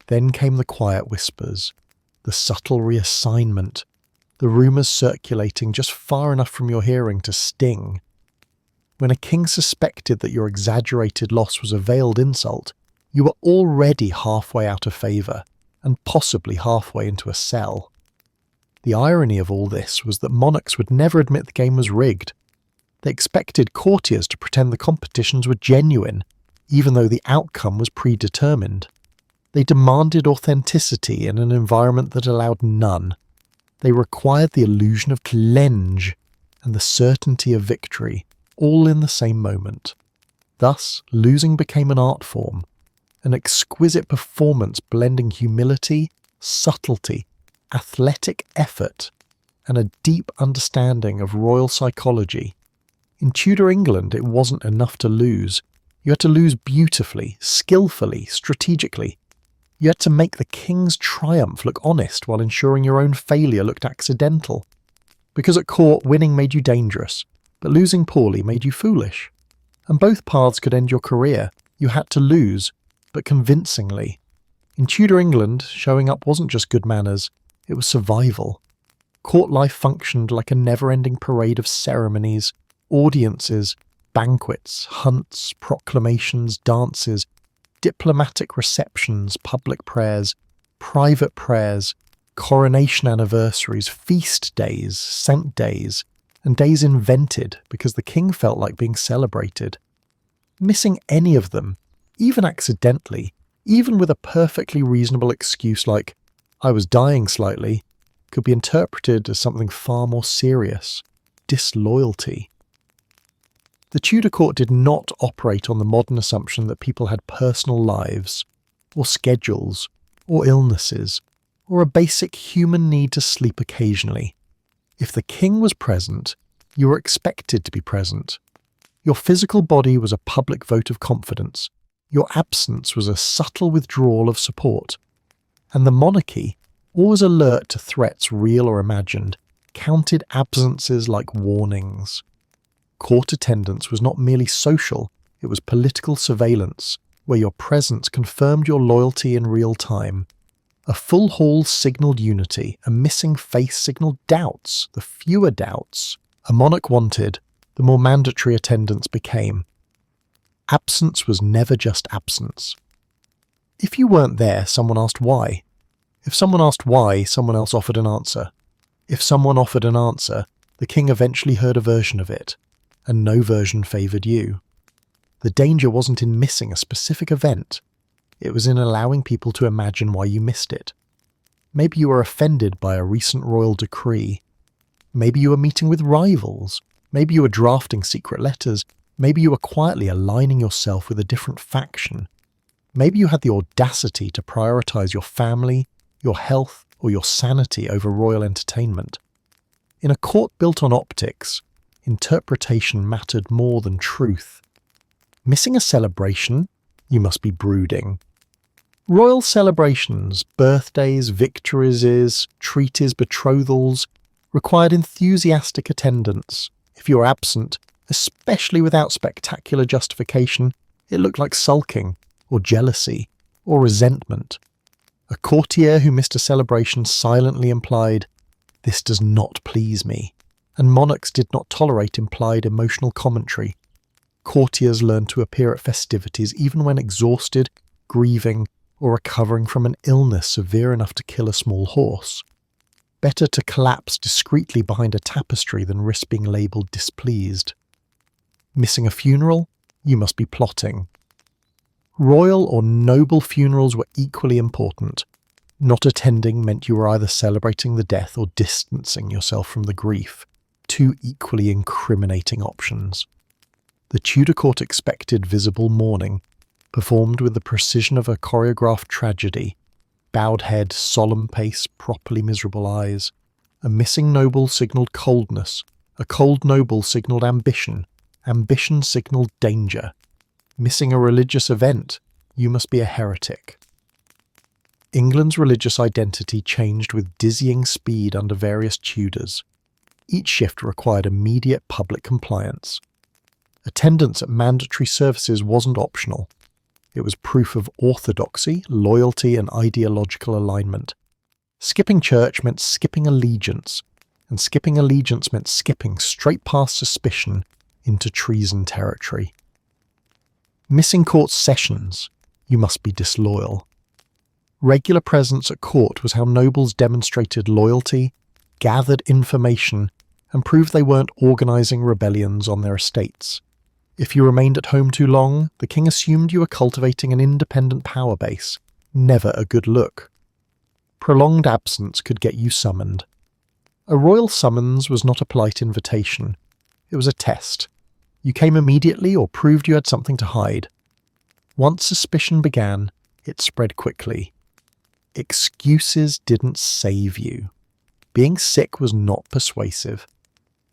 Then came the quiet whispers, the subtle reassignment, the rumours circulating just far enough from your hearing to sting. When a king suspected that your exaggerated loss was a veiled insult, you were already halfway out of favour, and possibly halfway into a cell. The irony of all this was that monarchs would never admit the game was rigged. They expected courtiers to pretend the competitions were genuine, even though the outcome was predetermined. They demanded authenticity in an environment that allowed none. They required the illusion of cleanse and the certainty of victory, all in the same moment. Thus, losing became an art form, an exquisite performance blending humility, subtlety, athletic effort, and a deep understanding of royal psychology. In Tudor England, it wasn't enough to lose. You had to lose beautifully, skillfully, strategically. You had to make the king's triumph look honest while ensuring your own failure looked accidental. Because at court, winning made you dangerous, but losing poorly made you foolish. And both paths could end your career. You had to lose, but convincingly. In Tudor England, showing up wasn't just good manners, it was survival. Court life functioned like a never-ending parade of ceremonies, audiences, banquets, hunts, proclamations, dances, diplomatic receptions, public prayers, private prayers, coronation anniversaries, feast days, scent days, and days invented because the king felt like being celebrated. Missing any of them, even accidentally, even with a perfectly reasonable excuse like, "I was dying slightly," could be interpreted as something far more serious: disloyalty. The Tudor court did not operate on the modern assumption that people had personal lives, or schedules, or illnesses, or a basic human need to sleep occasionally. If the king was present, you were expected to be present. Your physical body was a public vote of confidence. Your absence was a subtle withdrawal of support. And the monarchy, always alert to threats real or imagined, counted absences like warnings. Court attendance was not merely social, it was political surveillance, where your presence confirmed your loyalty in real time. A full hall signalled unity, a missing face signalled doubts. The fewer doubts a monarch wanted, the more mandatory attendance became. Absence was never just absence. If you weren't there, someone asked why. If someone asked why, someone else offered an answer. If someone offered an answer, the king eventually heard a version of it, and no version favoured you. The danger wasn't in missing a specific event, it was in allowing people to imagine why you missed it. Maybe you were offended by a recent royal decree. Maybe you were meeting with rivals. Maybe you were drafting secret letters. Maybe you were quietly aligning yourself with a different faction. Maybe you had the audacity to prioritise your family, your health, or your sanity over royal entertainment. In a court built on optics, interpretation mattered more than truth. Missing a celebration? You must be brooding. Royal celebrations, birthdays, victories, treaties, betrothals, required enthusiastic attendance. If you were absent, especially without spectacular justification, it looked like sulking, or jealousy, or resentment. A courtier who missed a celebration silently implied, "This does not please me," and monarchs did not tolerate implied emotional commentary. Courtiers learned to appear at festivities even when exhausted, grieving, or recovering from an illness severe enough to kill a small horse. Better to collapse discreetly behind a tapestry than risk being labelled displeased. Missing a funeral? You must be plotting. Royal or noble funerals were equally important. Not attending meant you were either celebrating the death or distancing yourself from the grief, two equally incriminating options. The Tudor court expected visible mourning, performed with the precision of a choreographed tragedy, bowed head, solemn pace, properly miserable eyes. A missing noble signalled coldness, a cold noble signalled ambition, ambition signalled danger. Missing a religious event, you must be a heretic. England's religious identity changed with dizzying speed under various Tudors. Each shift required immediate public compliance. Attendance at mandatory services wasn't optional. It was proof of orthodoxy, loyalty, and ideological alignment. Skipping church meant skipping allegiance, and skipping allegiance meant skipping straight past suspicion into treason territory. Missing court sessions, you must be disloyal. Regular presence at court was how nobles demonstrated loyalty, gathered information, and proved they weren't organising rebellions on their estates. If you remained at home too long, the king assumed you were cultivating an independent power base. Never a good look. Prolonged absence could get you summoned. A royal summons was not a polite invitation. It was a test. You came immediately or proved you had something to hide. Once suspicion began, it spread quickly. Excuses didn't save you. Being sick was not persuasive.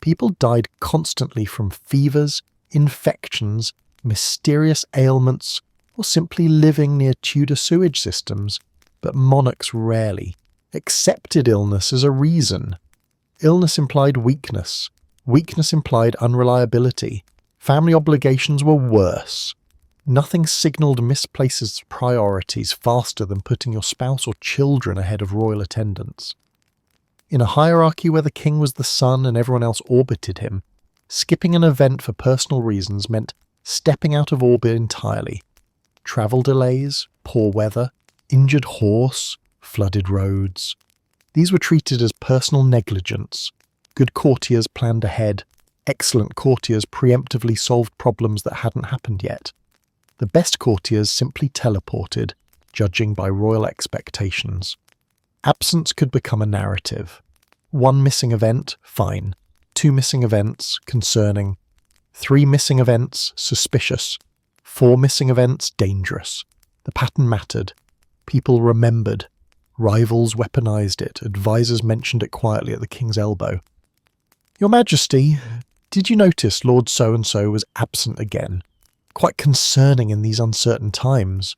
People died constantly from fevers, infections, mysterious ailments, or simply living near Tudor sewage systems, but monarchs rarely accepted illness as a reason. Illness implied weakness. Weakness implied unreliability. Family obligations were worse. Nothing signalled misplaces priorities faster than putting your spouse or children ahead of royal attendance. In a hierarchy where the king was the sun and everyone else orbited him, skipping an event for personal reasons meant stepping out of orbit entirely. Travel delays, poor weather, injured horse, flooded roads. These were treated as personal negligence. Good courtiers planned ahead. Excellent courtiers preemptively solved problems that hadn't happened yet. The best courtiers simply teleported, judging by royal expectations. Absence could become a narrative. One missing event, fine. 2 missing events, concerning. 3 missing events, suspicious. 4 missing events, dangerous. The pattern mattered. People remembered. Rivals weaponized it. Advisors mentioned it quietly at the king's elbow. Your Majesty, did you notice Lord So-and-so was absent again? Quite concerning in these uncertain times.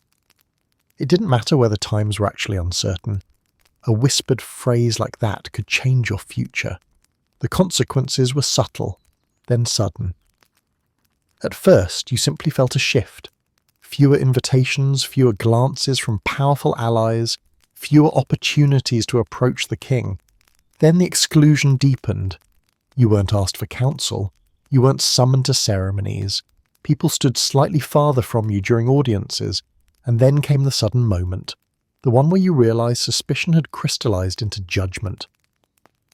It didn't matter whether times were actually uncertain. A whispered phrase like that could change your future. The consequences were subtle, then sudden. At first, you simply felt a shift. Fewer invitations, fewer glances from powerful allies, fewer opportunities to approach the king. Then the exclusion deepened. You weren't asked for counsel. You weren't summoned to ceremonies. People stood slightly farther from you during audiences, and then came the sudden moment. The one where you realised suspicion had crystallised into judgment.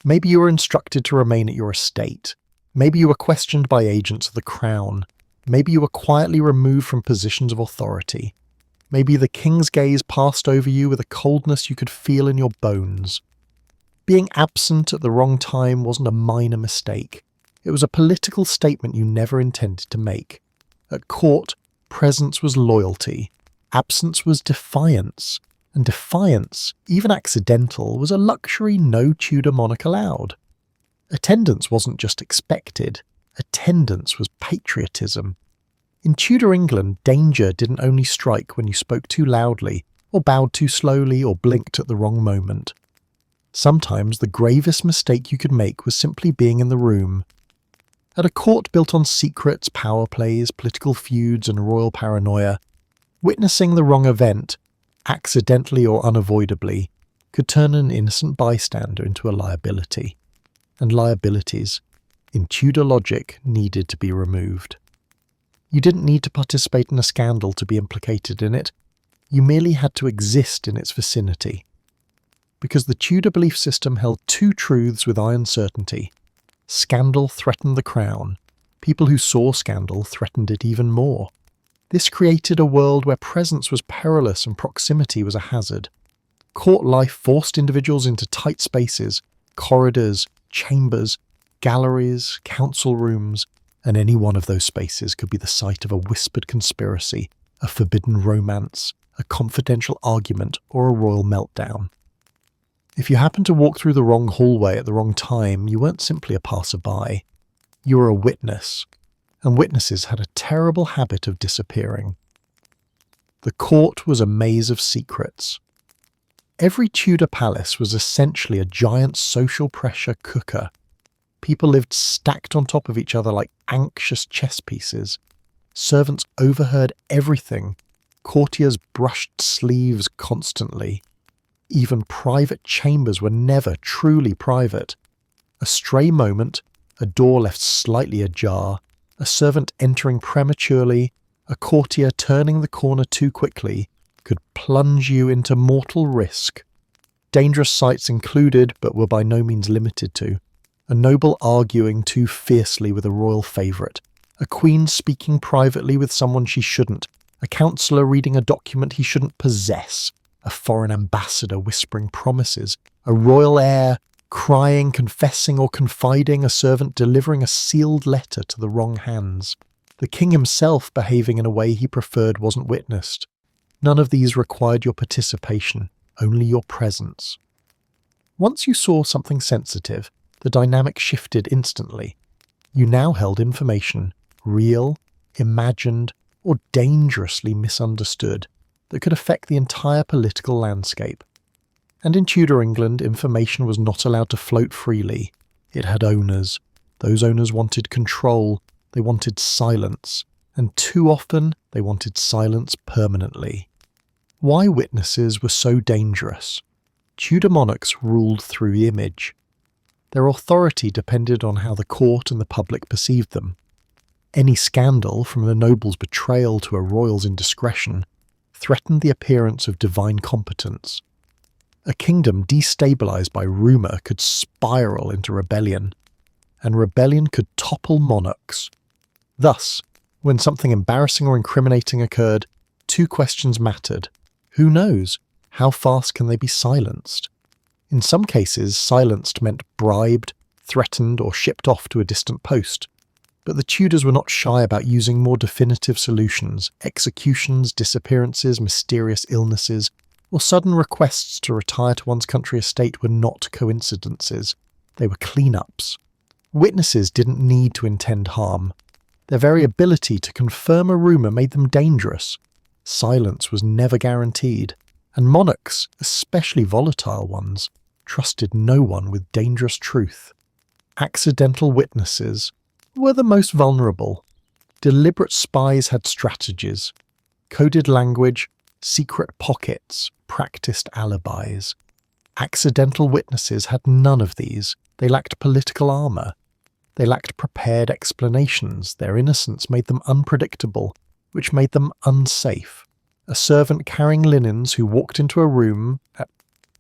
Maybe you were instructed to remain at your estate. Maybe you were questioned by agents of the crown. Maybe you were quietly removed from positions of authority. Maybe the king's gaze passed over you with a coldness you could feel in your bones. Being absent at the wrong time wasn't a minor mistake. It was a political statement you never intended to make. At court, presence was loyalty. Absence was defiance. And defiance, even accidental, was a luxury no Tudor monarch allowed. Attendance wasn't just expected. Attendance was patriotism. In Tudor England, danger didn't only strike when you spoke too loudly, or bowed too slowly, or blinked at the wrong moment. Sometimes the gravest mistake you could make was simply being in the room. At a court built on secrets, power plays, political feuds, and royal paranoia, witnessing the wrong event, accidentally or unavoidably, could turn an innocent bystander into a liability. And liabilities, in Tudor logic, needed to be removed. You didn't need to participate in a scandal to be implicated in it. You merely had to exist in its vicinity. Because the Tudor belief system held 2 truths with iron certainty. Scandal threatened the crown. People who saw scandal threatened it even more. This created a world where presence was perilous and proximity was a hazard. Court life forced individuals into tight spaces, corridors, chambers, galleries, council rooms, and any one of those spaces could be the site of a whispered conspiracy, a forbidden romance, a confidential argument, or a royal meltdown. If you happened to walk through the wrong hallway at the wrong time, you weren't simply a passerby. You were a witness, and witnesses had a terrible habit of disappearing. The court was a maze of secrets. Every Tudor palace was essentially a giant social pressure cooker. People lived stacked on top of each other like anxious chess pieces. Servants overheard everything. Courtiers brushed sleeves constantly. Even private chambers were never truly private. A stray moment, a door left slightly ajar, a servant entering prematurely, a courtier turning the corner too quickly, could plunge you into mortal risk. Dangerous sights included, but were by no means limited to, a noble arguing too fiercely with a royal favourite, a queen speaking privately with someone she shouldn't, a counsellor reading a document he shouldn't possess, a foreign ambassador whispering promises, a royal heir crying, confessing or confiding, a servant delivering a sealed letter to the wrong hands, the king himself behaving in a way he preferred wasn't witnessed. None of these required your participation, only your presence. Once you saw something sensitive, the dynamic shifted instantly. You now held information, real, imagined, or dangerously misunderstood, that could affect the entire political landscape. And in Tudor England, information was not allowed to float freely. It had owners. Those owners wanted control, they wanted silence, and too often they wanted silence permanently. Why witnesses were so dangerous? Tudor monarchs ruled through image. Their authority depended on how the court and the public perceived them. Any scandal, from a noble's betrayal to a royal's indiscretion, threatened the appearance of divine competence. A kingdom destabilized by rumour could spiral into rebellion, and rebellion could topple monarchs. Thus, when something embarrassing or incriminating occurred, two questions mattered. Who knows? How fast can they be silenced? In some cases, silenced meant bribed, threatened, or shipped off to a distant post. But the Tudors were not shy about using more definitive solutions: executions, disappearances, mysterious illnesses, or sudden requests to retire to one's country estate were not coincidences. They were clean-ups. Witnesses didn't need to intend harm. Their very ability to confirm a rumour made them dangerous. Silence was never guaranteed, and monarchs, especially volatile ones, trusted no one with dangerous truth. Accidental witnesses were the most vulnerable. Deliberate spies had strategies, coded language, secret pockets, practiced alibis. Accidental witnesses had none of these. They lacked political armour. They lacked prepared explanations. Their innocence made them unpredictable, which made them unsafe. A servant carrying linens who walked into a room at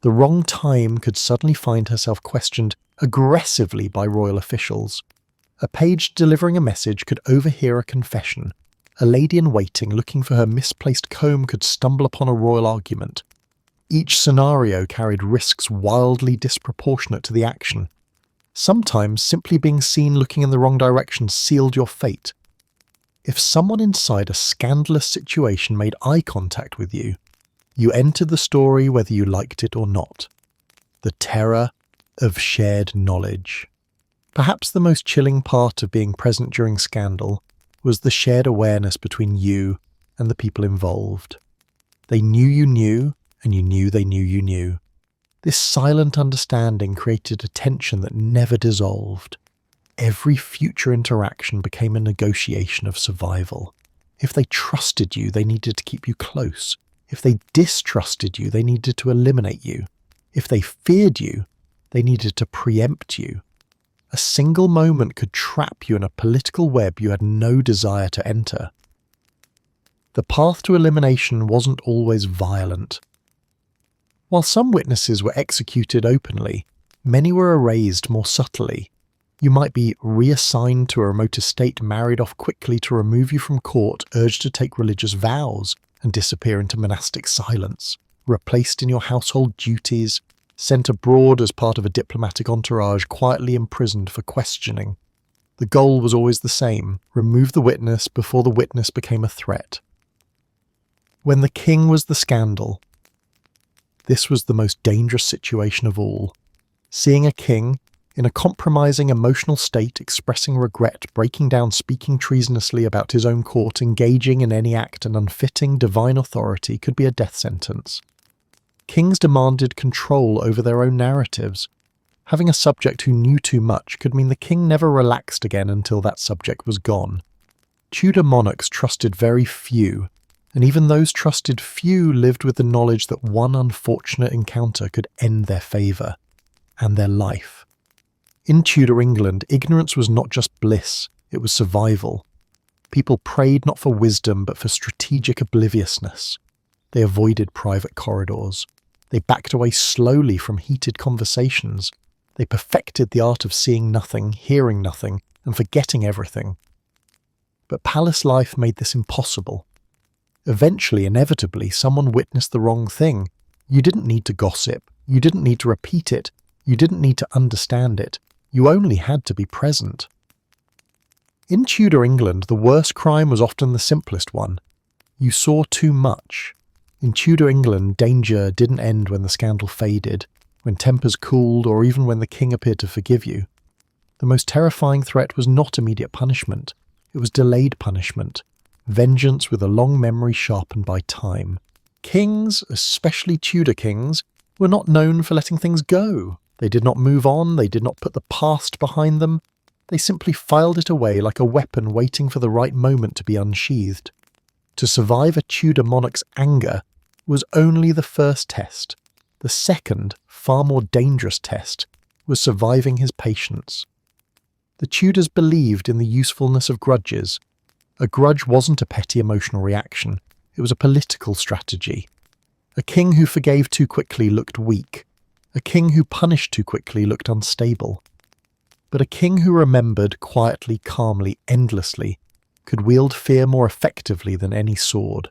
the wrong time could suddenly find herself questioned aggressively by royal officials. A page delivering a message could overhear a confession. A lady in waiting looking for her misplaced comb could stumble upon a royal argument. Each scenario carried risks wildly disproportionate to the action. Sometimes simply being seen looking in the wrong direction sealed your fate. If someone inside a scandalous situation made eye contact with you, you entered the story whether you liked it or not. The terror of shared knowledge. Perhaps the most chilling part of being present during scandal was the shared awareness between you and the people involved. They knew, and you knew they knew you knew. This silent understanding created a tension that never dissolved. Every future interaction became a negotiation of survival. If they trusted you, they needed to keep you close. If they distrusted you, they needed to eliminate you. If they feared you, they needed to preempt you. A single moment could trap you in a political web you had no desire to enter. The path to elimination wasn't always violent. While some witnesses were executed openly, many were erased more subtly. You might be reassigned to a remote estate, married off quickly to remove you from court, urged to take religious vows and disappear into monastic silence, replaced in your household duties, sent abroad as part of a diplomatic entourage, quietly imprisoned for questioning. The goal was always the same: remove the witness before the witness became a threat. When the king was the scandal, this was the most dangerous situation of all. Seeing a king, in a compromising emotional state, expressing regret, breaking down, speaking treasonously about his own court, engaging in any act and unfitting divine authority could be a death sentence. Kings demanded control over their own narratives. Having a subject who knew too much could mean the king never relaxed again until that subject was gone. Tudor monarchs trusted very few, and even those trusted few lived with the knowledge that one unfortunate encounter could end their favour and their life. In Tudor England, ignorance was not just bliss, it was survival. People prayed not for wisdom but for strategic obliviousness. They avoided private corridors. They backed away slowly from heated conversations. They perfected the art of seeing nothing, hearing nothing, and forgetting everything. But palace life made this impossible. Eventually, inevitably, someone witnessed the wrong thing. You didn't need to gossip. You didn't need to repeat it. You didn't need to understand it. You only had to be present. In Tudor England, the worst crime was often the simplest one. You saw too much. In Tudor England, danger didn't end when the scandal faded, when tempers cooled, or even when the king appeared to forgive you. The most terrifying threat was not immediate punishment. It was delayed punishment. Vengeance with a long memory sharpened by time. Kings, especially Tudor kings, were not known for letting things go. They did not move on, they did not put the past behind them. They simply filed it away like a weapon waiting for the right moment to be unsheathed. To survive a Tudor monarch's anger was only the first test. The second, far more dangerous test was surviving his patience. The Tudors believed in the usefulness of grudges. A grudge wasn't a petty emotional reaction, it was a political strategy. A king who forgave too quickly looked weak. A king who punished too quickly looked unstable. But a king who remembered quietly, calmly, endlessly, could wield fear more effectively than any sword.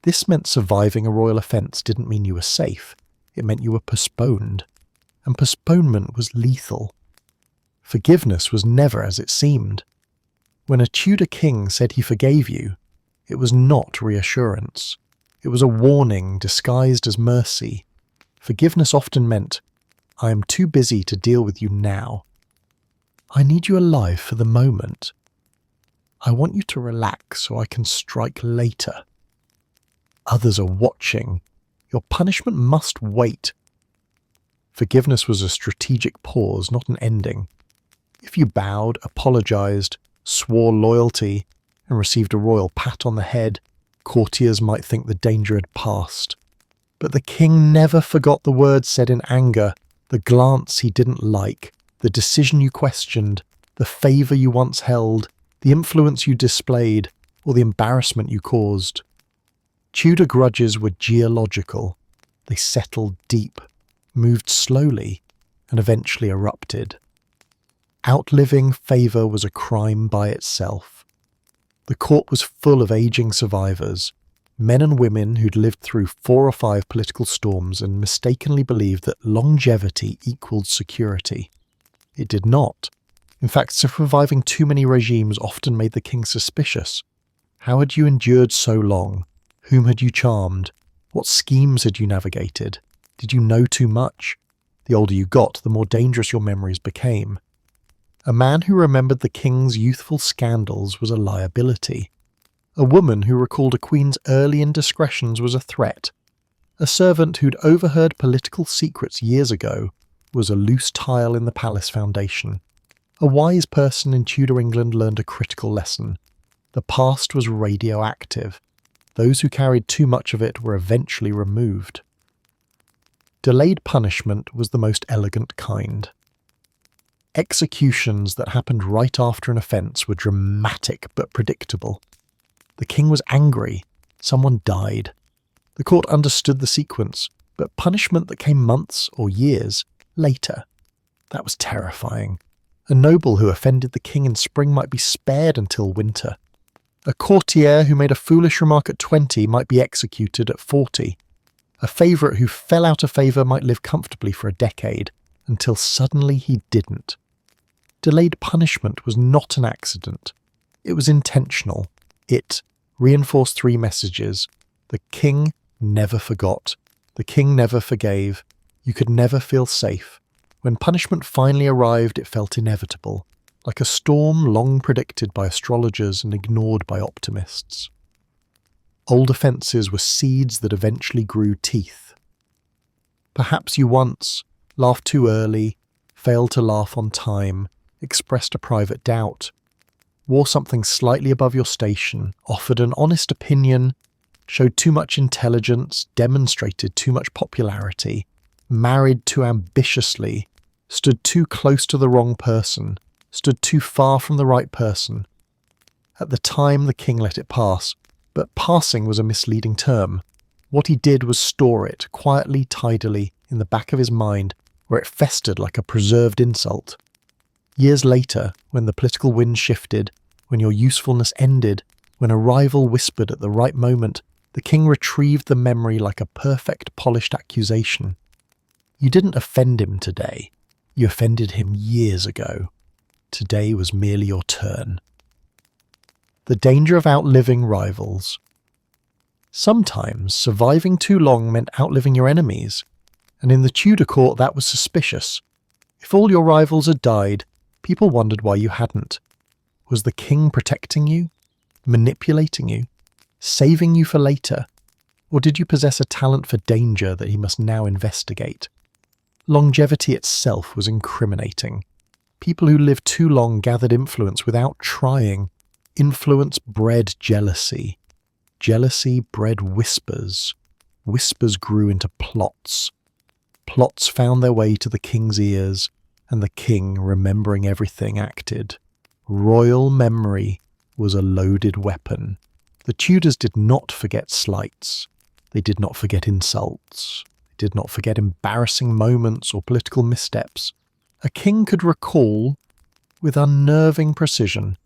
This meant surviving a royal offence didn't mean you were safe, it meant you were postponed. And postponement was lethal. Forgiveness was never as it seemed. When a Tudor king said he forgave you, it was not reassurance. It was a warning disguised as mercy. Forgiveness often meant, I am too busy to deal with you now. I need you alive for the moment. I want you to relax so I can strike later. Others are watching. Your punishment must wait. Forgiveness was a strategic pause, not an ending. If you bowed, apologized, swore loyalty, and received a royal pat on the head, courtiers might think the danger had passed. But the king never forgot the words said in anger, the glance he didn't like, the decision you questioned, the favour you once held, the influence you displayed, or the embarrassment you caused. Tudor grudges were geological. They settled deep, moved slowly, and eventually erupted. Outliving favour was a crime by itself. The court was full of aging survivors, men and women who'd lived through 4 or 5 political storms and mistakenly believed that longevity equaled security. It did not. In fact, surviving too many regimes often made the king suspicious. How had you endured so long? Whom had you charmed? What schemes had you navigated? Did you know too much? The older you got, the more dangerous your memories became. A man who remembered the king's youthful scandals was a liability. A woman who recalled a queen's early indiscretions was a threat. A servant who'd overheard political secrets years ago was a loose tile in the palace foundation. A wise person in Tudor England learned a critical lesson. The past was radioactive. Those who carried too much of it were eventually removed. Delayed punishment was the most elegant kind. Executions that happened right after an offence were dramatic but predictable. The king was angry. Someone died. The court understood the sequence, but punishment that came months or years later, that was terrifying. A noble who offended the king in spring might be spared until winter. A courtier who made a foolish remark at 20 might be executed at 40. A favourite who fell out of favour might live comfortably for a decade, until suddenly he didn't. Delayed punishment was not an accident. It was intentional. It reinforced 3 messages. The king never forgot. The king never forgave. You could never feel safe. When punishment finally arrived, it felt inevitable, like a storm long predicted by astrologers and ignored by optimists. Old offences were seeds that eventually grew teeth. Perhaps you once laughed too early, failed to laugh on time, expressed a private doubt, wore something slightly above your station, offered an honest opinion, showed too much intelligence, demonstrated too much popularity, married too ambitiously, stood too close to the wrong person, stood too far from the right person. At the time, the king let it pass, but passing was a misleading term. What he did was store it quietly, tidily, in the back of his mind, where it festered like a preserved insult. Years later, when the political wind shifted, when your usefulness ended, when a rival whispered at the right moment, the king retrieved the memory like a perfect, polished accusation. You didn't offend him today. You offended him years ago. Today was merely your turn. The danger of outliving rivals. Sometimes surviving too long meant outliving your enemies, and in the Tudor court that was suspicious. If all your rivals had died, people wondered why you hadn't. Was the king protecting you? Manipulating you? Saving you for later? Or did you possess a talent for danger that he must now investigate? Longevity itself was incriminating. People who lived too long gathered influence without trying. Influence bred jealousy. Jealousy bred whispers. Whispers grew into plots. Plots found their way to the king's ears, and the king, remembering everything, acted. Royal memory was a loaded weapon. The Tudors did not forget slights. They did not forget insults. They did not forget embarrassing moments or political missteps. A king could recall, with unnerving precision,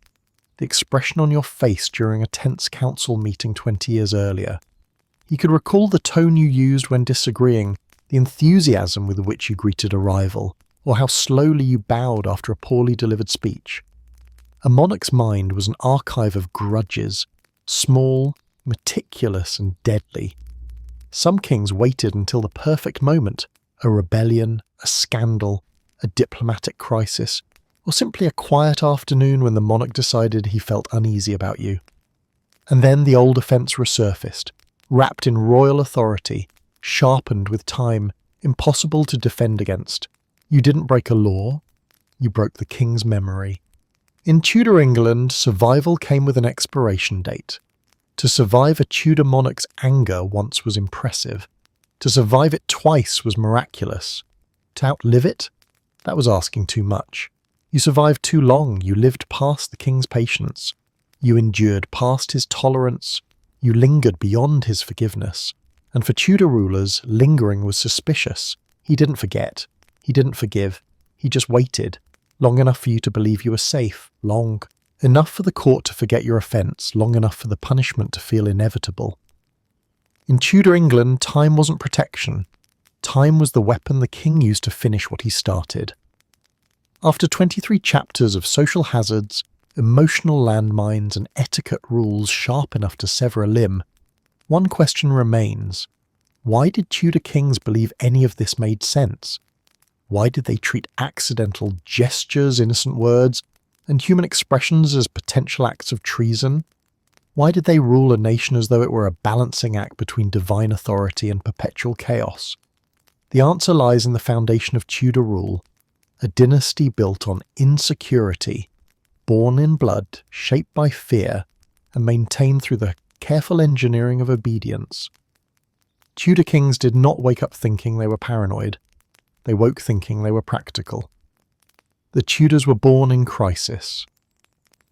the expression on your face during a tense council meeting 20 years earlier. He could recall the tone you used when disagreeing, the enthusiasm with which you greeted a rival, or how slowly you bowed after a poorly delivered speech. A monarch's mind was an archive of grudges, small, meticulous, and deadly. Some kings waited until the perfect moment, a rebellion, a scandal, a diplomatic crisis, or simply a quiet afternoon when the monarch decided he felt uneasy about you. And then the old offence resurfaced, wrapped in royal authority, sharpened with time, impossible to defend against. You didn't break a law, you broke the king's memory. In Tudor England, survival came with an expiration date. To survive a Tudor monarch's anger once was impressive. To survive it twice was miraculous. To outlive it? That was asking too much. You survived too long, you lived past the king's patience. You endured past his tolerance. You lingered beyond his forgiveness. And for Tudor rulers, lingering was suspicious. He didn't forget. He didn't forgive. He just waited. Long enough for you to believe you were safe. Long. Enough for the court to forget your offence. Long enough for the punishment to feel inevitable. In Tudor England, time wasn't protection. Time was the weapon the king used to finish what he started. After 23 chapters of social hazards, emotional landmines, and etiquette rules sharp enough to sever a limb, one question remains. Why did Tudor kings believe any of this made sense? Why did they treat accidental gestures, innocent words, and human expressions as potential acts of treason? Why did they rule a nation as though it were a balancing act between divine authority and perpetual chaos? The answer lies in the foundation of Tudor rule, a dynasty built on insecurity, born in blood, shaped by fear, and maintained through the careful engineering of obedience. Tudor kings did not wake up thinking they were paranoid. They woke thinking they were practical. The Tudors were born in crisis.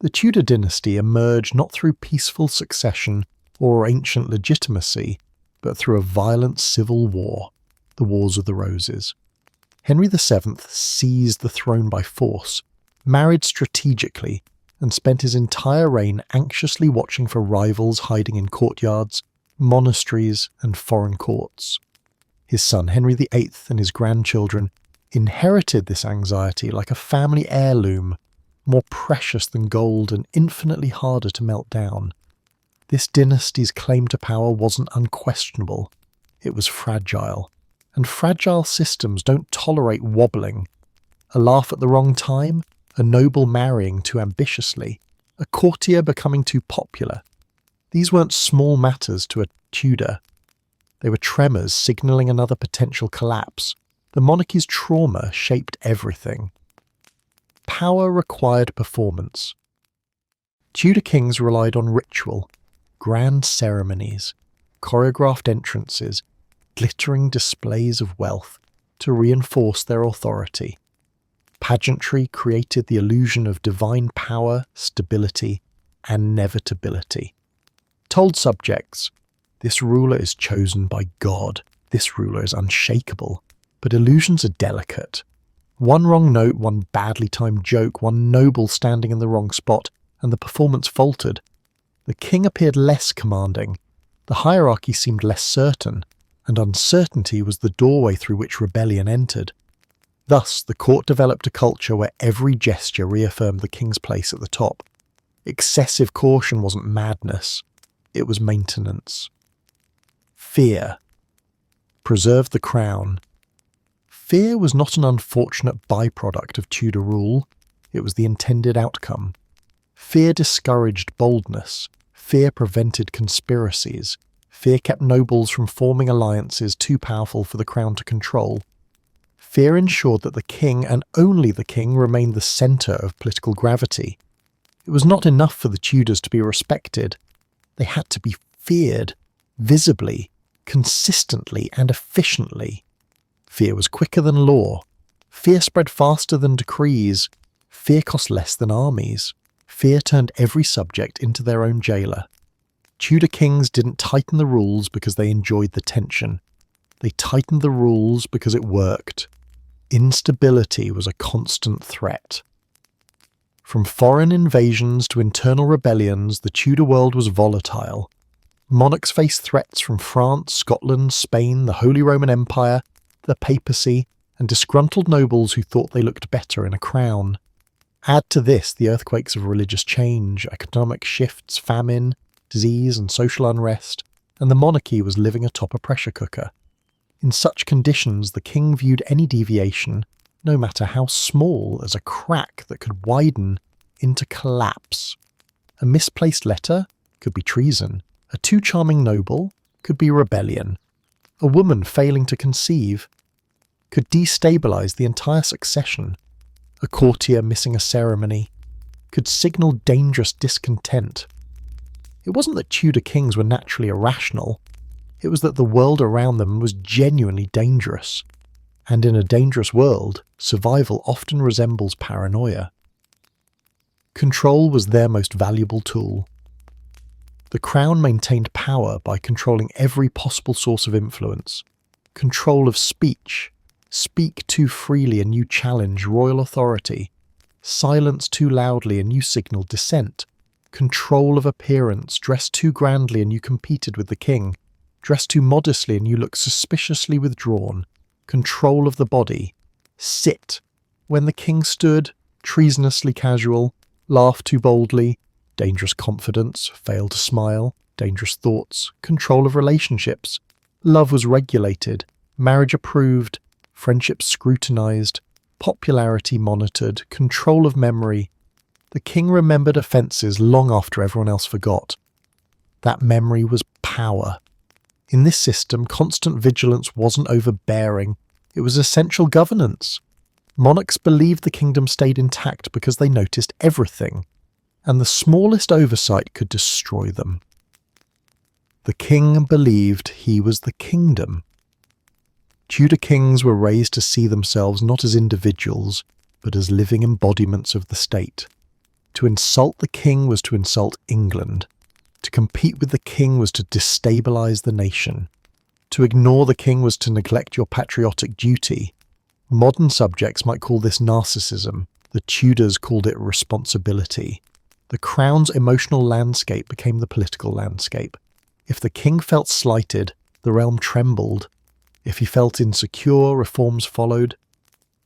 The Tudor dynasty emerged not through peaceful succession or ancient legitimacy, but through a violent civil war, the Wars of the Roses. Henry VII seized the throne by force, married strategically, and spent his entire reign anxiously watching for rivals hiding in courtyards, monasteries, and foreign courts. His son Henry VIII and his grandchildren inherited this anxiety like a family heirloom, more precious than gold and infinitely harder to melt down. This dynasty's claim to power wasn't unquestionable. It was fragile. And fragile systems don't tolerate wobbling. A laugh at the wrong time, a noble marrying too ambitiously, a courtier becoming too popular. These weren't small matters to a Tudor. They were tremors signalling another potential collapse. The monarchy's trauma shaped everything. Power required performance. Tudor kings relied on ritual, grand ceremonies, choreographed entrances, glittering displays of wealth to reinforce their authority. Pageantry created the illusion of divine power, stability, and inevitability. Told subjects, this ruler is chosen by God, this ruler is unshakable, but illusions are delicate. One wrong note, one badly timed joke, one noble standing in the wrong spot, and the performance faltered. The king appeared less commanding, the hierarchy seemed less certain, and uncertainty was the doorway through which rebellion entered. Thus, the court developed a culture where every gesture reaffirmed the king's place at the top. Excessive caution wasn't madness, it was maintenance. Fear. Preserved the crown. Fear was not an unfortunate byproduct of Tudor rule, it was the intended outcome. Fear discouraged boldness, fear prevented conspiracies, fear kept nobles from forming alliances too powerful for the crown to control. Fear ensured that the king, and only the king, remained the centre of political gravity. It was not enough for the Tudors to be respected. They had to be feared, visibly, consistently, and efficiently. Fear was quicker than law. Fear spread faster than decrees. Fear cost less than armies. Fear turned every subject into their own jailer. Tudor kings didn't tighten the rules because they enjoyed the tension. They tightened the rules because it worked. Instability was a constant threat. From foreign invasions to internal rebellions, the Tudor world was volatile. Monarchs faced threats from France, Scotland, Spain, the Holy Roman Empire, the papacy, and disgruntled nobles who thought they looked better in a crown. Add to this the earthquakes of religious change, economic shifts, famine, disease, and social unrest, and the monarchy was living atop a pressure cooker. In such conditions, the king viewed any deviation, no matter how small, as a crack that could widen into collapse. A misplaced letter could be treason. A too charming noble could be rebellion. A woman failing to conceive could destabilize the entire succession. A courtier missing a ceremony could signal dangerous discontent. It wasn't that Tudor kings were naturally irrational. It was that the world around them was genuinely dangerous. And in a dangerous world, survival often resembles paranoia. Control was their most valuable tool. The crown maintained power by controlling every possible source of influence. Control of speech. Speak too freely and you challenge royal authority. Silence too loudly and you signal dissent. Control of appearance. Dress too grandly and you competed with the king. Dress too modestly and you look suspiciously withdrawn. Control of the body. Sit. When the king stood, treasonously casual. Laugh too boldly. Dangerous confidence. Fail to smile. Dangerous thoughts. Control of relationships. Love was regulated. Marriage approved. Friendship scrutinized. Popularity monitored. Control of memory. The king remembered offences long after everyone else forgot. That memory was power. In this system, constant vigilance wasn't overbearing, it was essential governance. Monarchs believed the kingdom stayed intact because they noticed everything, and the smallest oversight could destroy them. The king believed he was the kingdom. Tudor kings were raised to see themselves not as individuals, but as living embodiments of the state. To insult the king was to insult England. To compete with the king was to destabilize the nation. To ignore the king was to neglect your patriotic duty. Modern subjects might call this narcissism. The Tudors called it responsibility. The crown's emotional landscape became the political landscape. If the king felt slighted, the realm trembled. If he felt insecure, reforms followed.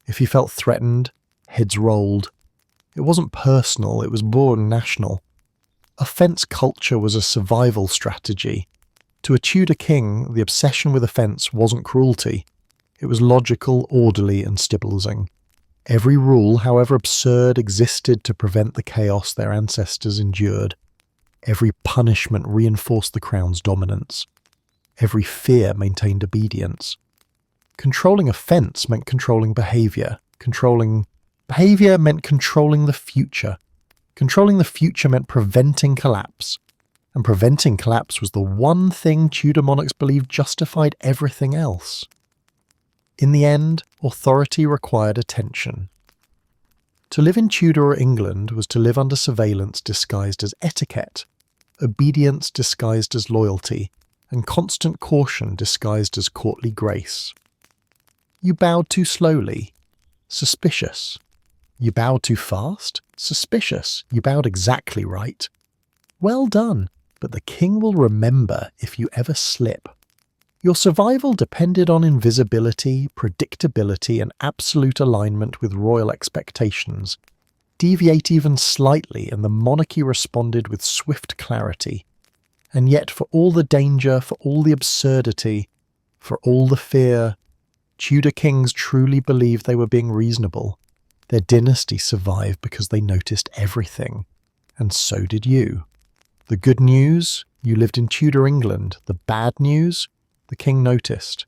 If he felt threatened, heads rolled. It wasn't personal, it was born national. Offence culture was a survival strategy. To a Tudor king, the obsession with offence wasn't cruelty. It was logical, orderly, and stabilizing. Every rule, however absurd, existed to prevent the chaos their ancestors endured. Every punishment reinforced the crown's dominance. Every fear maintained obedience. Controlling offence meant controlling behaviour. Controlling behaviour meant controlling the future. Controlling the future meant preventing collapse. And preventing collapse was the one thing Tudor monarchs believed justified everything else. In the end, authority required attention. To live in Tudor England was to live under surveillance disguised as etiquette, obedience disguised as loyalty, and constant caution disguised as courtly grace. You bowed too slowly. Suspicious. You bowed too fast? Suspicious. You bowed exactly right. Well done, but the king will remember if you ever slip. Your survival depended on invisibility, predictability, and absolute alignment with royal expectations. Deviate even slightly and the monarchy responded with swift clarity. And yet for all the danger, for all the absurdity, for all the fear, Tudor kings truly believed they were being reasonable. Their dynasty survived because they noticed everything. And so did you. The good news, you lived in Tudor England. The bad news, the king noticed.